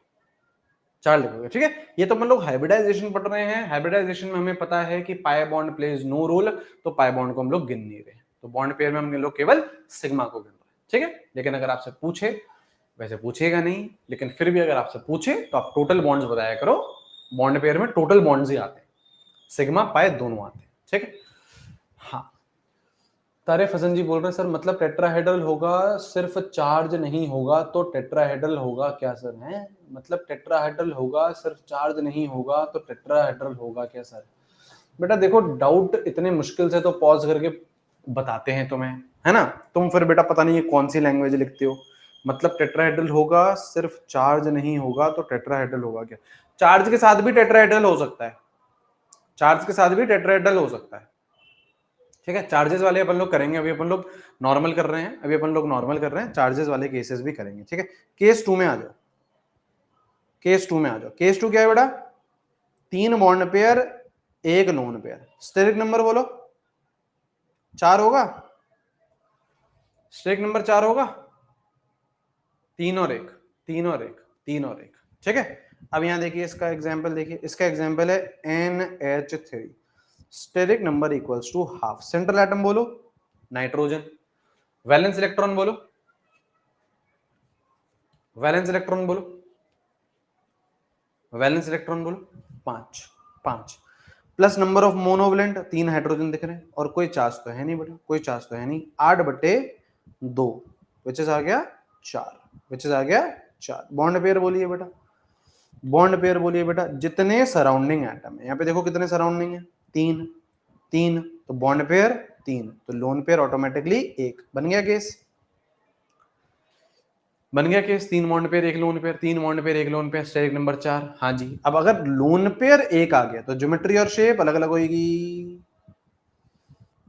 4 लिखोगे। ठीक है, ये तो हम लोग हाइब्रिडाइजेशन पढ़ रहे हैं। हाइब्रिडाइजेशन में हमें पता है कि pi bond plays no role, तो पाई बॉन्ड को हम लोग गिन नहीं रहे, तो बॉन्ड पेयर में हम लोग केवल सिग्मा को गिन रहे हैं। ठीक है, लेकिन अगर आपसे पूछे, वैसे पूछेगा नहीं, लेकिन फिर भी अगर आपसे पूछे तो आप टोटल बॉन्ड्स बताया करो। बॉन्ड पेयर में टोटल बॉन्ड्स ही आते हैं, सिग्मा पाई दोनों आते हैं। ठीक है, हाँ। तारिफ हसन जी बोल रहे हैं सर मतलब टेट्राहेड्रल होगा, सिर्फ चार्ज नहीं होगा तो टेट्राहेड्रल होगा क्या सर? है मतलब टेट्राहेड्रल होगा, सिर्फ चार्ज नहीं होगा तो टेट्राहेड्रल होगा क्या सर? बेटा देखो, डाउट इतने मुश्किल से तो पॉज करके बताते हैं तुम्हें, है ना। तुम फिर बेटा पता नहीं ये कौन सी लैंग्वेज लिखते हो। मतलब टेट्राहेड्रल होगा, सिर्फ चार्ज नहीं होगा तो टेट्राहेड्रल होगा क्या? चार्ज के साथ भी टेट्राहेड्रल हो सकता है, चार्ज के साथ भी टेट्राहेड्रल हो सकता है। ठीक है, चार्जेस वाले अपन लोग करेंगे, अभी अपन लोग नॉर्मल कर रहे हैं, अभी अपन लोग नॉर्मल कर रहे हैं, चार्जेस वाले केसेस भी करेंगे। ठीक है, केस 2 में आ जाओ, केस 2 में आ जाओ। केस 2 क्या है बेटा? 3 bond pair, 1 lone pair. Steric number बोलो, 4 होगा, स्टेरिक नंबर 4 होगा, 3 और 1, 3 और 1, 3 और 1। ठीक है, अब यहां देखिए इसका एग्जांपल, देखिए इसका एग्जांपल है NH3, steric number equals to half. Central atom बोलो नाइट्रोजन, वैलेंस इलेक्ट्रॉन बोलो, वैलेंस इलेक्ट्रॉन बोलो, वैलेंस इलेक्ट्रॉन बोलो 5, 5 plus number of monovalent, 3 hydrogen दिख रहे हैं और कोई चार्ज तो है नहीं बेटा, कोई चार्ज तो है नहीं, 8/2 विच इज आ गया 4, विच इज आ गया 4। बॉन्ड पेयर बोलिए बेटा, बॉन्ड पेयर बोलिए बेटा, जितने सराउंडिंग एटम है, यहां पे देखो कितने सराउंडिंग है, 3, 3 तो बॉन्ड पेयर 3, तो लोन पेयर ऑटोमेटिकली 1 बन गया केस, बन गया case. 3 bond pair 1 lone pair, 3 bond pair 1 lone pair, steric number 4। हाँ जी, अब अगर लोन पेयर 1 आ गया तो ज्योमेट्री और शेप अलग अलग होगी,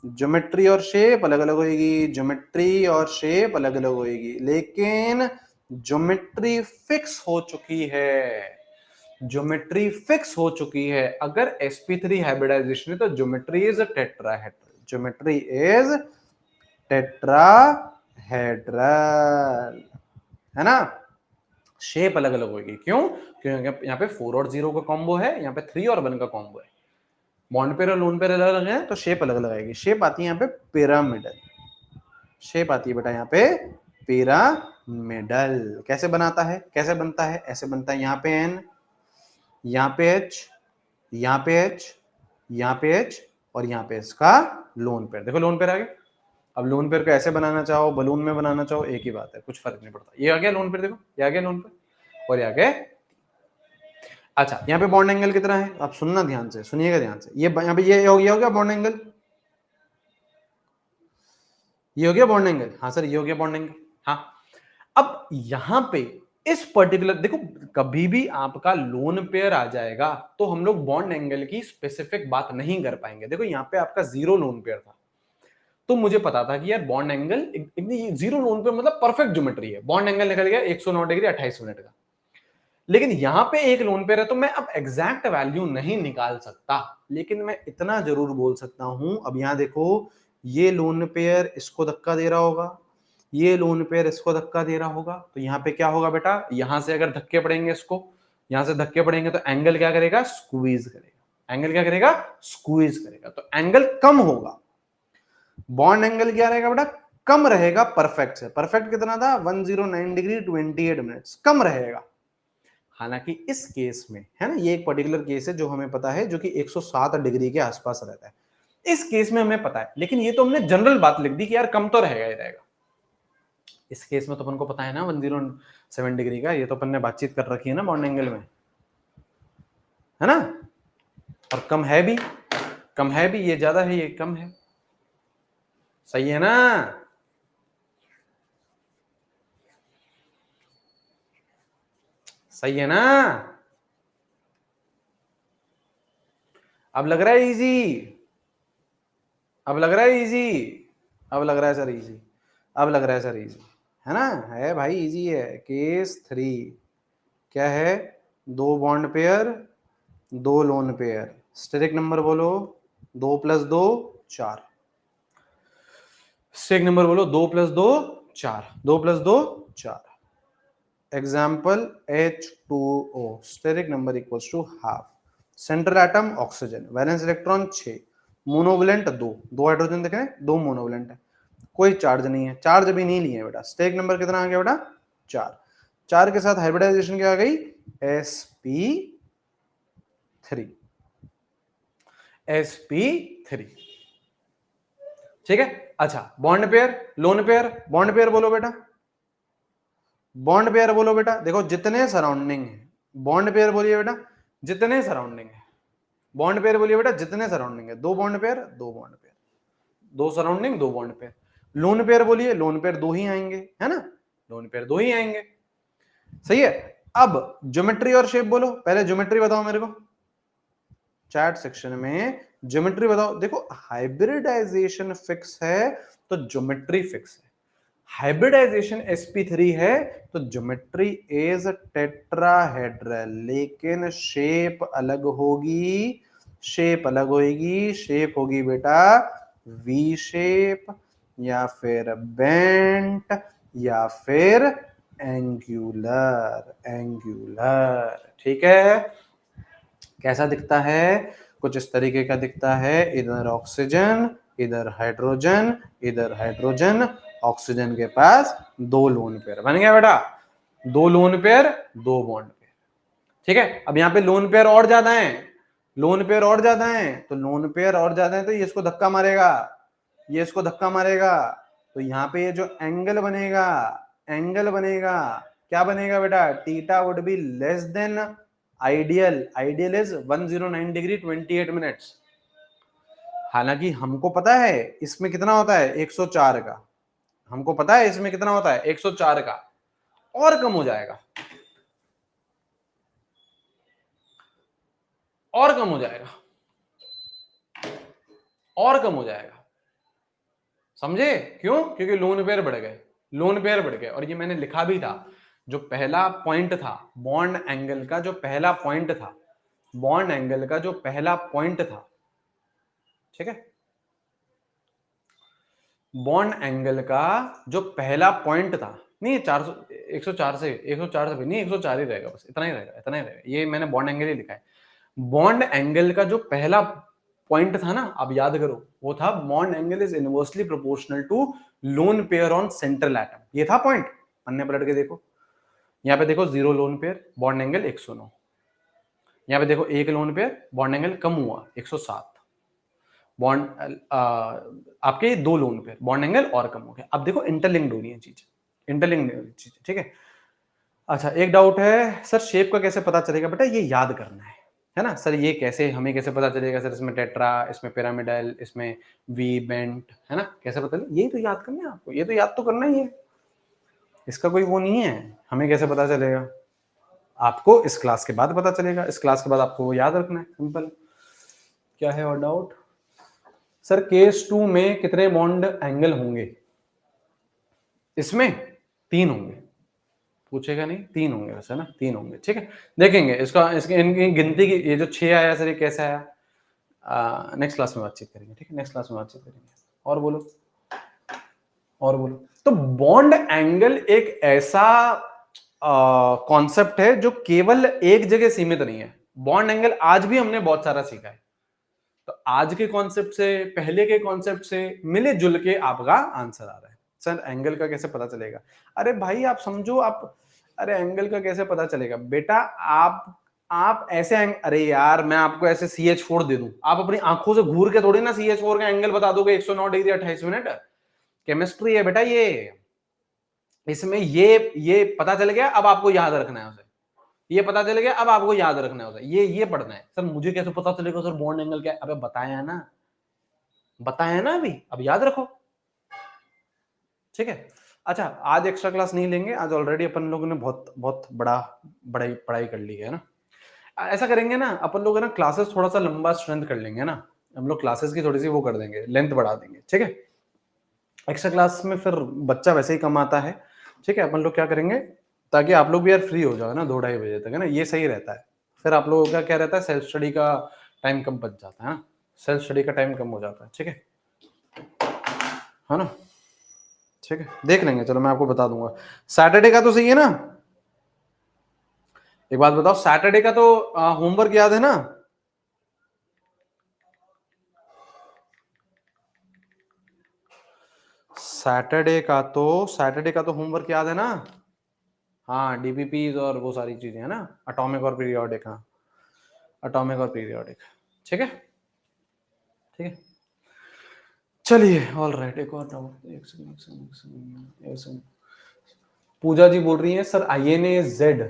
ज्योमेट्री और शेप अलग अलग होगी, ज्योमेट्री और शेप अलग अलग होगी, लेकिन ज्योमेट्री फिक्स हो चुकी है, ज्योमेट्री फिक्स हो चुकी है। अगर sp3 हाइब्रिडाइजेशन है तो geometry is tetrahedral, geometry is tetrahedral, है ना। शेप अलग अलग होगी, क्यों? क्योंकि यहाँ पे 4 और 0 का कॉम्बो है, यहाँ पे 3 और 1 का कॉम्बो है। बॉन्ड पेयर और लोन पेयर अलग अलग है तो शेप अलग अलग आएगी। शेप आती है यहाँ पे पिरामिडल, शेप आती है बेटा यहाँ पे पिरामिडल। कैसे बनाता है, कैसे बनता है? ऐसे बनता है, यहाँ पे n, यहाँ पे h, यहाँ पे h, यहाँ पे h और यहाँ पे इसका लोन पेयर। देखो लोन पेयर आ गया। अब लोन पेयर को ऐसे बनाना चाहो, बलून में बनाना चाहो, एक ही बात है, कुछ फर्क नहीं पड़ता। ये आ गया लोन पेयर, देखो ये आ गया लोन पेयर और ये आ गया। अच्छा, यहाँ पे बॉन्ड एंगल कितना है? आप सुनना ध्यान से, सुनिएगा ध्यान से। ये यहाँ पे ये हो गया बॉन्ड एंगल, ये हो गया बॉन्ड एंगल। हाँ सर, ये हो गया बॉन्ड एंगल। हाँ, अब यहां पे इस पर्टिकुलर, देखो कभी भी आपका लोन पेयर आ जाएगा तो हम लोग बॉन्ड एंगल की स्पेसिफिक बात नहीं कर पाएंगे। देखो यहाँ पे आपका 0 लोन पेयर था तो मुझे पता था कि यार बॉन्ड एंगल 0 लोन पेयर मतलब परफेक्ट ज्योमेट्री है, बॉन्ड एंगल निकल गया 109 डिग्री 28 मिनट का। लेकिन यहां पे एक लोन पेयर है तो मैं अब एग्जैक्ट वैल्यू नहीं निकाल सकता, लेकिन मैं इतना जरूर बोल सकता हूं। अब यहां देखो, ये लोन पेयर इसको धक्का दे रहा होगा, ये लोन पेयर इसको धक्का दे रहा होगा, तो यहाँ पे क्या होगा बेटा? यहां से अगर धक्के पड़ेंगे, इसको यहां से धक्के पड़ेंगे तो एंगल क्या करेगा? स्क्वीज करेगा। एंगल क्या करेगा? स्क्वीज करेगा, तो एंगल कम होगा। बॉन्ड एंगल क्या रहेगा बेटा? कम रहेगा परफेक्ट से। परफेक्ट कितना था? 109 डिग्री 28 मिनट्स, कम रहेगा। हालांकि इस केस में, है ना, ये एक पर्टिकुलर केस है जो हमें पता है, जो कि 107 डिग्री के आसपास रहता है। इस केस में हमें पता है, लेकिन ये तो हमने जनरल बात लिख दी कि यार कम तो रहेगा ही रहेगा। इस केस में तो अपन को पता है ना 107 डिग्री का, ये तो अपन ने बातचीत कर रखी है ना बॉन्ड एंगल में, है ना। और कम है भी, कम है भी, ये ज्यादा है, ये कम है। सही है ना? सही है ना? अब लग रहा है इजी, अब लग रहा है इजी, अब लग रहा है सर इजी, अब लग रहा है सर इजी, है ना। है भाई, इजी है। केस 3 क्या है? 2 bond pair, 2 lone pair. Steric number बोलो, 2 + 2 4। स्टेरिक नंबर बोलो, 2 + 2 4, 2 + 2 4। Example H2O, steric number equals to half. Central atom oxygen, valence electron 6, monovalent 2 hydrogen दिख रहे हैं, 2 मोनोवलेंट है, कोई चार्ज नहीं है, चार्ज अभी नहीं लिए बेटा। स्टेरिक नंबर कितना आ गया बेटा? 4। 4 के साथ हाइब्रिडाइजेशन क्या आ गई? sp3, sp3। ठीक है। अच्छा, bond pair, lone pair, bond pair बोलो बेटा, बॉन्ड पेयर बोलो बेटा। देखो जितने सराउंडिंग है, बॉन्ड पेयर बोलिए बेटा, जितने सराउंडिंग है। बॉन्ड पेयर बोलिए बेटा, जितने सराउंडिंग है। 2 bond pair, 2 bond pair, 2 surrounding, 2 bond pair. Lone pair बोलिए, लोन पेयर 2 ही आएंगे, है ना, लोन पेयर 2 ही आएंगे। सही है। अब ज्योमेट्री और शेप बोलो। पहले ज्योमेट्री बताओ मेरे को, चैट सेक्शन में ज्योमेट्री बताओ। देखो हाइब्रिडाइजेशन फिक्स है तो ज्योमेट्री फिक्स है, हाइब्रिडाइजेशन sp3 है तो ज्योमेट्री इज टेट्राहेड्रल, लेकिन शेप अलग होगी, शेप अलग होगी, शेप होगी बेटा वी शेप या फिर बेंट या फिर एंगुलर, एंगुलर। ठीक है, कैसा दिखता है? कुछ इस तरीके का दिखता है, इधर ऑक्सीजन, इधर हाइड्रोजन, इधर हाइड्रोजन, ऑक्सीजन के पास दो लोन पेयर बन गया बेटा, दो लोन पेयर, दो बॉन्ड पेयर। ठीक है, अब यहाँ पे लोन पेयर और ज्यादा है, लोन पेयर और ज्यादा है, तो लोन पेयर और ज्यादा है तो ये इसको धक्का मारेगा, ये इसको धक्का मारेगा, तो यहाँ पे ये जो एंगल बनेगा, एंगल बनेगा, क्या बनेगा बेटा? Theta would be less than ideal, ideal is 109 degree 28 minutes. हालांकि हमको पता है इसमें कितना होता है 104 का, हमको पता है इसमें कितना होता है 104 का, और कम हो जाएगा, और कम हो जाएगा, और कम हो जाएगा। समझे क्यों? क्योंकि लोन पेयर बढ़ गए, लोन पेयर बढ़ गए। और ये मैंने लिखा भी था, जो पहला पॉइंट था बॉन्ड एंगल का, जो पहला पॉइंट था बॉन्ड एंगल का, जो पहला पॉइंट था, ठीक है, बॉन्ड एंगल का जो पहला पॉइंट था, नहीं 400 104 से 104 से नहीं 104 ही रहेगा, बस इतना ही रहेगा, इतना ही रहेगा। ये मैंने बॉन्ड एंगल ही लिखा है। बॉन्ड एंगल का जो पहला पॉइंट था ना, अब याद करो, वो था bond angle is inversely proportional to lone pair on central atom. ये था पॉइंट। पन्ने पलट के देखो, यहाँ पे देखो 0 लोन पेयर, बॉन्ड एंगल 109। यहाँ पे देखो 1 लोन पेयर, बॉन्ड एंगल कम हुआ 107। बॉन्ड आपके 2 लोन पेयर, बॉन्ड एंगल और कम हो गया। अब देखो इंटरलिंक्ड हो रही है चीजें, इंटरलिंक्ड चीजें, ठीक है। अच्छा, एक डाउट है सर, शेप का कैसे पता चलेगा? बेटा ये याद करना है ना सर, ये कैसे, हमें कैसे पता चलेगा सर? इसमें टेट्रा, इसमें पिरामिडल, इसमें वी बेंट, है ना, कैसे पता चलेगा? यही तो याद करना है आपको, ये तो याद तो करना ही है, इसका कोई वो नहीं है। हमें कैसे पता चलेगा? आपको इस क्लास के बाद पता चलेगा, इस क्लास के बाद आपको वो याद रखना है, सिंपल। क्या है और डाउट? सर केस 2 में कितने बॉन्ड एंगल होंगे? इसमें 3 होंगे, पूछेगा नहीं, 3 होंगे वैसे ना, 3 होंगे, ठीक है। देखेंगे इसका, इसकी इनकी गिनती की, ये जो 6 आया सर ये कैसे आया, नेक्स्ट क्लास में बातचीत करेंगे, ठीक है, नेक्स्ट क्लास में बातचीत करेंगे। और बोलो, और बोलो। तो बॉन्ड एंगल एक ऐसा कॉन्सेप्ट है जो केवल एक जगह सीमित नहीं है। बॉन्ड एंगल आज भी हमने बहुत सारा सीखा है, तो आज के कॉन्सेप्ट से, पहले के कॉन्सेप्ट से मिले जुल के आपका आंसर आ रहा है। सर एंगल का कैसे पता चलेगा? अरे भाई आप समझो, आप, अरे एंगल का कैसे पता चलेगा बेटा? आप ऐसे अरे यार मैं आपको ऐसे CH4 दे दूं, आप अपनी आंखों से घूर के थोड़ी ना CH4 का एंगल बता दोगे 109 डिग्री 28 मिनट। केमिस्ट्री है बेटा ये, इसमें ये पता चल गया, अब आपको याद रखना है उसे, ये पता चल गया, अब आपको याद रखना है उसे, ये पढ़ना है। सर मुझे कैसे पता चलेगा सर बॉन्ड एंगल क्या है? अबे बताया ना, बताया ना अभी, अब याद रखो, ठीक है। अच्छा, आज एक्स्ट्रा क्लास नहीं लेंगे, आज ऑलरेडी अपन लोगों ने बहुत बहुत बड़ी पढ़ाई कर ली है ना। ऐसा करेंगे ना अपन लोग, है ना, क्लासेस थोड़ा सा लंबा स्ट्रेंथ कर लेंगे ना, हम लोग क्लासेस की थोड़ी सी वो कर देंगे, लेंथ बढ़ा देंगे, ठीक है। एक्स्ट्रा क्लास में फिर बच्चा वैसे ही कम आता है, ठीक है। अपन लोग क्या करेंगे, ताकि आप लोग भी यार फ्री हो जाओ ना 2-2:30 बजे तक, है ना, ये सही रहता है। फिर आप लोगों का क्या रहता है, सेल्फ स्टडी का टाइम कम बच जाता है ना, सेल्फ स्टडी का टाइम कम हो जाता है, ठीक है ना, ठीक है। देख लेंगे, चलो मैं आपको बता दूंगा। सैटरडे का तो सही है ना? एक बात बताओ, सैटरडे का तो होमवर्क याद है ना? सैटरडे का तो होमवर्क याद है ना? हाँ, डीपीपीज और वो सारी चीजें है ना, एटॉमिक और पीरियोडिक, हाँ, एटॉमिक और पीरियोडिक, ठीक है, ठीक है। चलिए, ऑल राइट, एक और डाउट, एक सेकंड। पूजा जी बोल रही है सर INA Z,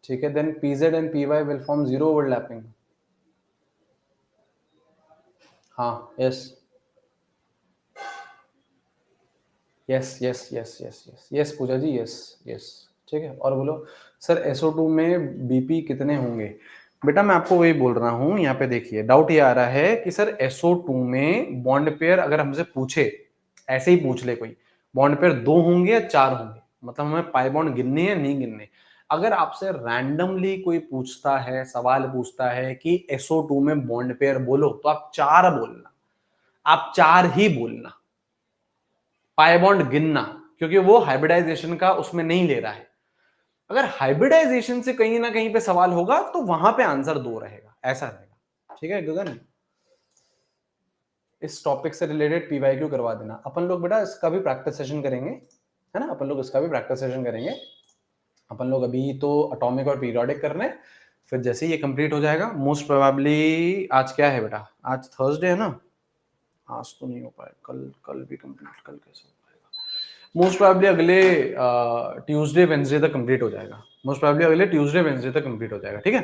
ठीक है, then PZ and PY will form zero overlapping. हाँ, yes yes yes yes yes yes yes Puja ji, yes yes, ठीक है। और बोलो सर SO2 में BP कितने होंगे? बेटा मैं आपको वही बोल रहा हूं, यहाँ पे देखिए डाउट ये आ रहा है कि सर SO2 में बॉन्ड पेयर अगर हमसे पूछे, ऐसे ही पूछ ले कोई, बॉन्ड पेयर 2 होंगे या 4 होंगे, मतलब हमें पाई बॉन्ड गिनने या नहीं गिनने। अगर आपसे रैंडमली कोई पूछता है, सवाल पूछता है कि SO2 में बॉन्ड पेयर बोलो, तो आप 4 बोलना, आप 4 ही बोलना, पाई बॉन्ड गिनना, क्योंकि वो हाइब्रिडाइजेशन का उसमें नहीं ले रहा है। अगर हाइब्रिडाइजेशन से कहीं ना कहीं पे सवाल होगा तो वहां पे आंसर 2 रहेगा, ऐसा रहेगा। ठीक है गगन, इस टॉपिक से रिलेटेड PYQ करवा देना। अपन लोग बेटा इसका भी प्रैक्टिस सेशन करेंगे, है ना, अपन लोग इसका भी प्रैक्टिस सेशन करेंगे। अपन लोग अभी तो एटॉमिक और पीरियोडिक कर रहे हैं, फिर जैसे ही ये कंप्लीट हो जाएगा मोस्ट प्रोबेबली, आज क्या है बेटा, आज थर्सडे है ना, आज तो नहीं हो पाएगा, कल भी कंप्लीट, कल कैसे हो पाएगा, मोस्ट प्रोबेबली अगले ट्यूसडे वेंसडे तक कंप्लीट हो जाएगा, मोस्ट प्रोबेबली अगले ट्यूसडे वेंसडे तक कंप्लीट हो जाएगा। ठीक है,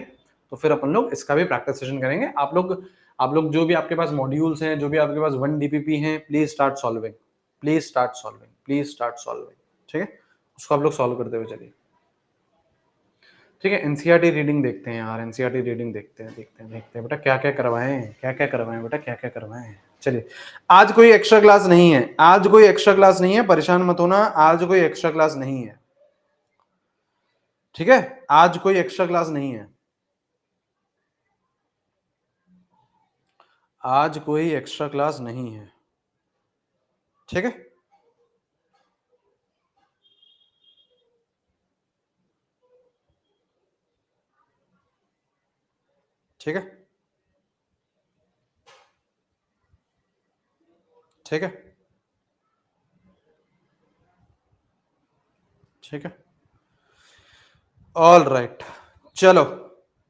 तो फिर अपन लोग इसका भी प्रैक्टिस सेशन करेंगे। आप लोग जो भी आपके पास मॉड्यूल्स हैं, जो भी आपके पास 1 DPP हैं, please start solving, please start solving, please start solving. ठीक है, उसको आप लोग सॉल्व करते हुए चलिए। ठीक है, एनसीईआरटी रीडिंग देखते हैं यार, एनसीईआरटी रीडिंग देखते हैं बेटा, क्या क्या करवाएं, क्या क्या करवाएं बेटा, क्या क्या करवाएं। चलिए, आज कोई एक्स्ट्रा क्लास नहीं है, आज कोई एक्स्ट्रा क्लास नहीं है, परेशान मत होना, आज कोई एक्स्ट्रा क्लास नहीं है। ठीक है, आज कोई एक्स्ट्रा क्लास नहीं है, आज कोई एक्स्ट्रा क्लास नहीं है। ठीक है, ठीक है, ठीक है, ठीक है, ऑल राइट, चलो,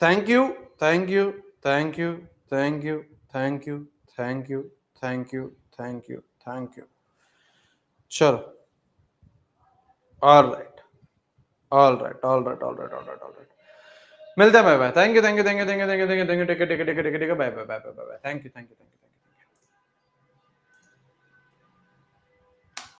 thank you, thank you, thank you, thank you, thank you, thank you, thank you, thank you, thank you, चलो, all right, all right, all right, all right, all right, all right, मिलते हैं, bye bye, thank you, thank you, thank you, thank you, thank you, thank you, ठीक है, ठीक है, ठीक है, ठीक है, ठीक है, bye bye, bye bye, bye bye, thank you, thank you, thank you.